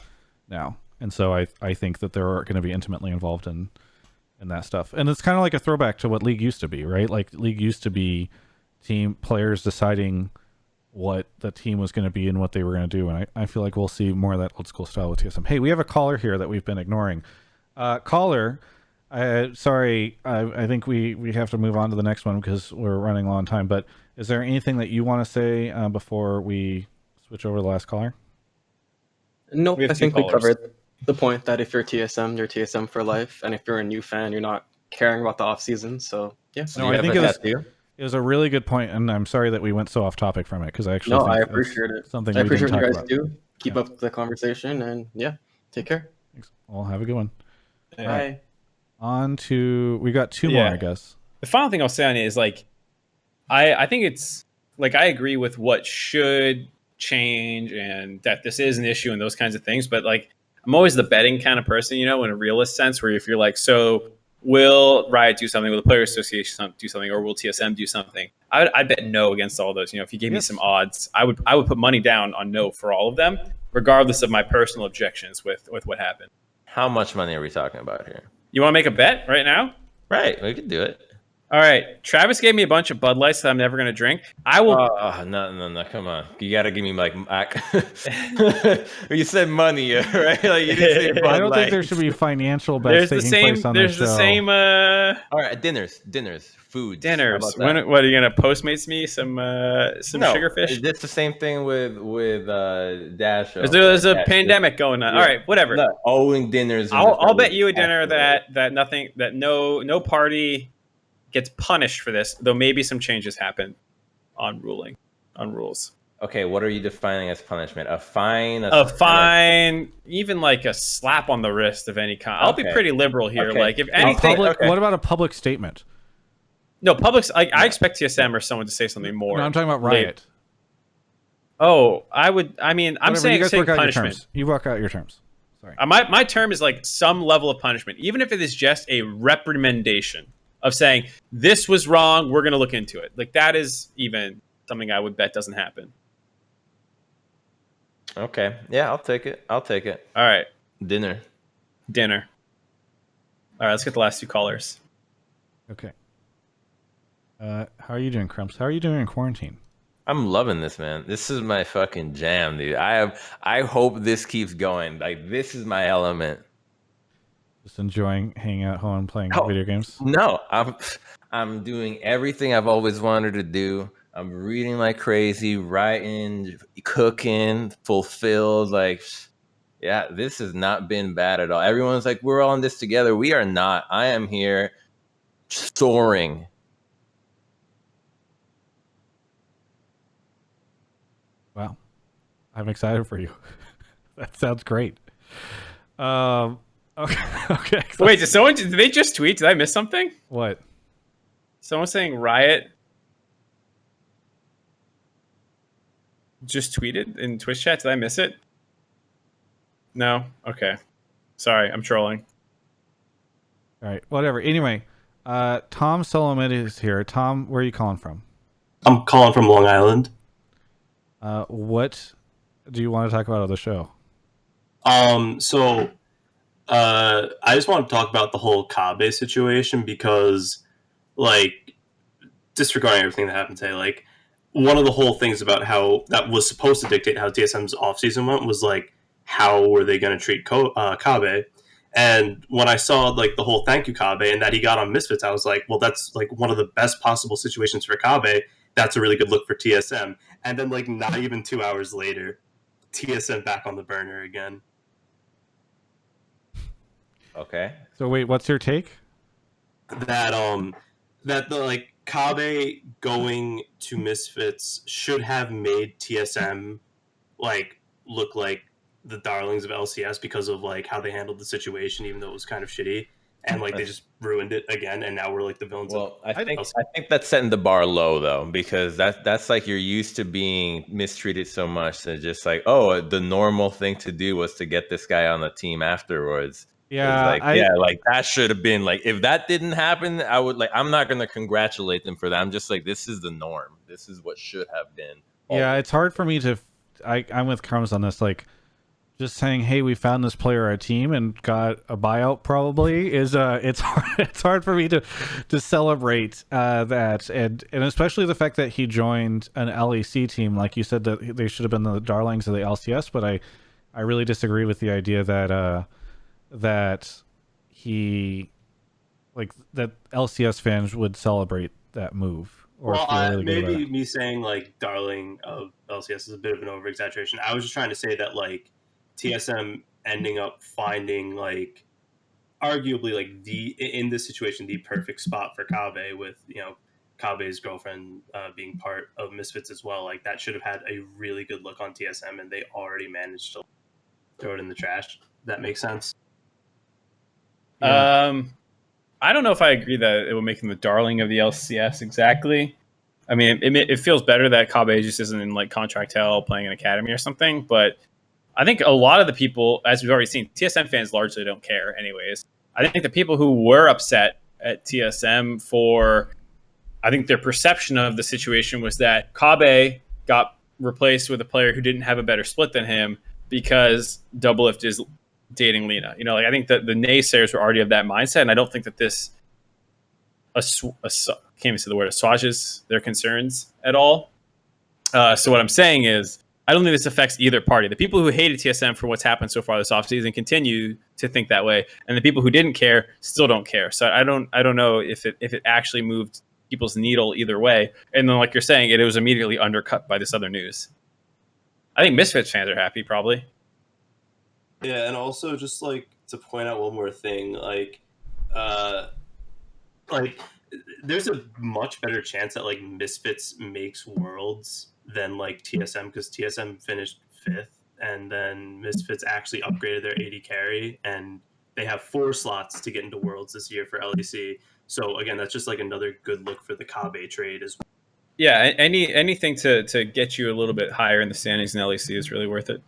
now, and so I think that they're going to be intimately involved in that stuff, and it's kind of like a throwback to what League used to be, right? Like League used to be team players deciding what the team was going to be and what they were going to do, and I feel like we'll see more of that old school style with TSM. Hey, we have a caller here that we've been ignoring. Caller. Sorry, I think we have to move on to the next one because we're running low on time. But is there anything that you want to say before we switch over to the last caller? Nope, We have I two think we callers. covered the point that if you're TSM, you're TSM for life, and if you're a new fan, you're not caring about the off season. So yeah. So No, you I have think a it was tattoo? it was a really good point, and I'm sorry that we went so off topic from it because I actually No, think I that's appreciate it. something I we didn't appreciate what talk you guys about. do. Keep Yeah. up the conversation, and yeah, take care. Thanks. Well, have a good one. Yeah. All right. On to we got two Yeah. more, I guess. The final thing I'll say on it is like, I think it's like I agree with what should change and that this is an issue and those kinds of things. But like, I'm always the betting kind of person, you know, in a realist sense, where if you're like, so will Riot do something? Will the Players Association do something? Or will TSM do something? I'd bet no against all those. You know, if you gave me Yes. some odds, I would put money down on no for all of them, regardless of my personal objections with what happened. How much money are we talking about here? You want to make a bet right now? Right, we could do it. All right. Travis gave me a bunch of Bud Lights that I'm never going to drink. I will. No, come on. You got to give me like you said money, right? Like, you didn't say Bud I don't think Light. there should be financial bets There's the taking same. place on There's the the show. same. All right, dinners, foods. How Dinners. about that? What are you gonna Postmates me some No, sugarfish? it's the same thing with Dash. There's a pandemic going on. Yeah. All right, whatever. No, owing dinners. I'll bet you a dinner that no party gets punished for this, though maybe some changes happen on rules. Okay, what are you defining as punishment? A fine? A fine, even like a slap on the wrist of any kind. I'll be Okay. pretty liberal here. Okay. Like if A anything, public, okay. What about a public statement? no public. I expect TSM or someone to say something more. No, I'm talking about Riot. Oh, I would. I mean, I'm Whatever, saying, you guys work out your punishment. terms. You work out your terms. Sorry. My term is like some level of punishment, even if it is just a reprimandation of saying this was wrong. We're going to look into it. Like that is even something I would bet doesn't happen. Okay, yeah, I'll take it. All right, Dinner. All right, let's get the last two callers. Okay. How are you doing, Crumps? How are you doing in quarantine? I'm loving this, man. This is my fucking jam, dude. I hope this keeps going. Like, this is my element. Just enjoying hanging out home and playing Oh. video games? No, I'm doing everything I've always wanted to do. I'm reading like crazy, writing, cooking, fulfilled. Like, yeah, this has not been bad at all. Everyone's like, we're all in this together. We are not. I am here soaring. Wow. I'm excited for you. That sounds great. Okay. Okay. Wait, did they just tweet? Did I miss something? What? Someone saying Riot just tweeted in Twitch chat. Did I miss it? No? Okay. Sorry, I'm trolling. All right. Whatever. Anyway, Tom Solomon is here. Tom, where are you calling from? I'm calling from Long Island. What do you want to talk about on the show? So I just want to talk about the whole Kabe situation because, like, disregarding everything that happened today, like, one of the whole things about how that was supposed to dictate how TSM's offseason went was, like, how were they going to treat Kabe? And when I saw, like, the whole thank you Kabe and that he got on Misfits, I was like, well, that's, like, one of the best possible situations for Kabe. That's a really good look for TSM. And then, like, not even 2 hours later, TSM back on the burner again. Okay. So wait, what's your take? That the, like, Kabe going to Misfits should have made TSM, like, look like the darlings of LCS because of, like, how they handled the situation, even though it was kind of shitty. and like they just ruined it again, and now we're like the villains. Well, of I think that's setting the bar low though, because that's like you're used to being mistreated so much that just like, oh, the normal thing to do was to get this guy on the team afterwards. It's Yeah, like, yeah, like that should have been like, if that didn't happen, I would like, I'm not gonna congratulate them for that. I'm just like, this is the norm. This is what should have been. yeah, always. it's hard for me to. I'm with Crumbs on this. Like, just saying, hey, we found this player on our team and got a buyout probably is it's hard, it's hard for me to celebrate that, and especially the fact that he joined an LEC team. Like you said, that they should have been the darlings of the LCS, but I really disagree with the idea that that he that LCS fans would celebrate that move or Well, feel really good about maybe it. me saying like darling of LCS is a bit of an over exaggeration. I was just trying to say that like TSM ending up finding like arguably like the in this situation the perfect spot for Kabe, with Kabe's girlfriend being part of Misfits as well. Like that should have had a really good look on TSM, and they already managed to throw it in the trash. That makes sense. Yeah. I don't know if I agree that it will make him the darling of the LCS exactly. I mean, it feels better that Kabe just isn't in like contract hell playing an academy or something. But I think a lot of the people, as we've already seen, TSM fans largely don't care anyways. I think the people who were upset at TSM for, I think their perception of the situation was that Kabe got replaced with a player who didn't have a better split than him because Doublelift is dating Lena. Like I think that the naysayers were already of that mindset, and I don't think that this can't even say the word assuages their concerns at all. So what I'm saying is, I don't think this affects either party. The people who hated TSM for what's happened so far this offseason continue to think that way, and the people who didn't care still don't care. So I don't know if it actually moved people's needle either way. And then, like you're saying, it was immediately undercut by this other news. I think Misfits fans are happy, probably. Yeah, and also just like to point out one more thing, like there's a much better chance that like Misfits makes Worlds than like TSM, because TSM finished 5th, and then Misfits actually upgraded their AD carry, and they have 4 slots to get into Worlds this year for LEC. So again, that's just like another good look for the Kabe trade as well. Yeah, anything to get you a little bit higher in the standings in LEC is really worth it.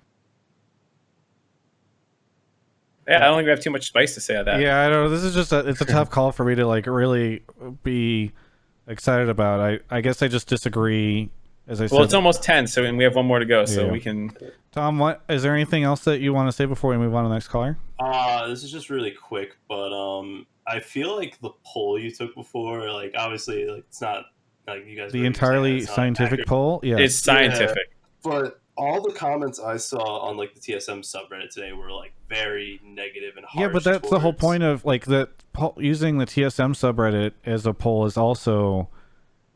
Yeah, I don't think we have too much spice to say on that. Yeah, I know. This is just it's a tough call for me to like really be excited about. I guess I just disagree. As I said, well, it's almost 10, and we have one more to go, so Yeah. we can. Tom, what is there anything else that you want to say before we move on to the next caller? This is just really quick, but I feel like the poll you took before, like obviously, like it's not like you guys. The were entirely saying it's not scientific accurate. poll? Yeah. It's scientific. But all the comments I saw on like the TSM subreddit today were like very negative and harsh. Yeah, but that's the whole point of like using the TSM subreddit as a poll is also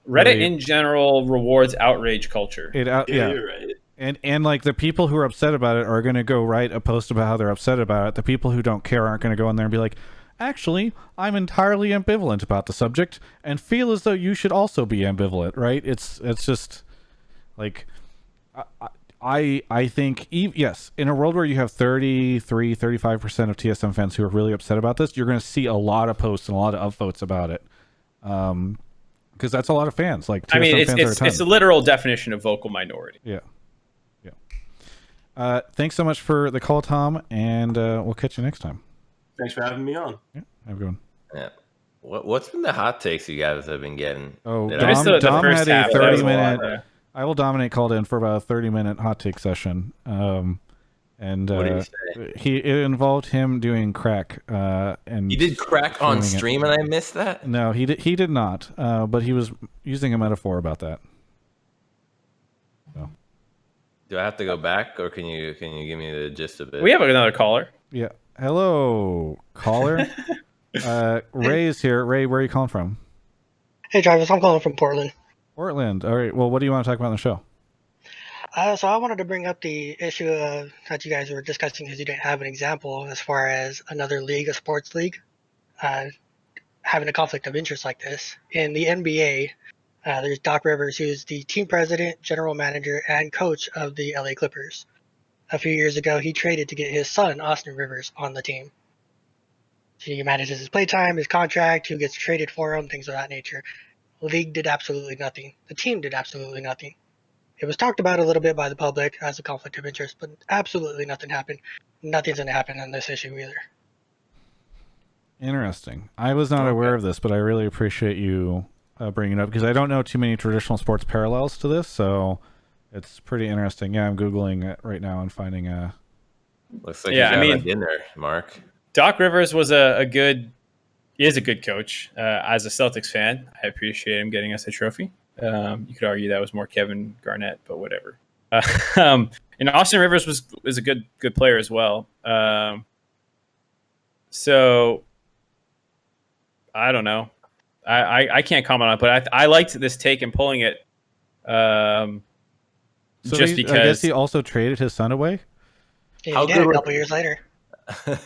Reddit really, in general rewards outrage culture. Yeah, you're right. And like the people who are upset about it are going to go write a post about how they're upset about it. The people who don't care aren't going to go in there and be like, actually, I'm entirely ambivalent about the subject and feel as though you should also be ambivalent, right? It's just like I think yes, in a world where you have 35% of TSM fans who are really upset about this, you're going to see a lot of posts and a lot of upvotes about it. Because that's a lot of fans. Like TSM I mean, fans are a ton. it's a literal definition of vocal minority. Yeah. Thanks so much for the call, Tom, and we'll catch you next time. Thanks for having me on. Yeah, have a good one. Yeah. What's been the hot takes you guys have been getting? Oh, Just the Dom first had a half, that was a lot 30-minute. there. I will dominate called in for about a 30-minute hot take session. And What did he say? it involved him doing crack. And He did crack on doing it. stream, and I missed that. No, he did not. But he was using a metaphor about that. So. Do I have to go back, or can you give me the gist of it? We have another caller. Yeah. Hello, caller. Ray is here. Ray, where are you calling from? Hey, Travis, I'm calling from Portland. Portland. All right. Well, what do you want to talk about on the show? So I wanted to bring up the issue that you guys were discussing because you didn't have an example as far as another league, a sports league, having a conflict of interest like this. In the NBA, there's Doc Rivers, who's the team president, general manager, and coach of the LA Clippers. A few years ago, he traded to get his son, Austin Rivers, on the team. He manages his playtime, his contract, who gets traded for him, things of that nature. The league did absolutely nothing. The team did absolutely nothing. It was talked about a little bit by the public as a conflict of interest, but absolutely nothing happened. Nothing's going to happen on this issue either. Interesting. I was not Okay. aware of this, but I really appreciate you bringing it up because I don't know too many traditional sports parallels to this, so it's pretty interesting. Yeah, I'm Googling it right now and finding a... Looks like Yeah, you I got mean- a dinner, Mark. Doc Rivers was is a good coach. As a Celtics fan, I appreciate him getting us a trophy. You could argue that was more Kevin Garnett, but whatever. And Austin Rivers was a good player as well. So I don't know. I can't comment on it, but I liked this take and pulling it. So Just I because, guess he also traded his son away? Yeah, How he did good a was- couple years later.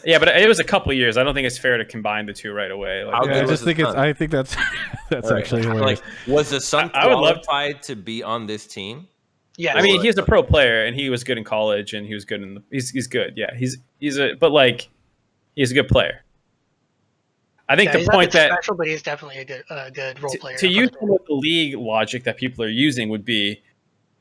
yeah, but it was a couple years. I don't think it's fair to combine the two right away. Like, How Yeah, good I was just his think it's... son? I think that's that's Right. actually hilarious. Like, was the son I would love qualified to be on this team? Yes. I mean, he's a pro player, and he was good in college, and he was good in the. He's good. Yeah, he's but like, he's a good player. I think yeah, the he's point nothing that special, but he's definitely a good role player. to use some of the league logic that people are using would be,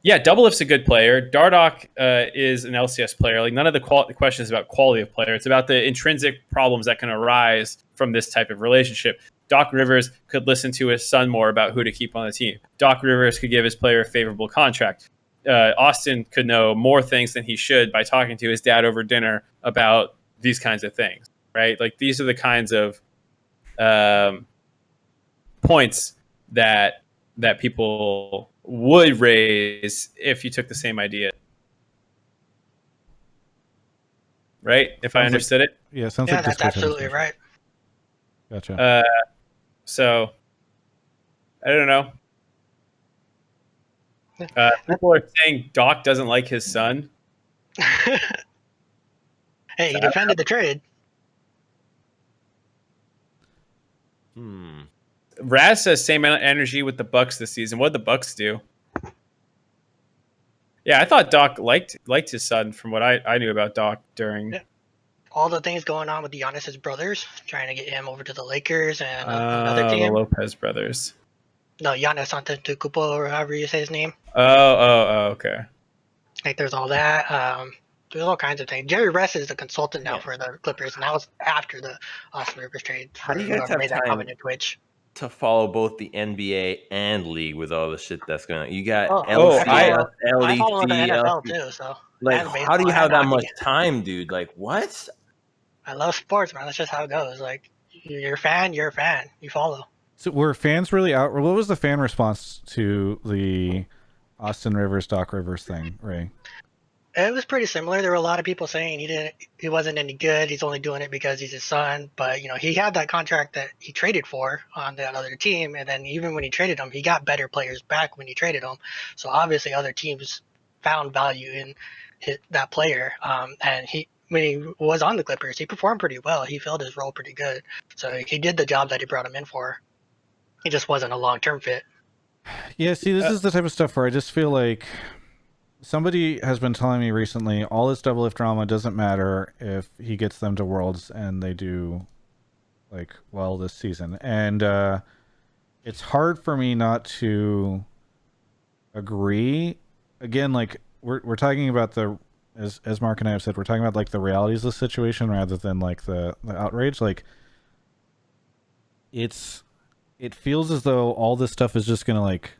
yeah, Double Lift's a good player. Dardoch is an LCS player. Like, none of the questions about quality of player. It's about the intrinsic problems that can arise from this type of relationship. Doc Rivers could listen to his son more about who to keep on the team. Doc Rivers could give his player a favorable contract. Austin could know more things than he should by talking to his dad over dinner about these kinds of things, right? Like, these are the kinds of points that people would raise if you took the same idea, right? If I Sounds like- understood it. Yeah, sounds Yeah, like that's Discourse had absolutely discussion. right. Gotcha. So I don't know. People are saying Doc doesn't like his son. Hey, he defended the trade. Raz says same energy with the Bucks this season. What did the Bucks do? Yeah, I thought Doc liked his son from what I knew about Doc during. Yeah. All the things going on with Giannis's brothers, trying to get him over to the Lakers and another The team. Lopez brothers. No, Giannis Antetokounmpo, or however you say his name. Okay. Like, there's all that. There's all kinds of things. Jerry Rest is the consultant now for the Clippers, and that was after the Austin Rivers trade. How do you for guys whoever have made that time? comment to Twitch? To follow both the NBA and league with all the shit that's going on. You got Oh, LCS, I follow the LEC, NFL too, so Like, and how do you baseball have and that hockey. much time, dude? Like, what? I love sports, man. That's just how it goes. Like, you're a fan, you're a fan. You follow. So were fans really out? What was the fan response to the Austin Rivers, Doc Rivers thing, Ray? It was pretty similar. There were a lot of people saying he wasn't any good. He's only doing it because he's his son. But he had that contract that he traded for on that other team, and then even when he traded him, he got better players back when he traded him. So obviously, other teams found value in that player. And when he was on the Clippers, he performed pretty well. He filled his role pretty good. So he did the job that he brought him in for. He just wasn't a long-term fit. Yeah, see, this is the type of stuff where I just feel like somebody has been telling me recently all this double lift drama doesn't matter if he gets them to Worlds and they do like well this season. And it's hard for me not to agree. Again, like we're talking about as Mark and I have said, we're talking about like the realities of the situation rather than like the outrage. Like it feels as though all this stuff is just gonna, like,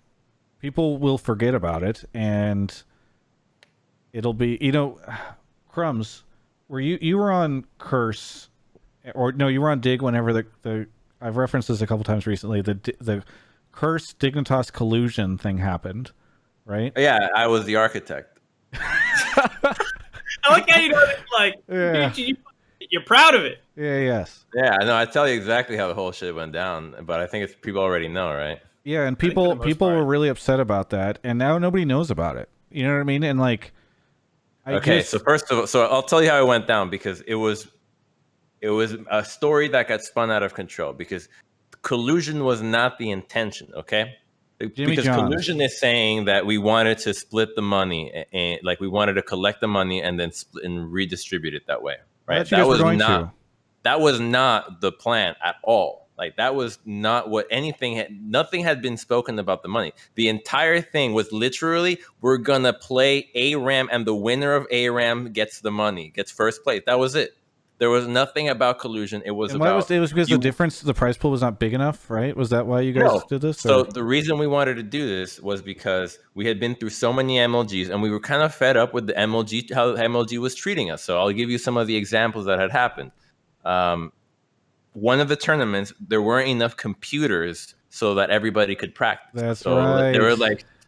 people will forget about it and it'll be, Crumbs, were you were on Curse, or no, you were on Dig whenever the I've referenced this a couple times recently, the Curse Dignitas collusion thing happened, right? Yeah, I was the architect. I like how Yeah. you're proud of it. Yeah, yes. Yeah, no, I tell you exactly how the whole shit went down, but I think it's people already know, right? Yeah, and for the people most part. were really upset about that, and now nobody knows about it. You know what I mean? And like, So first of all, so I'll tell you how it went down, because it was a story that got spun out of control, because collusion was not the intention, okay? Because Johns. collusion is saying that we wanted to split the money, and like we wanted to collect the money and then split and redistribute it that way, I right? thought you guys were going to. That was not the plan at all. Like that was not what nothing had been spoken about the money. The entire thing was literally, we're gonna play ARAM and the winner of ARAM gets the money, gets first place. That was it. There was nothing about collusion. It was And why was about it was because the prize pool was not big enough, right? Was that why you guys did this? So the reason we wanted to do this was because we had been through so many MLGs and we were kind of fed up with the MLG, how MLG was treating us. So I'll give you some of the examples that had happened. One of the tournaments, there weren't enough computers so that everybody could practice. That's so right.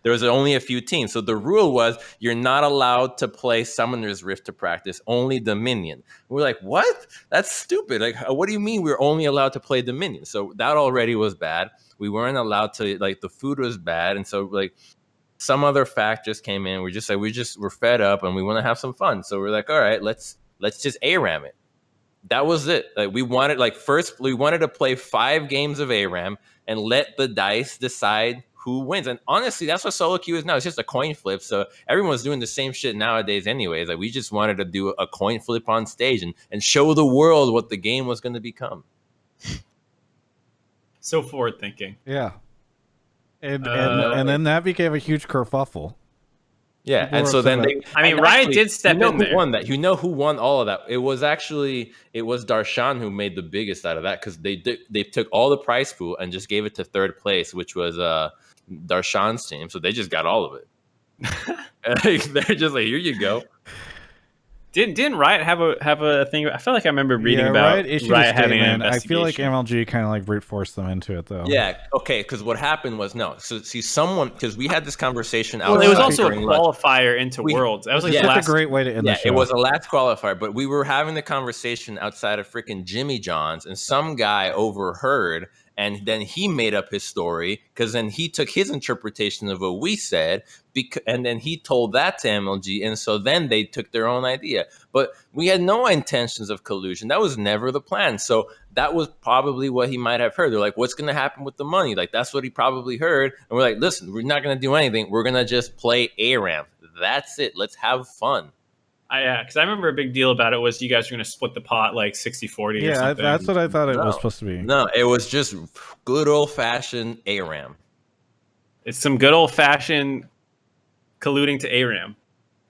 There was only a few teams. So the rule was you're not allowed to play Summoner's Rift to practice, only Dominion. We're like, what? That's stupid. Like, what do you mean we're only allowed to play Dominion? So that already was bad. We weren't allowed to, like, the food was bad. And so, like, some other factors came in. We're just like, we're fed up and we want to have some fun. So we're like, all right, let's just ARAM it. That was it. Like, we wanted to play 5 games of ARAM and let the dice decide who wins. And honestly, that's what solo queue is now. It's just a coin flip. So everyone's doing the same shit nowadays anyways. Like, we just wanted to do a coin flip on stage and show the world what the game was going to become. So forward thinking. Yeah. And then that became a huge kerfuffle. Yeah, and so then Riot did step in there. Who won that? You know who won all of that? It was Darshan who made the biggest out of that, because they took all the prize pool and just gave it to third place, which was Darshan's team. So they just got all of it. They're just like, here you go. Didn't Riot have a thing? I feel like I remember reading about Riot having an investigation. I feel like MLG kind of like brute forced them into it, though. Yeah, okay, because what happened was, because we had this conversation out. Well, it was also a qualifier into Worlds. That was like a great way to end the show. It was a last qualifier, but we were having the conversation outside of freaking Jimmy John's, and some guy overheard. And then he made up his story, because then he took his interpretation of what we said, and then he told that to MLG, and so then they took their own idea. But we had no intentions of collusion. That was never the plan. So that was probably what he might have heard. They're like, what's going to happen with the money? Like, that's what he probably heard. And we're like, listen, we're not going to do anything. We're going to just play ARAM. That's it. Let's have fun. Because I remember a big deal about it was you guys were going to split the pot like 60-40 or something. Yeah, that's what I thought it was supposed to be. No, it was just good old-fashioned ARAM. It's some good old-fashioned colluding to ARAM,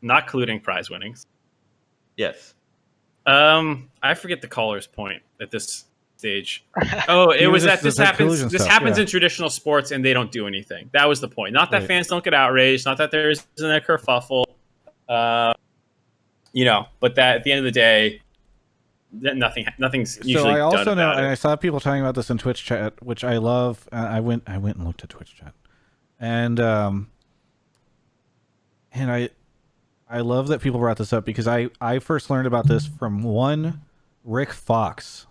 not colluding prize winnings. Yes. I forget the caller's point at this stage. Oh, it was that this happens. This happens in traditional sports, and they don't do anything. That was the point. Not that fans don't get outraged. Not that there isn't a kerfuffle. But that at the end of the day, nothing's usually done. So I also done know, about and it. I saw people talking about this in Twitch chat, which I love. I went and looked at Twitch chat, and I love that people brought this up, because I first learned about this from one Rick Fox,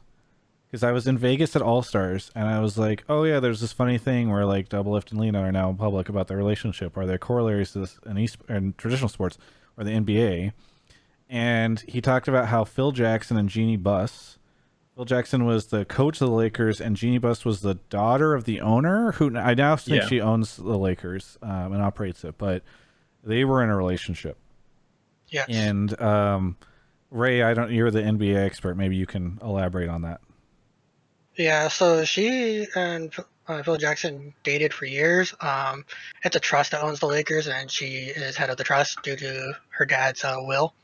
because I was in Vegas at All Stars, and I was like, oh yeah, there's this funny thing where like Doublelift and Lena are now public about their relationship. Are there corollaries to this in traditional sports or the NBA? And he talked about how Phil Jackson and Jeannie Buss. Phil Jackson was the coach of the Lakers, and Jeannie Buss was the daughter of the owner, who I now think she owns the Lakers and operates it. But they were in a relationship. Yes. And Ray, you're the NBA expert. Maybe you can elaborate on that. Yeah. So she and Phil Jackson dated for years. It's a trust that owns the Lakers, and she is head of the trust due to her dad's will.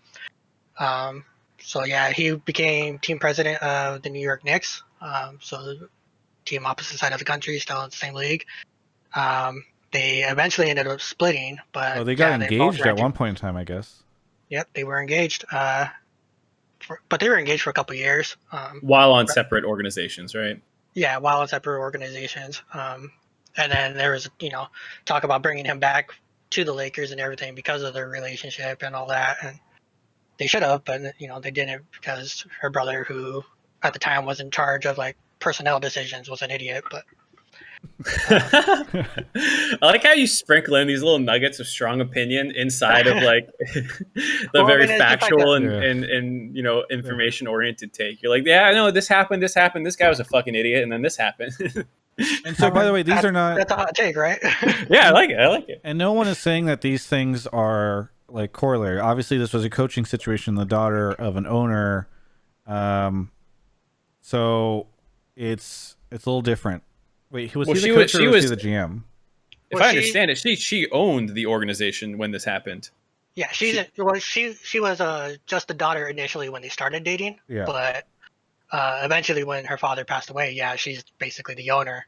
So yeah, he became team president of the New York Knicks. So the team opposite side of the country, still in the same league. They eventually ended up splitting, but they got engaged at one point in time, I guess. Yep, they were engaged. But they were engaged for a couple years. While on separate organizations, right? Yeah, while in separate organizations. And then there was, talk about bringing him back to the Lakers and everything because of their relationship and all that. And they should have, but they didn't, because her brother, who at the time was in charge of like personnel decisions, was an idiot. But I like how you sprinkle in these little nuggets of strong opinion inside of like the very factual and information oriented take. You're like, yeah, I know this happened. This guy was a fucking idiot, and then this happened. And so, by the way, these are not. That's a hot take, right? Yeah, I like it. And no one is saying that these things are like corollary. Obviously, this was a coaching situation. The daughter of an owner, So it's a little different. Wait, was Well, he the she coach was- or she was he was- the GM? If Well, I she- understand it, she owned the organization when this happened. Yeah, she was just the daughter initially when they started dating, Yeah. but eventually when her father passed away, yeah, she's basically the owner,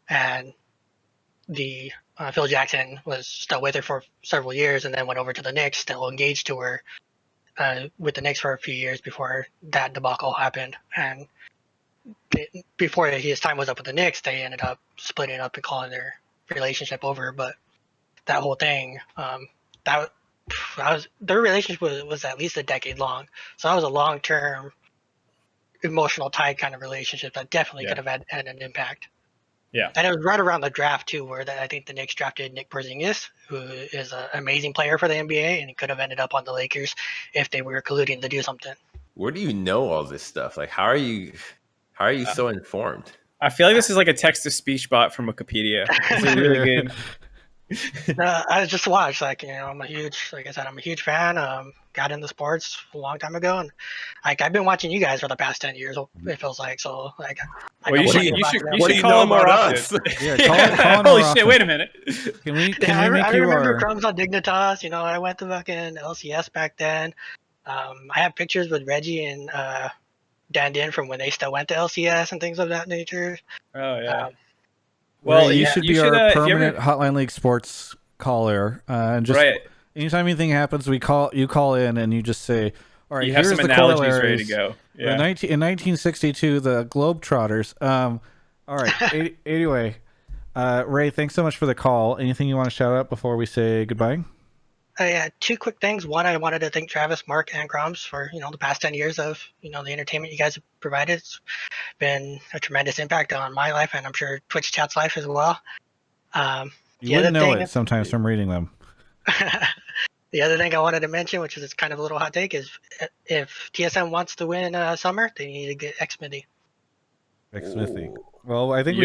and the Phil Jackson was still with her for several years, and then went over to the Knicks, still engaged to her with the Knicks for a few years before that debacle happened, and before his time was up with the Knicks, they ended up splitting up and calling their relationship over, but that whole thing, that was their relationship was at least a decade long. So that was a long term, emotional tied kind of relationship that definitely Yeah. could have had an impact. Yeah. And it was right around the draft too, where I think the Knicks drafted Nick Porzingis, who is an amazing player for the NBA, and he could have ended up on the Lakers if they were colluding to do something. Where do you know all this stuff? Like, how are you so informed? I feel like this is like a text-to-speech bot from Wikipedia. This is really good. I just watched, like, I'm a huge, like I said, I'm a huge fan. Got into sports a long time ago, and like I've been watching you guys for the past 10 years. It feels like so. Like, I Well, know you what should you're talking about. What do should you call know him more about often. us? Yeah, call him Holy more shit! often. Wait a minute. Can we Yeah, make I you remember our? Crumbs on Dignitas. I went to fucking LCS back then. I have pictures with Reggie and Dan Din from when they still went to LCS and things of that nature. Oh yeah. Um, Well, Ray, you yeah, should you be should, our if you ever- permanent Hotline League sports caller, and just right. anytime anything happens, you call in and you just say, "All right, You have here's some the analogies ready corollaries." to go. The Yeah. in 1962, the Globetrotters. All right. Anyway, Ray, thanks so much for the call. Anything you want to shout out before we say goodbye? yeah, two quick things. One, I wanted to thank Travis, Mark, and Crumbs for the past 10 years of the entertainment you guys have provided. It's been a tremendous impact on my life, and I'm sure Twitch chat's life as well. You The wouldn't other know thing- it sometimes from reading them. The other thing I wanted to mention, which is kind of a little hot take, is if TSM wants to win Summer, they need to get X-Smithy. Smithy. Well, I think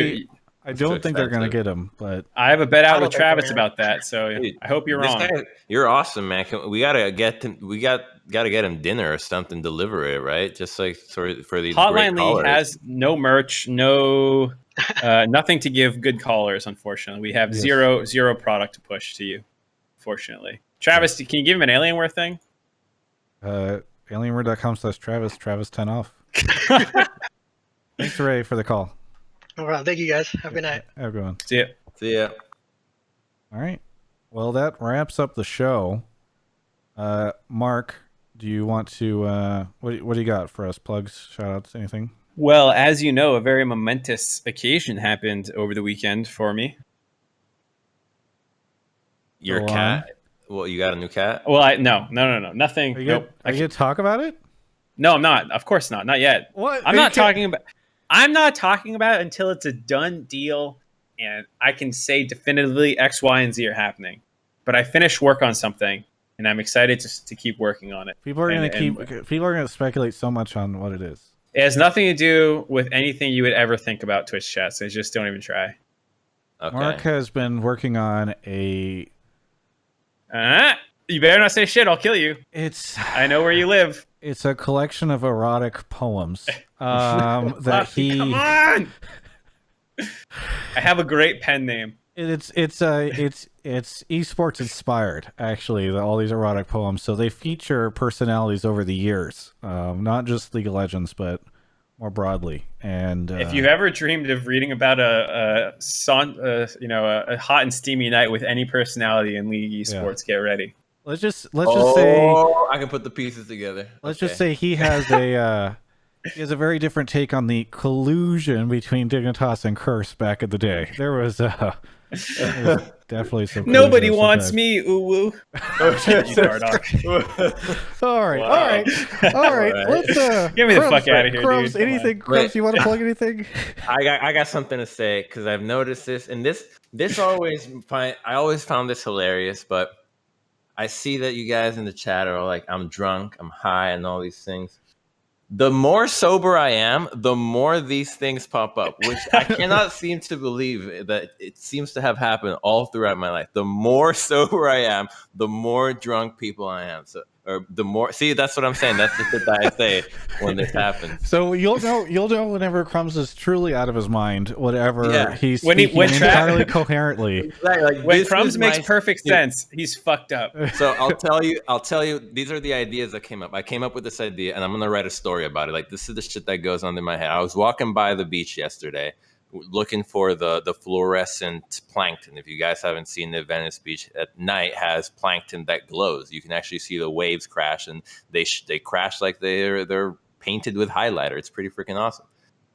I It's too don't think they're going to expensive. get him, but I have a bet I out don't with think Travis they're- about that, so Dude, I hope you're This wrong. guy, you're awesome, man. We gotta get him. We gotta get him dinner or something. Deliver it, right? Just like for these great Hotline League callers. has no merch, no nothing to give good callers. Unfortunately, we have Yes. zero product to push to you. Fortunately, Travis, can you give him an Alienware thing? alienware.com/Travis, Travis 10 off. Thanks, Ray, for the call. Well, thank you guys. Have a good night. Have a good one. See ya. See ya. All right. Well, that wraps up the show. Mark, do you want to what do you got for us? Plugs, shout outs, anything? Well, as you know, a very momentous occasion happened over the weekend for me. Your Go cat. Well, you got a new cat. Well, no, nothing. Are you Nope. are you gonna talk about it? No, I'm not. Of course not. Not yet. What? I'm not talking about it until it's a done deal and I can say definitively X, Y, and Z are happening. But I finished work on something and I'm excited to keep working on it. People are And- people are gonna speculate so much on what it is. It has nothing to do with anything you would ever think about Twitch chat, so just don't even try. Okay. Mark has been working on You better not say shit, I'll kill you. I know where you live. it's a collection of erotic poems that Lofty, he come on! I have a great pen name. it's esports inspired, actually, all these erotic poems. So they feature personalities over the years, not just League of Legends, but more broadly. And If you've ever dreamed of reading about a hot and steamy night with any personality in League Esports, get ready. let's just say I can put the pieces together. let's just say he has a very different take on the collusion between Dignitas and Curse back in the day. There was definitely some. Nobody collusion wants sometimes. me, ooh woo. All right, Wow. all right. Let's Get me the Crumbs, fuck outta here, Crumbs, dude. Come on. anything? Crumbs, Wait. you want to plug anything? I got something to say because I've noticed this, and this I always found this hilarious, but I see that you guys in the chat are all like, I'm drunk, I'm high, and all these things. The more sober I am, the more these things pop up, which I cannot seem to believe that it seems to have happened all throughout my life. The more sober I am, the more drunk people I am. So or the more. See, that's what I'm saying. That's the shit that I say when this happens. So you'll know whenever Crumbs is truly out of his mind, whatever Yeah. he's When he- speaking when Tra- entirely coherently. Exactly. Like, When this Crumbs is makes my- perfect Dude, sense, he's fucked up. So I'll tell you, these are the ideas that came up. I came up with this idea and I'm gonna write a story about it. Like, this is the shit that goes on in my head. I was walking by the beach yesterday looking for the fluorescent plankton. If you guys haven't seen the Venice beach at night, has plankton that glows. You can actually see the waves crash, and they crash like they're painted with highlighter. It's pretty freaking awesome.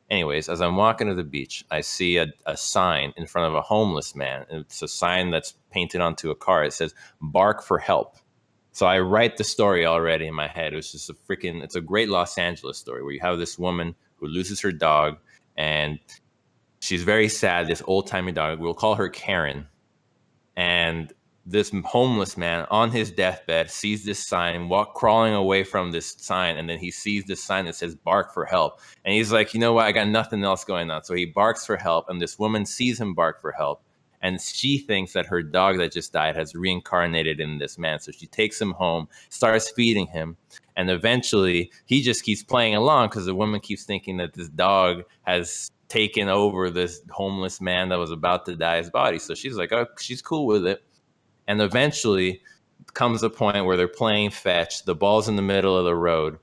Anyways, as I'm walking to the beach, I see a sign in front of a homeless man. It's a sign that's painted onto a car. It says, "Bark for help." So I write the story already in my head. It's a great Los Angeles story where you have this woman who loses her dog, and she's very sad. This old-timey dog, we'll call her Karen. And this homeless man on his deathbed sees this sign, crawling away from this sign, and then he sees this sign that says "Bark for help." And he's like, you know what? I got nothing else going on. So he barks for help, and this woman sees him bark for help. And she thinks that her dog that just died has reincarnated in this man. So she takes him home, starts feeding him. And eventually he just keeps playing along because the woman keeps thinking that this dog has taken over this homeless man that was about to die's body. So she's like, oh, she's cool with it. And eventually comes a point where they're playing fetch. The ball's in the middle of the road.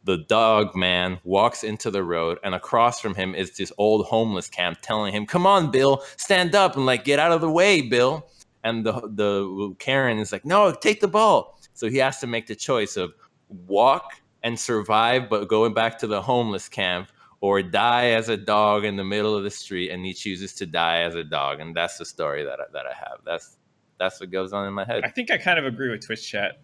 The dog man walks into the road, and across from him is this old homeless camp telling him, "Come on, Bill, stand up and like get out of the way, Bill." And the Karen is like, "No, take the ball." So he has to make the choice of walk and survive, but going back to the homeless camp, or die as a dog in the middle of the street. And he chooses to die as a dog, and that's the story that I have. That's what goes on in my head. I think I kind of agree with Twitch chat.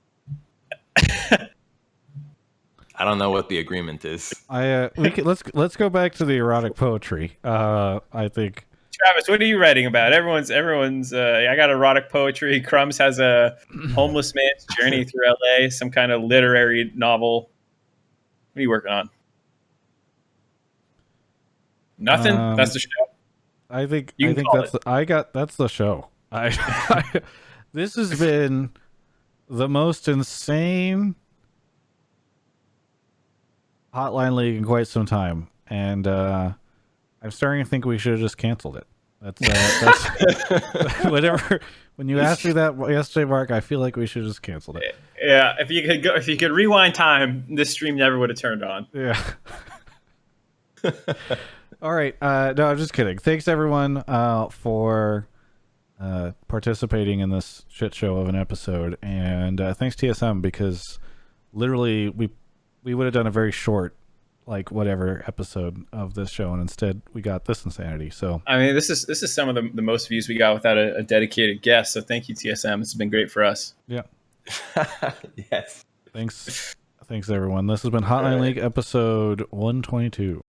I don't know what the agreement is. Let's go back to the erotic poetry. I think Travis, what are you writing about? Everyone's. I got erotic poetry. Crumbs has a homeless man's journey through LA. Some kind of literary novel. What are you working on? Nothing. That's the show. I think You can call it. that's the show. This has been the most insane Hotline League in quite some time, and I'm starting to think we should have just canceled it. That's whatever. When you asked me that yesterday, Mark, I feel like we should have just canceled it. Yeah, if you could rewind time, this stream never would have turned on. Yeah. All right. No, I'm just kidding. Thanks everyone for participating in this shit show of an episode, and thanks TSM, because literally we would have done a very short, like, whatever episode of this show, and instead we got this insanity. So I mean, this is some of the most views we got without a dedicated guest. So thank you, TSM. It's been great for us. yeah. Yes. Thanks everyone. This has been Hotline League episode 122.